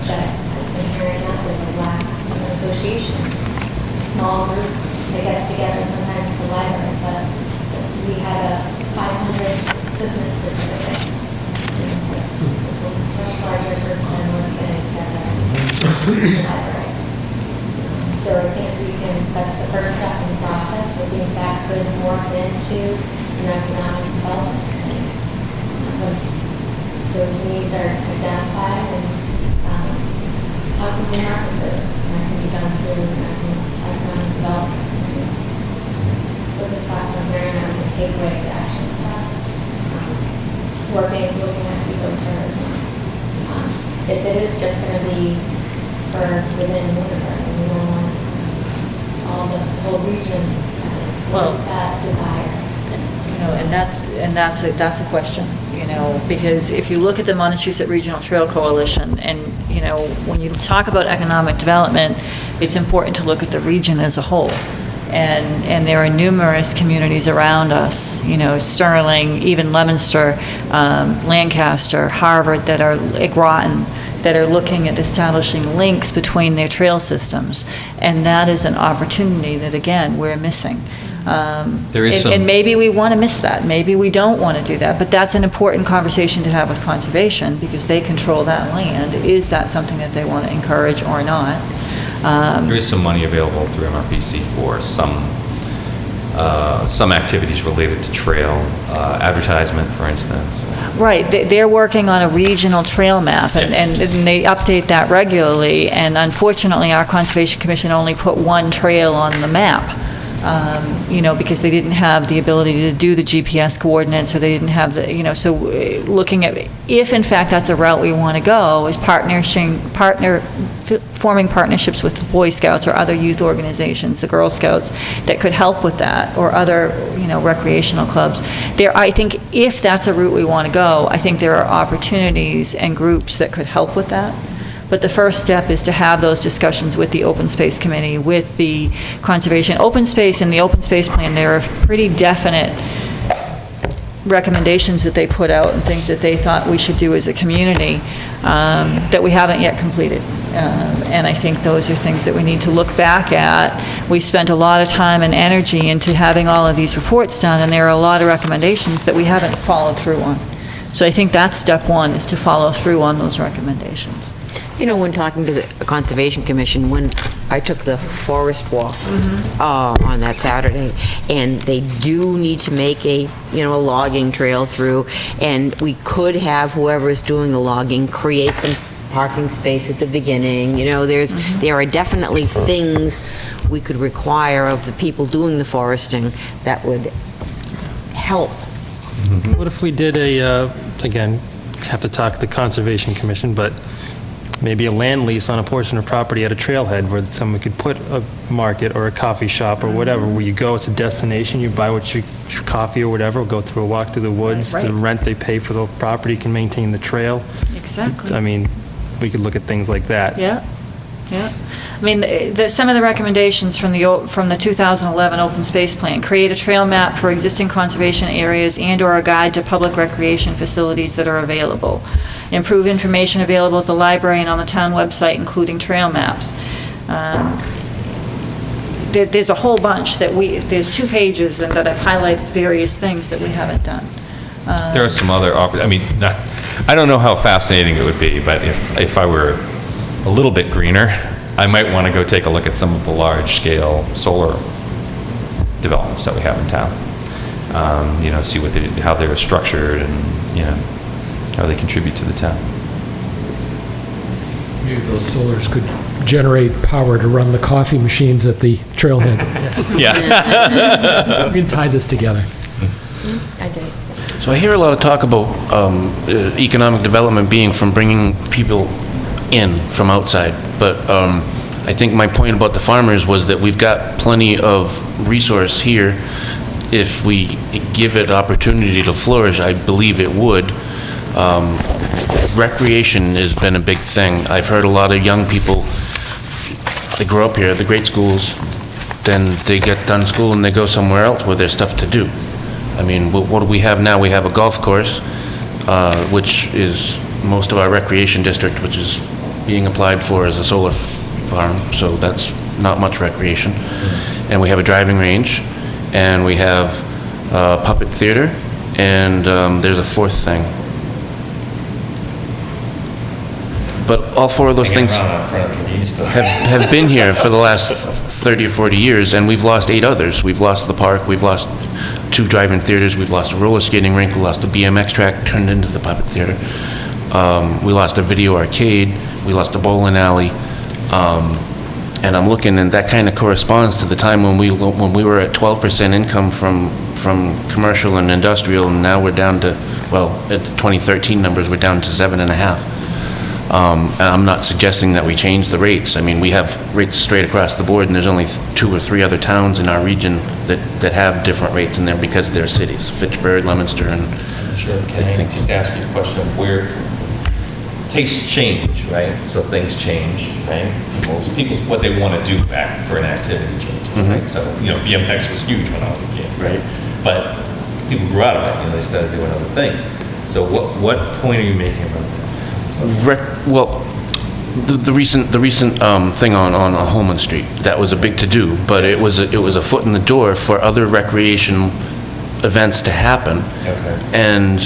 [SPEAKER 8] That I've been hearing that there's a lack of an association. A small group that gets together sometimes at the library, but we had a 500 business certificates. It's a much larger group than what's getting together in the library. So I think that's the first step in the process. I think that could morph into an economic development. And once those needs are identified, and how can we market those? And that can be done through economic development. Those are thoughts I'm hearing on the takeaways, action steps. Looking at ecotourism. If it is just going to be for within Lunenburg, and we don't want all the whole region, what is that desire?
[SPEAKER 4] And that's a question, because if you look at the Montezuma Regional Trail Coalition, and when you talk about economic development, it's important to look at the region as a whole. And there are numerous communities around us, Sterling, even Leominster, Lancaster, Harvard, Groton, that are looking at establishing links between their trail systems. And that is an opportunity that, again, we're missing.
[SPEAKER 7] There is
[SPEAKER 4] and maybe we want to miss that. Maybe we don't want to do that. But that's an important conversation to have with conservation, because they control that land. Is that something that they want to encourage or not?
[SPEAKER 7] There is some money available through MRPC for some activities related to trail advertisement, for instance.
[SPEAKER 4] Right. They're working on a regional trail map, and they update that regularly. And unfortunately, our Conservation Commission only put one trail on the map, because they didn't have the ability to do the GPS coordinates, or they didn't have the, so looking at if in fact that's a route we want to go, is partnership forming partnerships with the Boy Scouts or other youth organizations, the Girl Scouts, that could help with that, or other, recreational clubs. I think if that's a route we want to go, I think there are opportunities and groups that could help with that. But the first step is to have those discussions with the Open Space Committee, with the Conservation. Open Space and the Open Space Plan, there are pretty definite recommendations that they put out and things that they thought we should do as a community that we haven't yet completed. And I think those are things that we need to look back at. We spent a lot of time and energy into having all of these reports done, and there are a lot of recommendations that we haven't followed through on. So I think that's step one, is to follow through on those recommendations.
[SPEAKER 5] When talking to the Conservation Commission, when I took the forest walk on that Saturday, and they do need to make a logging trail through, and we could have whoever's doing the logging create some parking space at the beginning. There are definitely things we could require of the people doing the foresting that would help.
[SPEAKER 3] What if we did again, have to talk to the Conservation Commission, but maybe a land lease on a portion of property at a trailhead where someone could put a market or a coffee shop or whatever, where you go, it's a destination, you buy what your coffee or whatever, go through a walk through the woods,
[SPEAKER 4] Right.
[SPEAKER 3] the rent they pay for the property can maintain the trail.
[SPEAKER 4] Exactly.
[SPEAKER 3] I mean, we could look at things like that.
[SPEAKER 4] Yeah. I mean, some of the recommendations from the 2011 Open Space Plan: create a trail map for existing conservation areas and/or a guide to public recreation facilities that are available. Improve information available at the library and on the town website, including trail maps. There's a whole bunch there's 2 pages and that I've highlighted various things that we haven't done.
[SPEAKER 7] There are some other, I don't know how fascinating it would be, but if I were a little bit greener, I might want to go take a look at some of the large-scale solar developments that we have in town. See how they're structured and, how they contribute to the town.
[SPEAKER 12] Maybe those solars could generate power to run the coffee machines at the trailhead.
[SPEAKER 7] Yeah.
[SPEAKER 12] We can tie this together.
[SPEAKER 8] I did.
[SPEAKER 14] So I hear a lot of talk about economic development being from bringing people in from outside, but I think my point about the farmers was that we've got plenty of resource here. If we give it opportunity to flourish, I believe it would. Recreation has been a big thing. I've heard a lot of young people, they grow up here at the great schools, then they get done school and they go somewhere else where there's stuff to do. I mean, what do we have now? We have a golf course, which is most of our recreation district, which is being applied for as a solar farm, so that's not much recreation. And we have a driving range, and we have a puppet theater, and there's a 4th thing. But all 4 of those things have been here for the last 30 or 40 years, and we've lost 8 others. We've lost the park, we've lost 2 drive-in theaters, we've lost a roller skating rink, we lost a BMX track turned into the puppet theater. We lost a video arcade, we lost a bowling alley, and I'm looking, and that kind of corresponds to the time when we were at 12% income from commercial and industrial, and now we're down to, at the 2013 numbers, we're down to 7.5%. And I'm not suggesting that we change the rates. I mean, we have rates straight across the board, and there's only 2 or 3 other towns in our region that have different rates in there because they're cities, Fitchburg, Leominster, and...
[SPEAKER 7] Sure, can I just ask you a question of where tastes change, right? So things change, right? People's what they want to do back for an activity changes, right? So, BMX was huge when I was a kid.
[SPEAKER 14] Right.
[SPEAKER 7] But people grew out of it, they started doing other things. So what point are you making about that?
[SPEAKER 14] The recent thing on Holman Street, that was a big to-do, but it was a foot in the door for other recreation events to happen. Okay. And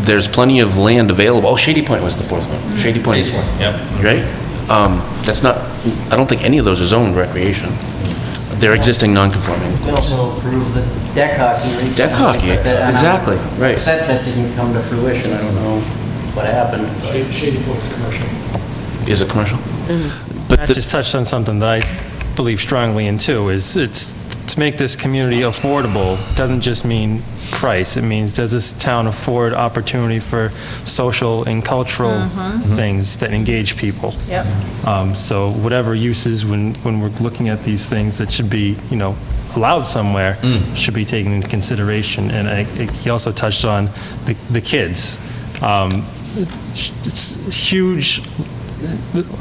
[SPEAKER 14] there's plenty of land available. Oh, Shady Point was the 4th one. Shady Point.
[SPEAKER 7] Yep.
[SPEAKER 14] Right? That's not, I don't think any of those are zoned recreation. They're existing non-conforming.
[SPEAKER 6] We also approved the deck hockey recently.
[SPEAKER 14] Deck hockey, exactly, right.
[SPEAKER 6] Upset that didn't come to fruition, I don't know what happened.
[SPEAKER 12] Shady Point's commercial.
[SPEAKER 14] Is it commercial? But
[SPEAKER 3] Matt just touched on something that I believe strongly in too, is it's to make this community affordable doesn't just mean price. It means, does this town afford opportunity for social and cultural things that engage people?
[SPEAKER 4] Yep.
[SPEAKER 3] So whatever uses, when we're looking at these things that should be, allowed somewhere, should be taken into consideration. And he also touched on the kids. It's huge.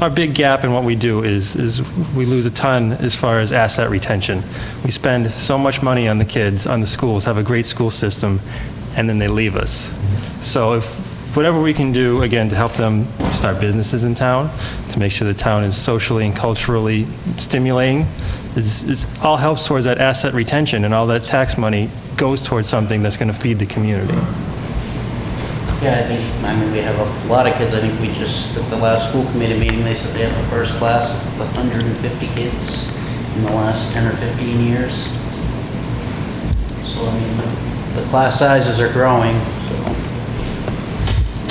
[SPEAKER 3] Our big gap in what we do is we lose a ton as far as asset retention. We spend so much money on the kids, on the schools, have a great school system, and then they leave us. So if whatever we can do, again, to help them start businesses in town, to make sure the town is socially and culturally stimulating, it all helps towards that asset retention, and all that tax money goes towards something that's going to feed the community.
[SPEAKER 6] Yeah, I mean, we have a lot of kids. I think we just, at the last school committee meeting, they said they have the first class of 150 kids in the last 10 or 15 years. So, I mean, the class sizes are growing,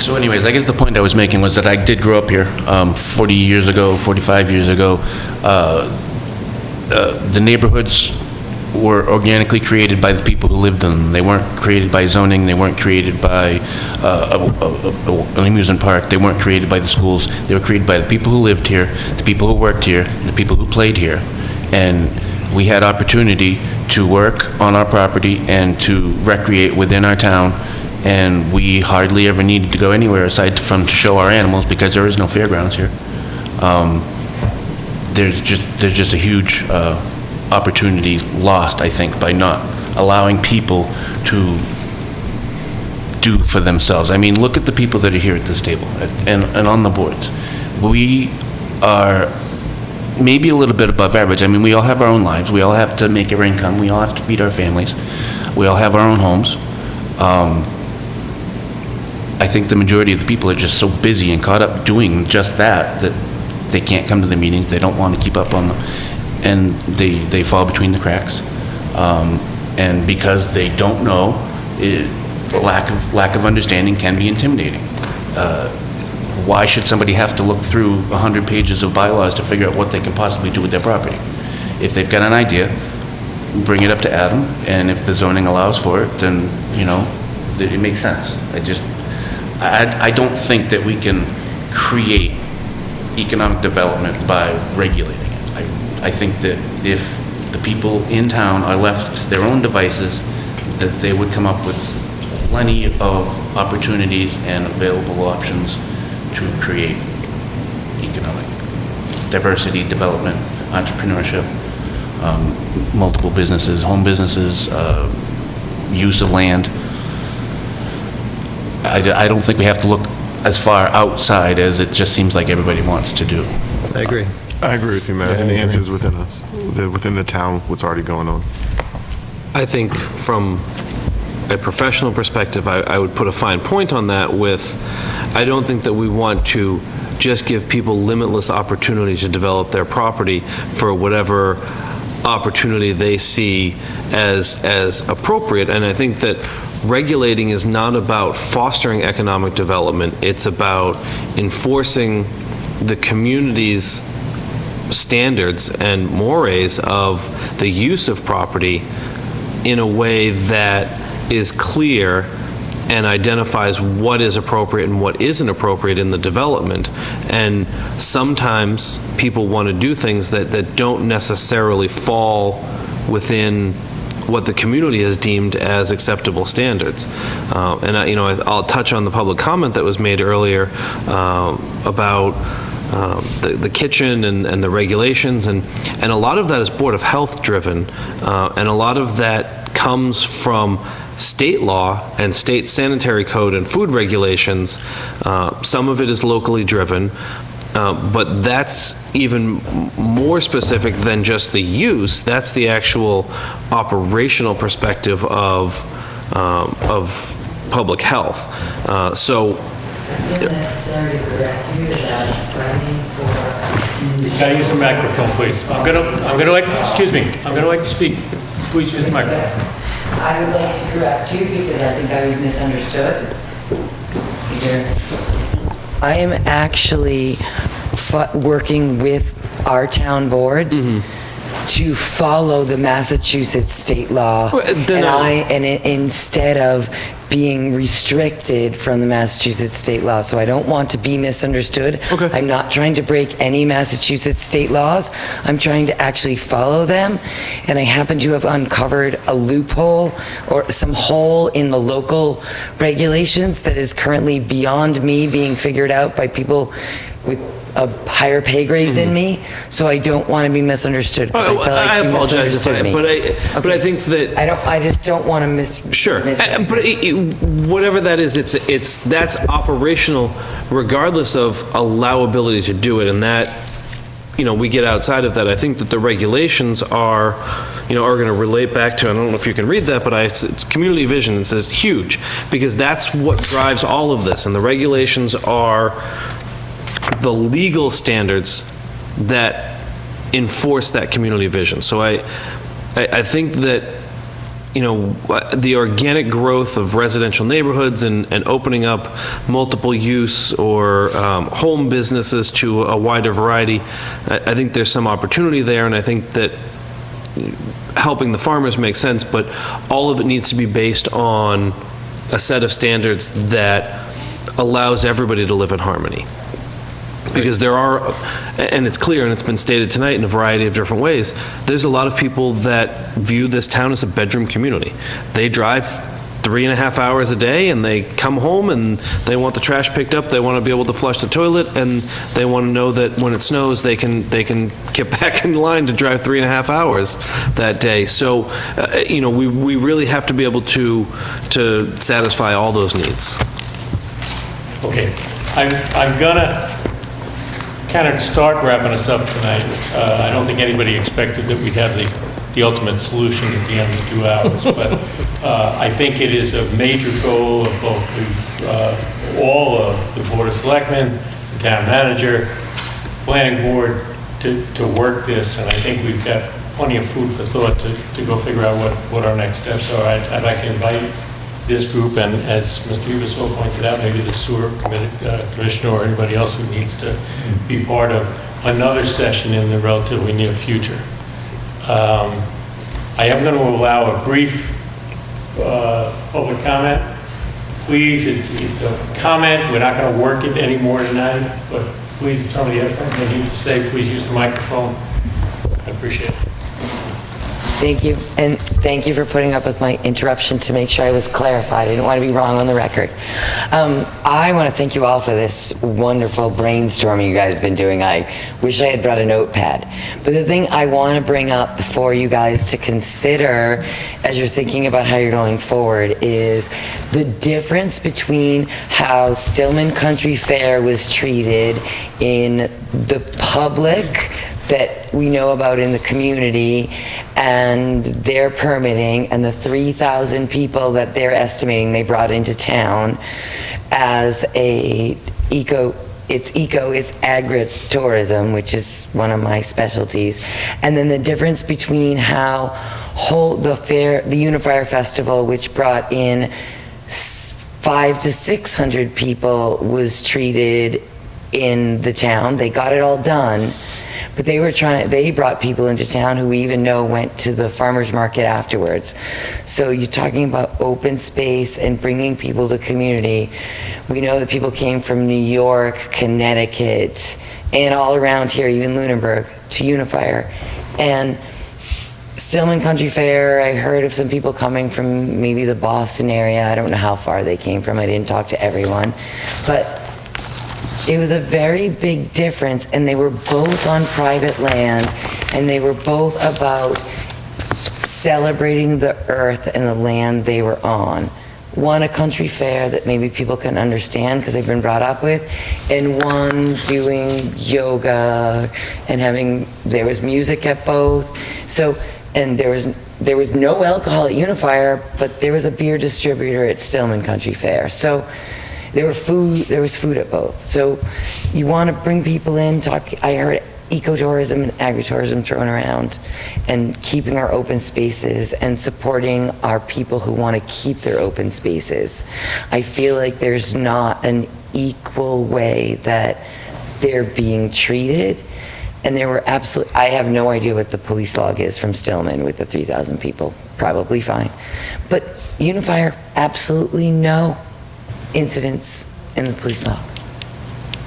[SPEAKER 14] So anyways, I guess the point I was making was that I did grow up here 40 years ago, 45 years ago. The neighborhoods were organically created by the people who lived in them. They weren't created by zoning, they weren't created by an amusement park, they weren't created by the schools. They were created by the people who lived here, the people who worked here, the people who played here. And we had opportunity to work on our property and to recreate within our town, and we hardly ever needed to go anywhere aside from to show our animals, because there is no fairgrounds here. There's just a huge opportunity lost, I think, by not allowing people to do for themselves. I mean, look at the people that are here at this table and on the boards. We are maybe a little bit above average. I mean, we all have our own lives. We all have to make our income. We all have to feed our families. We all have our own homes. I think the majority of the people are just so busy and caught up doing just that they can't come to the meetings. They don't want to keep up on them. And they fall between the cracks. And because they don't know, lack of understanding can be intimidating. Why should somebody have to look through 100 pages of bylaws to figure out what they can possibly do with their property? If they've got an idea, bring it up to Adam, and if the zoning allows for it, then, it makes sense. I don't think that we can create economic development by regulating it. I think that if the people in town are left to their own devices, that they would come up with plenty of opportunities and available options to create economic diversity, development, entrepreneurship, multiple businesses, home businesses, use of land. I don't think we have to look as far outside as it just seems like everybody wants to do.
[SPEAKER 3] I agree.
[SPEAKER 1] I agree with you, Matt. And the answer is within us, within the town, what's already going on.
[SPEAKER 11] I think from a professional perspective, I would put a fine point on that with, I don't think that we want to just give people limitless opportunity to develop their property for whatever opportunity they see as appropriate. And I think that regulating is not about fostering economic development. It's about enforcing the community's standards and mores of the use of property in a way that is clear and identifies what is appropriate and what isn't appropriate in the development. And sometimes people want to do things that don't necessarily fall within what the community has deemed as acceptable standards. I'll touch on the public comment that was made earlier about the kitchen and the regulations, and a lot of that is Board of Health driven, and a lot of that comes from state law and state sanitary code and food regulations. Some of it is locally driven, but that's even more specific than just the use. That's the actual operational perspective of public health. So.
[SPEAKER 2] Gotta use the microphone, please. I'm gonna like to speak. Please use the microphone.
[SPEAKER 9] I would like to correct you because I think I was misunderstood. I am actually working with our town boards to follow the Massachusetts state law, instead of being restricted from the Massachusetts state law. So I don't want to be misunderstood.
[SPEAKER 11] Okay.
[SPEAKER 9] I'm not trying to break any Massachusetts state laws. I'm trying to actually follow them. And I happen to have uncovered a loophole or some hole in the local regulations that is currently beyond me being figured out by people with a higher pay grade than me, so I don't want to be misunderstood. 'Cause I feel like
[SPEAKER 11] I
[SPEAKER 9] you
[SPEAKER 11] apologize,
[SPEAKER 9] misunderstood me.
[SPEAKER 11] but I think that
[SPEAKER 9] I just don't want to
[SPEAKER 11] Sure, but whatever that is, that's operational, regardless of allowability to do it, and that, we get outside of that. I think that the regulations are going to relate back to, I don't know if you can read that, but it's community vision. It says huge, because that's what drives all of this, and the regulations are the legal standards that enforce that community vision. So I think that, the organic growth of residential neighborhoods and opening up multiple use or home businesses to a wider variety, I think there's some opportunity there, and I think that helping the farmers makes sense, but all of it needs to be based on a set of standards that allows everybody to live in harmony. Because there are, and it's clear, and it's been stated tonight in a variety of different ways, there's a lot of people that view this town as a bedroom community. They drive 3.5 hours a day, and they come home, and they want the trash picked up, they want to be able to flush the toilet, and they want to know that when it snows, they can get back in line to drive 3.5 hours that day. So, we really have to be able to satisfy all those needs.
[SPEAKER 2] Okay, I'm gonna kind of start wrapping us up tonight. I don't think anybody expected that we'd have the ultimate solution at the end of 2 hours, but I think it is a major goal of both all of the Board of Selectmen, the town manager, planning board to work this, and I think we've got plenty of food for thought to go figure out what our next steps are. I'd like to invite this group, and as Mr. Ubisola pointed out, maybe the sewer commissioner or anybody else who needs to be part of another session in the relatively near future. I am going to allow a brief public comment. Please, it's a comment. We're not going to work it anymore tonight, but please, if somebody has something they need to say, please use the microphone. I appreciate it.
[SPEAKER 9] Thank you, and thank you for putting up with my interruption to make sure I was clarified. I didn't want to be wrong on the record. I want to thank you all for this wonderful brainstorming you guys have been doing. I wish I had brought a notepad. But the thing I want to bring up for you guys to consider as you're thinking about how you're going forward is the difference between how Stillman Country Fair was treated in the public that we know about in the community and their permitting and the 3,000 people that they're estimating they brought into town as it's agritourism, which is one of my specialties. And then the difference between how the Unifier Festival, which brought in 500 to 600 people, was treated in the town. They got it all done. But they brought people into town who we even know went to the farmer's market afterwards. So you're talking about open space and bringing people to community. We know that people came from New York, Connecticut, and all around here, even Lunenburg, to Unifier. And Stillman Country Fair, I heard of some people coming from maybe the Boston area. I don't know how far they came from. I didn't talk to everyone. But it was a very big difference, and they were both on private land, and they were both about celebrating the earth and the land they were on. One, a country fair that maybe people can understand because they've been brought up with, and one doing yoga and there was music at both. So, and there was no alcohol at Unifier, but there was a beer distributor at Stillman Country Fair. So, there was food at both. So you want to bring people in, I heard ecotourism and agritourism thrown around, and keeping our open spaces and supporting our people who want to keep their open spaces. I feel like there's not an equal way that they're being treated, And there were I have no idea what the police log is from Stillman with the 3,000 people, probably fine. But Unifier, absolutely no incidents in the police log.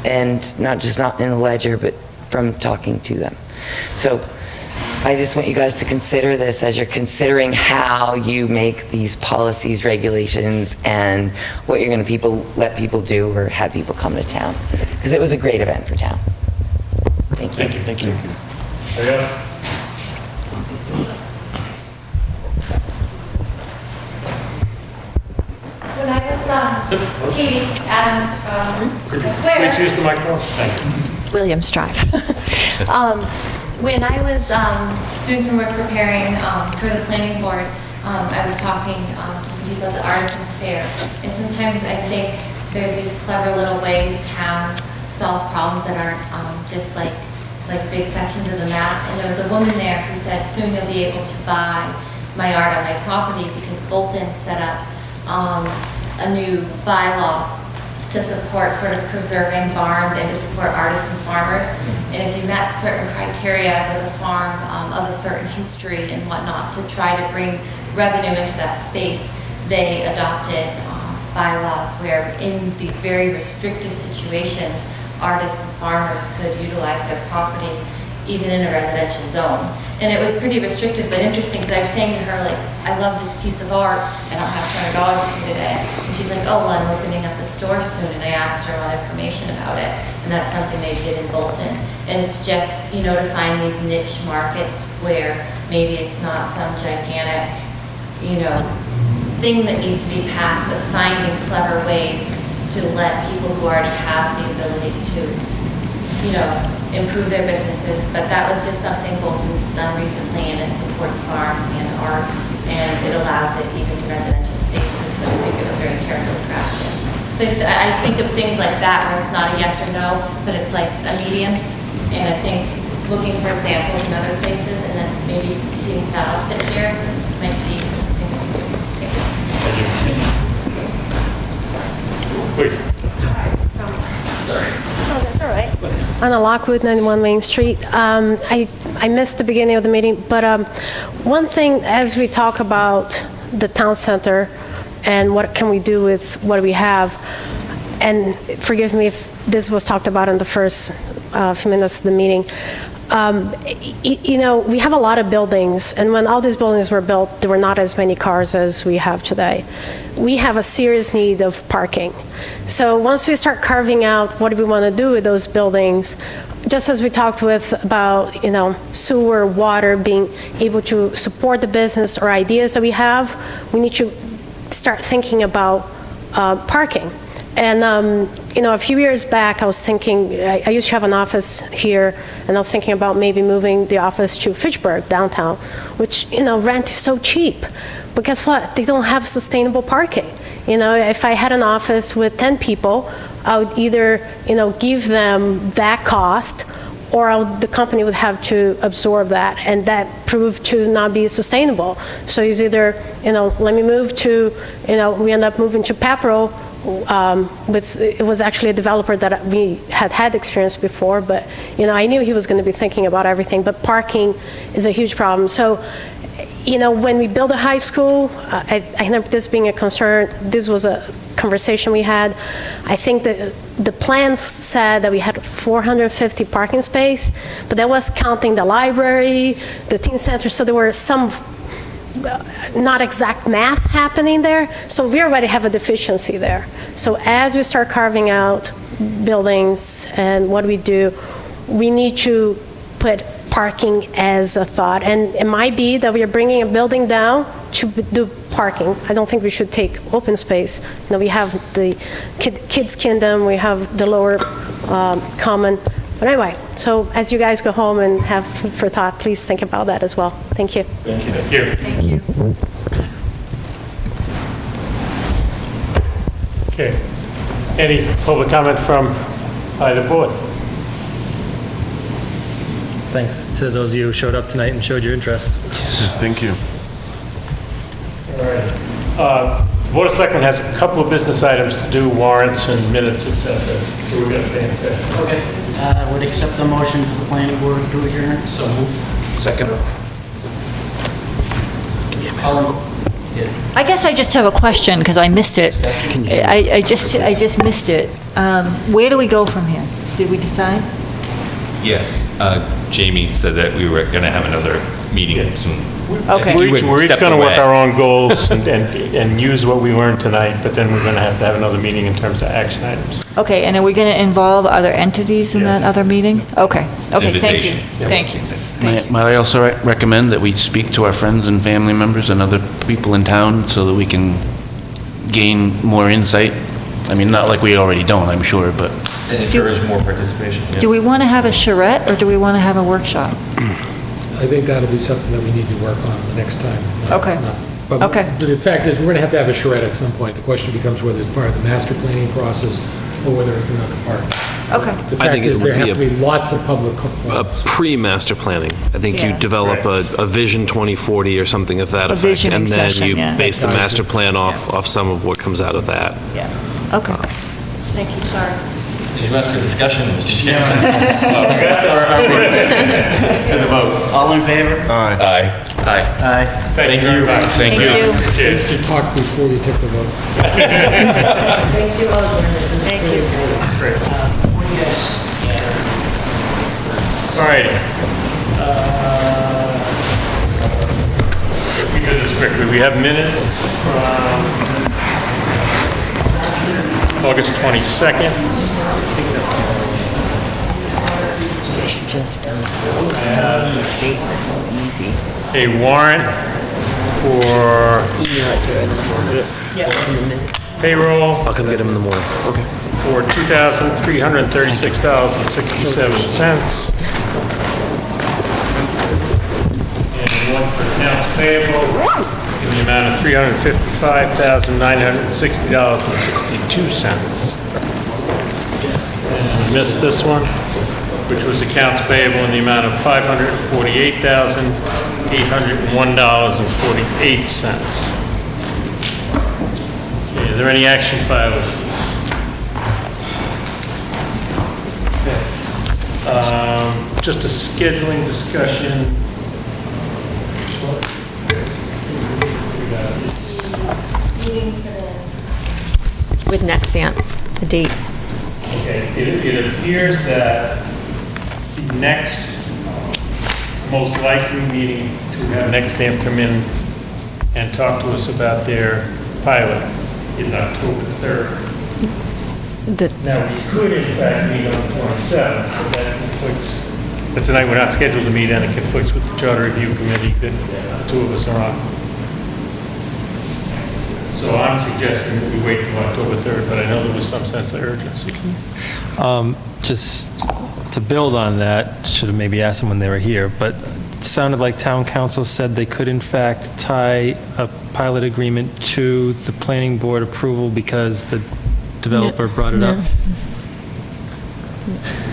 [SPEAKER 9] And not in the ledger, but from talking to them. So I just want you guys to consider this as you're considering how you make these policies, regulations, and what you're going to let people do or have people come to town. Because it was a great event for town. Thank you.
[SPEAKER 2] Thank you. There you go.
[SPEAKER 8] When I was, Katie Adams from the Square.
[SPEAKER 2] Please use the microphone. Thank you.
[SPEAKER 8] Williams Drive. When I was doing some work preparing for the planning board, I was talking to some people at the Artisans Fair, and sometimes I think there's these clever little ways towns solve problems that aren't just like big sections of the map. And there was a woman there who said, soon you'll be able to buy my art on my property, because Bolton set up a new bylaw to support sort of preserving barns and to support artists and farmers. And if you met certain criteria with a farm of a certain history and whatnot to try to bring revenue into that space, they adopted bylaws where in these very restrictive situations, artists and farmers could utilize their property even in a residential zone. And it was pretty restrictive, but interesting, because I was saying to her, like, I love this piece of art, I don't have $200 with me today. And she's like, oh, well, I'm opening up a store soon, and I asked her a lot of information about it, and that's something they did in Bolton. And it's just, to find these niche markets where maybe it's not some gigantic, thing that needs to be passed, but finding clever ways to let people who already have the ability to, improve their businesses. But that was just something Bolton's done recently, and it supports farms and art, and it allows it even to residential spaces, but I think it was very carefully crafted. So I think of things like that where it's not a yes or no, but it's like a medium, and I think looking for examples in other places and then maybe seeing that outfit here might be something that we do. Thank you.
[SPEAKER 2] Please. Sorry.
[SPEAKER 15] Oh, that's all right. Anna Lockwood, 91 Main Street. I missed the beginning of the meeting, but one thing as we talk about the town center and what can we do with what we have, and forgive me if this was talked about in the first few minutes of the meeting, we have a lot of buildings, and when all these buildings were built, there were not as many cars as we have today. We have a serious need of parking. So once we start carving out what do we want to do with those buildings, just as we talked about, sewer, water, being able to support the business or ideas that we have, we need to start thinking about parking. And, a few years back, I was thinking, I used to have an office here, and I was thinking about maybe moving the office to Fitchburg, downtown, which, rent is so cheap. But guess what? They don't have sustainable parking. If I had an office with 10 people, I would either, give them that cost, or the company would have to absorb that, and that proved to not be sustainable. So it's either, let me move to, we end up moving to Pepperell, it was actually a developer that we had experience before, but I knew he was going to be thinking about everything, but parking is a huge problem. So when we build a high school, I know this being a concern, this was a conversation we had. I think that the plans said that we had 450 parking space, but that was counting the library, the teen center, so there were some not exact math happening there, so we already have a deficiency there. So as we start carving out buildings and what we do, we need to put parking as a thought. And it might be that we are bringing a building down to do parking. I don't think we should take open space. We have the Kids Kingdom, we have the lower common. But anyway, so as you guys go home and have food for thought, please think about that as well. Thank you.
[SPEAKER 2] Thank you. Thank you.
[SPEAKER 4] Thank you.
[SPEAKER 2] Okay. Any public comment from either board?
[SPEAKER 3] Thanks to those of you who showed up tonight and showed your interest.
[SPEAKER 1] Thank you.
[SPEAKER 2] All right. Board of Selectmen has a couple of business items to do, warrants and minutes, et cetera. So we're going to stay in session. Okay.
[SPEAKER 6] Would accept the motion for the planning board to adjourn. So moved.
[SPEAKER 14] Second.
[SPEAKER 4] I guess I just have a question, because I missed it. I just missed it. Where do we go from here? Did we decide?
[SPEAKER 7] Yes, Jamie said that we were going to have another meeting soon.
[SPEAKER 4] Okay.
[SPEAKER 2] We're each going
[SPEAKER 7] stepped
[SPEAKER 2] to work
[SPEAKER 7] away.
[SPEAKER 2] our own goals and use what we learned tonight, but then we're going to have another meeting in terms of action items.
[SPEAKER 4] Okay, and are we going to involve other entities in that other meeting? Okay, thank you.
[SPEAKER 7] Invitation.
[SPEAKER 4] Thank you.
[SPEAKER 14] Might I also recommend that we speak to our friends and family members and other people in town so that we can gain more insight? I mean, not like we already don't, I'm sure, but...
[SPEAKER 7] And encourage more participation. yeah.
[SPEAKER 4] Do we want to have a charrette, or do we want to have a workshop?
[SPEAKER 12] I think that'll be something that we need to work on the next time.
[SPEAKER 4] Okay.
[SPEAKER 12] But
[SPEAKER 4] Okay.
[SPEAKER 12] the fact is, we're going to have a charrette at some point. The question becomes whether it's part of the master planning process or whether it's another part.
[SPEAKER 4] Okay.
[SPEAKER 12] The
[SPEAKER 11] I
[SPEAKER 12] fact
[SPEAKER 11] think it
[SPEAKER 12] is,
[SPEAKER 11] would
[SPEAKER 12] there have
[SPEAKER 11] be
[SPEAKER 12] to be lots of public
[SPEAKER 11] a
[SPEAKER 12] forums.
[SPEAKER 11] pre-master planning. I think you
[SPEAKER 4] Yeah.
[SPEAKER 11] develop a Vision 2040 or something of that
[SPEAKER 4] A
[SPEAKER 11] effect.
[SPEAKER 4] visioning
[SPEAKER 11] And then
[SPEAKER 4] session,
[SPEAKER 11] you
[SPEAKER 4] yeah.
[SPEAKER 11] base the master plan off some of what comes out of that.
[SPEAKER 4] Yeah, okay. Thank you, sorry.
[SPEAKER 7] Did you ask for discussion, Mr. Chairman?
[SPEAKER 2] To the vote.
[SPEAKER 6] All in favor?
[SPEAKER 7] Aye.
[SPEAKER 6] Aye.
[SPEAKER 2] Thank you very much.
[SPEAKER 7] Thank you.
[SPEAKER 12] At
[SPEAKER 2] Cheers.
[SPEAKER 12] least you talk before you take the vote.
[SPEAKER 4] Thank you.
[SPEAKER 6] Yes.
[SPEAKER 2] All righty. If we do this quickly, we have minutes from August 22nd.
[SPEAKER 5] Just easy.
[SPEAKER 2] A warrant for payroll
[SPEAKER 11] I'll come get them in the morning. Okay.
[SPEAKER 2] for $2,336.67. And one for accounts payable in the amount of $355,960.62. And missed this one, which was accounts payable in the amount of $548,801.48. Okay, is there any action filed? Just a scheduling discussion.
[SPEAKER 8] With Nexant, a date.
[SPEAKER 2] Okay, it appears that the next, most likely meeting to have Nexamp come in and talk to us about their pilot is October 3rd. Now, we could in fact meet on the 27th, but that conflicts, but tonight we're not scheduled to meet and it conflicts with the Charter Review Committee that the two of us are on. So I'm suggesting that we wait till October 3rd, but I know there was some sense of urgency.
[SPEAKER 3] Just to build on that, should have maybe asked them when they were here, but it sounded like town council said they could in fact tie a pilot agreement to the planning board approval because the developer brought it up.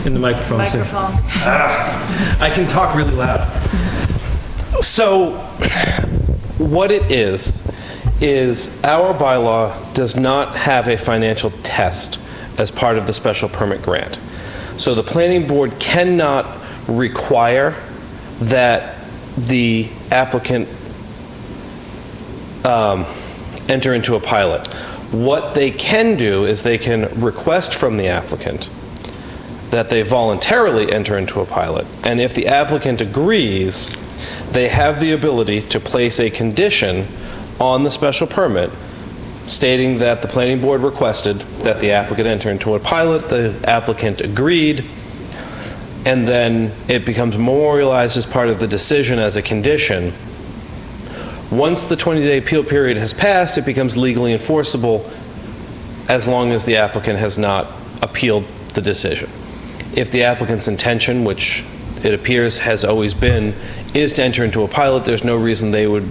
[SPEAKER 3] In the microphone, sir.
[SPEAKER 4] Microphone.
[SPEAKER 11] I can talk really loud. So, what it is our bylaw does not have a financial test as part of the special permit grant. So the planning board cannot require that the applicant enter into a pilot. What they can do is they can request from the applicant that they voluntarily enter into a pilot, and if the applicant agrees, they have the ability to place a condition on the special permit stating that the planning board requested that the applicant enter into a pilot, the applicant agreed, and then it becomes memorialized as part of the decision as a condition. Once the 20-day appeal period has passed, it becomes legally enforceable as long as the applicant has not appealed the decision. If the applicant's intention, which it appears has always been, is to enter into a pilot, there's no reason they would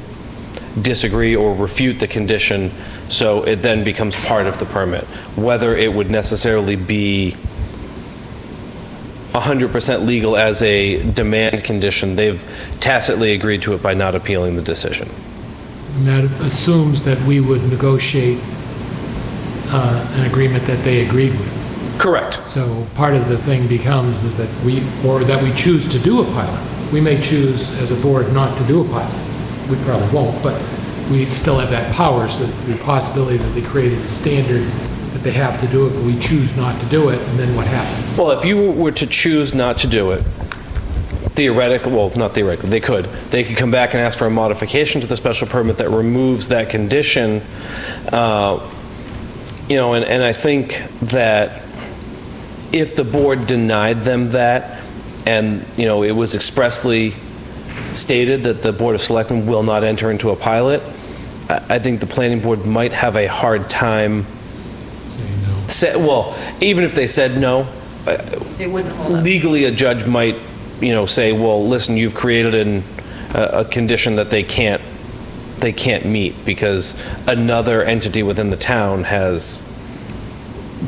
[SPEAKER 11] disagree or refute the condition, so it then becomes part of the permit. Whether it would necessarily be 100% legal as a demand condition, they've tacitly agreed to it by not appealing the decision.
[SPEAKER 12] And that assumes that we would negotiate an agreement that they agreed with.
[SPEAKER 11] Correct.
[SPEAKER 12] So part of the thing becomes is that we choose to do a pilot. We may choose as a board not to do a pilot. We probably won't, but we still have that power, so the possibility that they created a standard that they have to do it, but we choose not to do it, and then what happens?
[SPEAKER 11] Well, if you were to choose not to do it, not theoretically, they could come back and ask for a modification to the special permit that removes that condition. And I think that if the board denied them that, and, it was expressly stated that the Board of Selectmen will not enter into a pilot, I think the planning board might have a hard time even if they said no,
[SPEAKER 4] It wouldn't hold up.
[SPEAKER 11] legally a judge might, say, well, listen, you've created a condition that they can't meet because another entity within the town has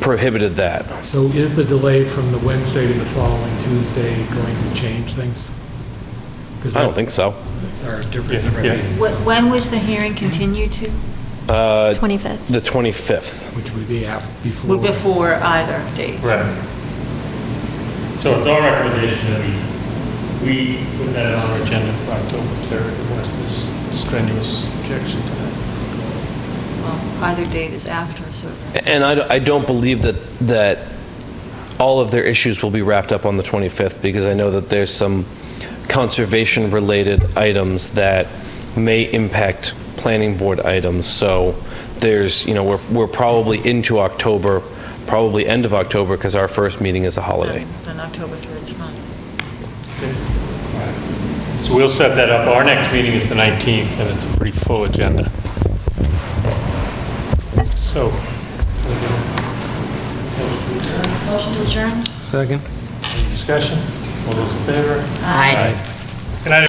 [SPEAKER 11] prohibited that.
[SPEAKER 12] So is the delay from the Wednesday to the following Tuesday going to change things? 'Cause
[SPEAKER 11] I don't think so.
[SPEAKER 12] That's our difference in our meetings.
[SPEAKER 4] When was the hearing continued to?
[SPEAKER 10] 25th.
[SPEAKER 11] The 25th.
[SPEAKER 12] Which would be before.
[SPEAKER 4] Before either date.
[SPEAKER 2] Right. So it's our recommendation that we put that on our agenda for October 3rd, unless there's strenuous objection to that.
[SPEAKER 4] Well, either date is after, so.
[SPEAKER 11] And I don't believe that all of their issues will be wrapped up on the 25th, because I know that there's some conservation-related items that may impact planning board items. So there's, we're probably into October, probably end of October, because our first meeting is a holiday.
[SPEAKER 4] Then October 3rd is fine.
[SPEAKER 2] Okay. All right. So we'll set that up. Our next meeting is the 19th, and it's a pretty full agenda. So,
[SPEAKER 4] Motion to adjourn?
[SPEAKER 3] Second.
[SPEAKER 2] any discussion? All those in favor?
[SPEAKER 5] Aye.
[SPEAKER 2] Aye.